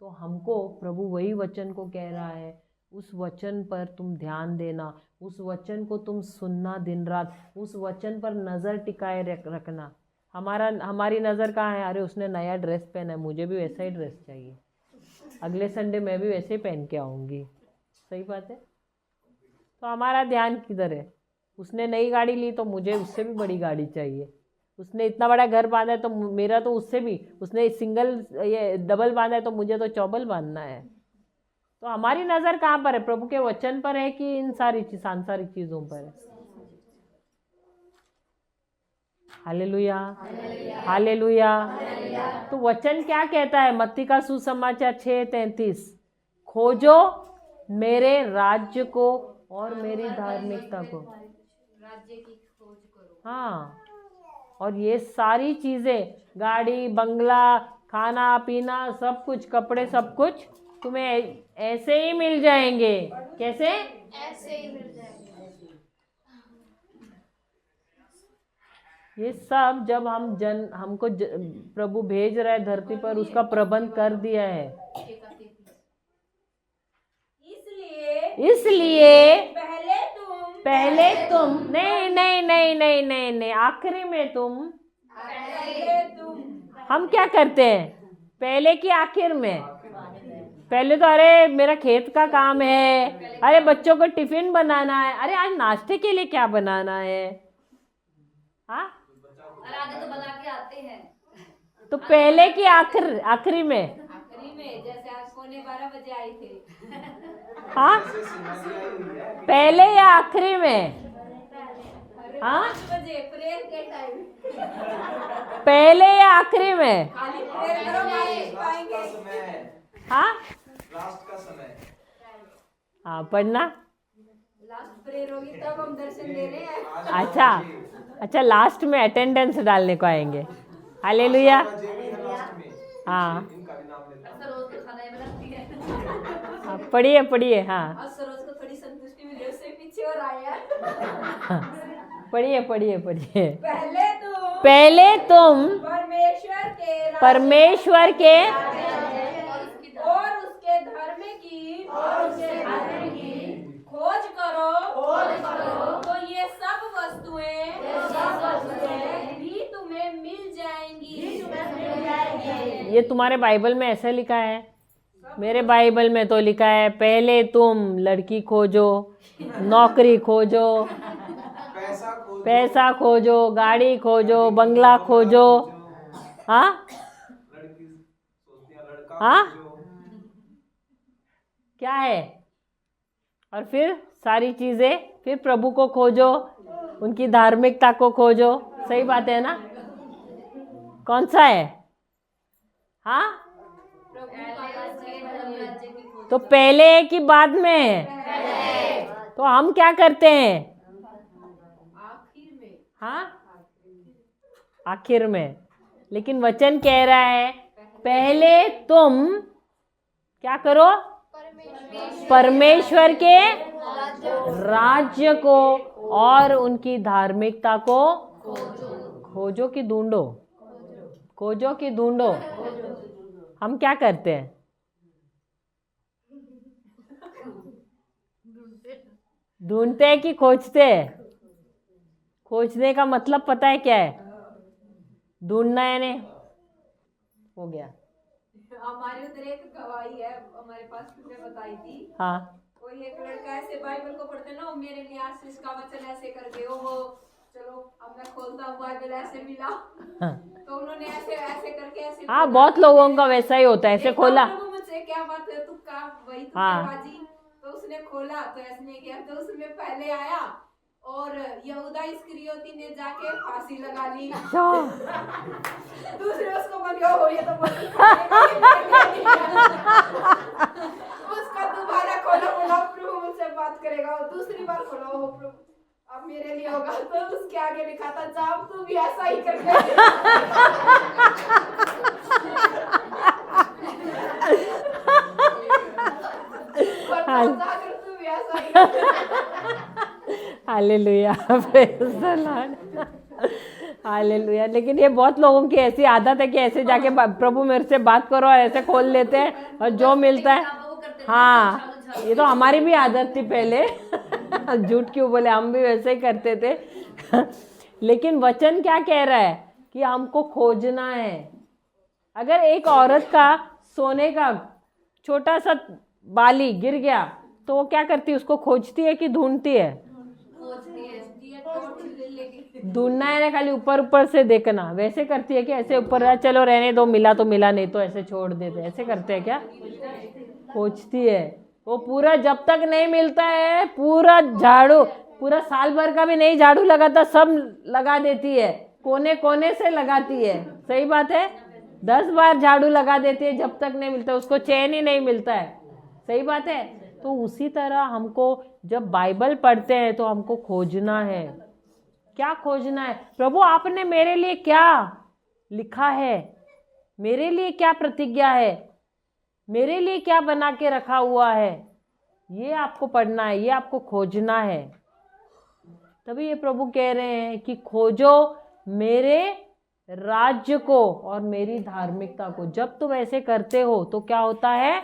तो हमको प्रभु वही वचन को कह रहा है, उस वचन पर तुम ध्यान देना, उस वचन को तुम सुनना दिन रात, उस वचन पर नज़र टिकाए रखना। हमारी नज़र कहाँ है? अरे उसने नया ड्रेस पहना है, मुझे भी वैसा ही ड्रेस चाहिए, अगले संडे मैं भी वैसे ही पहन के आऊँगी। सही बात है। तो हमारा ध्यान किधर है? उसने नई गाड़ी ली तो मुझे उससे भी बड़ी गाड़ी चाहिए। उसने इतना बड़ा घर बांधा है तो मेरा तो उससे भी, उसने ये डबल बांधा है तो मुझे तो चौबल बांधना है। तो हमारी नज़र कहाँ पर है? प्रभु के वचन पर है कि इन सारी सांसारिक चीज़ों पर है? Hallelujah, hallelujah. तो वचन क्या कहता है? मत्ती का सुसमाचार 6:33, खोजो मेरे राज्य को और मेरी धार्मिकता को। राज्य की खोज करो। हाँ, और ये सारी चीज़ें, गाड़ी, बंगला, खाना पीना सब कुछ, कपड़े सब कुछ तुम्हें ऐसे ही मिल जाएंगे। कैसे? ऐसे ही मिल जाएंगे। ये सब जब हमको प्रभु भेज रहा है धरती पर, उसका प्रबंध कर दिया है। इसलिए पहले तुम नहीं, आखिरी में तुम। हम क्या करते हैं पहले की आखिर में? पहले तो अरे मेरा खेत का काम है, अरे बच्चों को टिफिन बनाना है, अरे आज नाश्ते के लिए क्या बनाना है। हाँ, और आगे तो बना के आते हैं। तो पहले की आखिरी में जैसे आज 11:15 आई थे। हाँ, पहले या आखिरी में? हाँ, 5 बजे प्रेयर के टाइम। पहले या आखिरी में? खाली प्रेयर करो, बाकी पाएंगे। हाँ, लास्ट का समय। हाँ, पढ़ना। लास्ट प्रेयर होगी तब हम दर्शन दे रहे हैं। अच्छा, लास्ट में अटेंडेंस डालने को आएंगे। हालेलुया। हाँ, पढ़िए। हाँ, और सरोज को थोड़ी संतुष्टि मिली, उससे पीछे और आया। पढ़िए। पहले तुम परमेश्वर के और उसके धर्म की खोज करो, तो ये सब वस्तुएं भी तुम्हें मिल जाएंगी। ये तुम्हारे बाइबल में ऐसा लिखा है? मेरे बाइबल में तो लिखा है पहले तुम लड़की खोजो, नौकरी खोजो, पैसा खोजो, गाड़ी खोजो, बंगला खोजो। हाँ, हाँ, क्या है? और फिर सारी चीजें, फिर प्रभु को खोजो, उनकी धार्मिकता को खोजो। सही बात है ना? कौन सा है? हाँ, तो पहले है कि बाद में है? तो हम क्या करते हैं? हाँ, आखिर में। लेकिन वचन कह रहा है पहले तुम क्या करो? परमेश्वर के राज्य को और उनकी धार्मिकता को खोजो कि ढूंढो? खोजो कि ढूंढो? हम क्या करते हैं? ढूंढते हैं कि खोजते हैं? खोजने का मतलब पता है क्या है? ढूंढना है ने हो गया। हमारे उधर एक गवाही है, हमारे पास तुमने बताई थी। हाँ, कोई एक लड़का ऐसे बाइबल को पढ़ते ना, मेरे लिए आशीष का वचन ऐसे करके वो, चलो अब मैं खोलता हूँ बाइबल, ऐसे मिला। हाँ, तो उन्होंने ऐसे करके ऐसे। हाँ, बहुत लोगों का वैसा ही होता है, ऐसे खोला। मुझसे क्या बात है, तुक्का वही हाँ, तुक्केबाजी। तो उसने खोला तो ऐसे नहीं किया, तो उसमें पहले आया और यहूदा इस्करियोती ने जाके फांसी लगा ली। दूसरे उसको बंद हो, ये तो उसका दोबारा खोला, बोला प्रभु मुझसे बात करेगा। और दूसरी बार खोला, हो प्रभु अब मेरे लिए होगा। तो उसके आगे लिखा था जाम तू भी ऐसा ही करके। Hallelujah, praise the Lord, hallelujah. लेकिन ये बहुत लोगों की ऐसी आदत है कि ऐसे जाके प्रभु मेरे से बात करो और ऐसे खोल लेते हैं और जो मिलता है। हाँ, ये तो हमारी भी आदत थी पहले। झूठ क्यों बोले, हम भी वैसे ही करते थे। लेकिन वचन क्या कह रहा है कि हमको खोजना है। अगर एक औरत का सोने का छोटा सा बाली गिर गया तो वो क्या करती है? उसको खोजती है कि ढूंढती है? ढूंढना है ना, खाली ऊपर ऊपर से देखना। वैसे करती है कि ऐसे ऊपर चलो रहने दो, मिला तो मिला, नहीं तो ऐसे छोड़ देते। ऐसे करते हैं क्या? खोजती है वो पूरा, जब तक नहीं मिलता है पूरा झाड़ू, पूरा साल भर का भी नहीं झाड़ू लगाता, सब लगा देती है, कोने कोने से लगाती है। सही बात है, 10 बार झाड़ू लगा देती है, जब तक नहीं मिलता उसको चैन ही नहीं मिलता है। सही बात है। तो उसी तरह हमको जब बाइबल पढ़ते हैं तो हमको खोजना है। क्या खोजना है? प्रभु आपने मेरे लिए क्या लिखा है? मेरे लिए क्या प्रतिज्ञा है, मेरे लिए क्या बना के रखा हुआ है, ये आपको पढ़ना है, ये आपको खोजना है। तभी ये प्रभु कह रहे हैं कि खोजो मेरे राज्य को और मेरी धार्मिकता को। जब तुम ऐसे करते हो तो क्या होता है,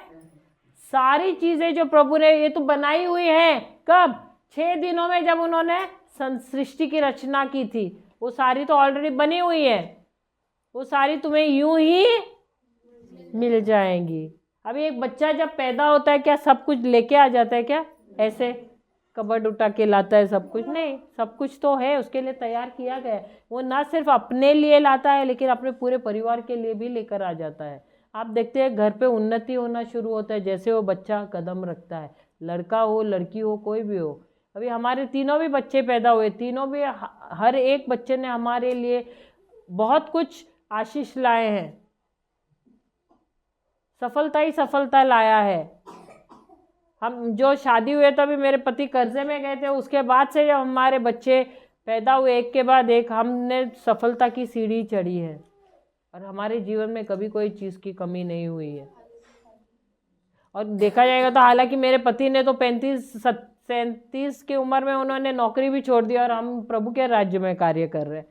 सारी चीजें जो प्रभु ने ये तो बनाई हुई है, कब, 6 दिनों में जब उन्होंने सृष्टि की रचना की थी, वो सारी तो ऑलरेडी बनी हुई है, वो सारी तुम्हें यूं ही मिल जाएंगी। अभी एक बच्चा जब पैदा होता है क्या सब कुछ लेके आ जाता है क्या, ऐसे कबर्ड उठा के लाता है सब कुछ? नहीं, सब कुछ तो है, उसके लिए तैयार किया गया है। वो ना सिर्फ अपने लिए लाता है लेकिन अपने पूरे परिवार के लिए भी लेकर आ जाता है। आप देखते हैं घर पे उन्नति होना शुरू होता है जैसे वो बच्चा कदम रखता है, लड़का हो लड़की हो कोई भी हो। अभी हमारे तीनों भी बच्चे पैदा हुए, तीनों भी हर एक बच्चे ने हमारे लिए बहुत कुछ आशीष लाए हैं, सफलता ही सफलता लाया है। हम जो शादी हुए तभी मेरे पति कर्जे में गए थे, उसके बाद से जब हमारे बच्चे पैदा हुए एक के बाद एक, हमने सफलता की सीढ़ी चढ़ी है और हमारे जीवन में कभी कोई चीज़ की कमी नहीं हुई है। और देखा जाएगा तो हालांकि मेरे पति ने तो 35-37 की उम्र में उन्होंने नौकरी भी छोड़ दी और हम प्रभु के राज्य में कार्य कर रहे हैं।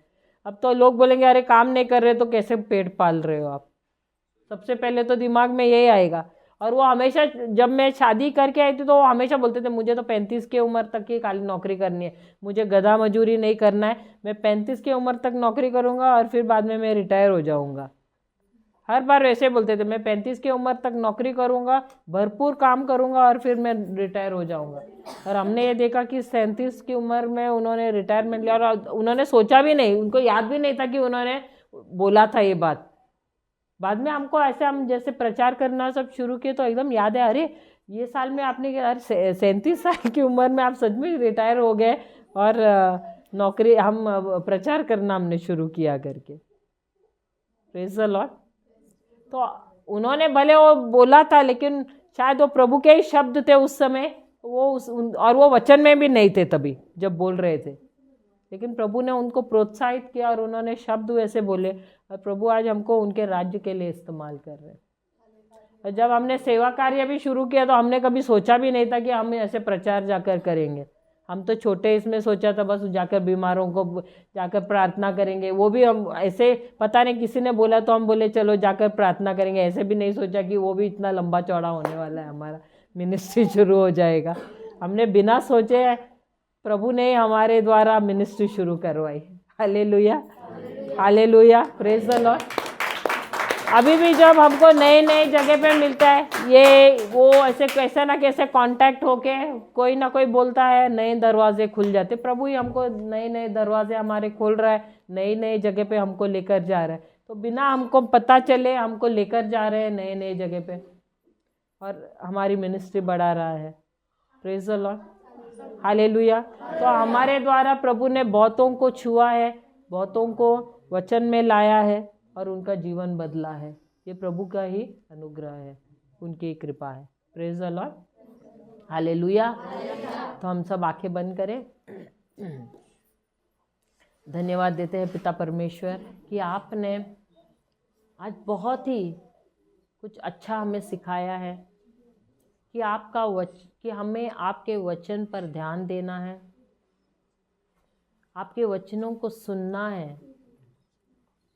अब तो लोग बोलेंगे अरे काम नहीं कर रहे तो कैसे पेट पाल रहे हो आप, सबसे पहले तो दिमाग में यही आएगा। और वो हमेशा, जब मैं शादी करके आई थी तो वो हमेशा बोलते थे मुझे तो 35 की उम्र तक ही खाली नौकरी करनी है, मुझे गधा मजूरी नहीं करना है, मैं 35 की उम्र तक नौकरी करूँगा और फिर बाद में मैं रिटायर हो जाऊँगा। हर बार वैसे बोलते थे मैं 35 की उम्र तक नौकरी करूँगा, भरपूर काम करूँगा और फिर मैं रिटायर हो जाऊँगा। और हमने ये देखा कि 37 की उम्र में उन्होंने रिटायरमेंट लिया और उन्होंने सोचा भी नहीं, उनको याद भी नहीं था कि उन्होंने बोला था ये बात। बाद में हमको ऐसे, हम जैसे प्रचार करना सब शुरू किए तो एकदम याद है, अरे ये साल में आपने, अरे 37 साल की उम्र में आप सच में रिटायर हो गए और नौकरी, हम प्रचार करना हमने शुरू किया करके। Praise the Lord. तो उन्होंने भले वो बोला था लेकिन शायद वो प्रभु के ही शब्द थे उस समय, और वो वचन में भी नहीं थे तभी जब बोल रहे थे, लेकिन प्रभु ने उनको प्रोत्साहित किया और उन्होंने शब्द वैसे बोले और प्रभु आज हमको उनके राज्य के लिए इस्तेमाल कर रहे हैं। और जब हमने सेवा कार्य भी शुरू किया तो हमने कभी सोचा भी नहीं था कि हम ऐसे प्रचार जाकर करेंगे। हम तो छोटे इसमें सोचा था बस जाकर बीमारों को जाकर प्रार्थना करेंगे, वो भी हम ऐसे, पता नहीं किसी ने बोला तो हम बोले चलो जाकर प्रार्थना करेंगे, ऐसे भी नहीं सोचा कि वो भी इतना लंबा चौड़ा होने वाला है, हमारा मिनिस्ट्री शुरू हो जाएगा। हमने बिना सोचे प्रभु ने हमारे द्वारा मिनिस्ट्री शुरू करवाई। Hallelujah, hallelujah, praise the Lord. अभी भी जब हमको नए नए जगह पे मिलता है, ये वो ऐसे कैसे ना कैसे कांटेक्ट होके कोई ना कोई बोलता है, नए दरवाजे खुल जाते। प्रभु ही हमको नए नए दरवाजे हमारे खोल रहा है, नई नई जगह पे हमको लेकर जा रहा है। तो बिना हमको पता चले हमको लेकर जा रहे हैं नए नए जगह पे और हमारी मिनिस्ट्री बढ़ा रहा है। Praise the Lord, hallelujah. तो हमारे द्वारा प्रभु ने बहुतों को छुआ है, बहुतों को वचन में लाया है और उनका जीवन बदला है। ये प्रभु का ही अनुग्रह है, उनकी कृपा है। Praise the Lord, hallelujah. तो हम सब आंखें बंद करें। धन्यवाद देते हैं पिता परमेश्वर कि आपने आज बहुत ही कुछ अच्छा हमें सिखाया है कि कि हमें आपके वचन पर ध्यान देना है, आपके वचनों को सुनना है,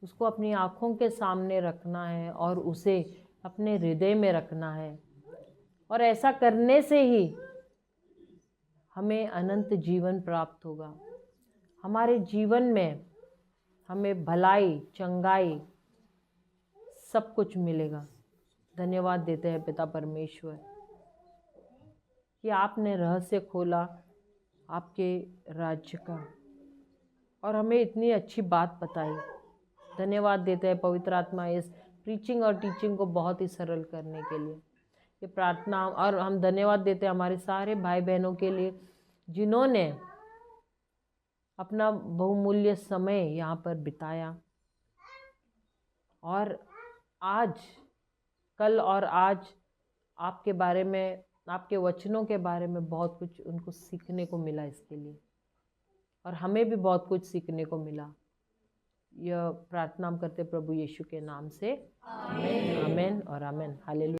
उसको अपनी आँखों के सामने रखना है और उसे अपने हृदय में रखना है। और ऐसा करने से ही हमें अनंत जीवन प्राप्त होगा। हमारे जीवन में हमें भलाई, चंगाई, सब कुछ मिलेगा। धन्यवाद देते हैं पिता परमेश्वर कि आपने रहस्य खोला आपके राज्य का और हमें इतनी अच्छी बात बताई। धन्यवाद देते हैं पवित्र आत्मा इस प्रीचिंग और टीचिंग को बहुत ही सरल करने के लिए। ये प्रार्थना, और हम धन्यवाद देते हैं हमारे सारे भाई बहनों के लिए जिन्होंने अपना बहुमूल्य समय यहाँ पर बिताया और आज, कल और आज आपके बारे में, आपके वचनों के बारे में बहुत कुछ उनको सीखने को मिला इसके लिए, और हमें भी बहुत कुछ सीखने को मिला। यह प्रार्थना हम करते प्रभु यीशु के नाम से। आमीन, आमीन और आमीन। हालेलुया।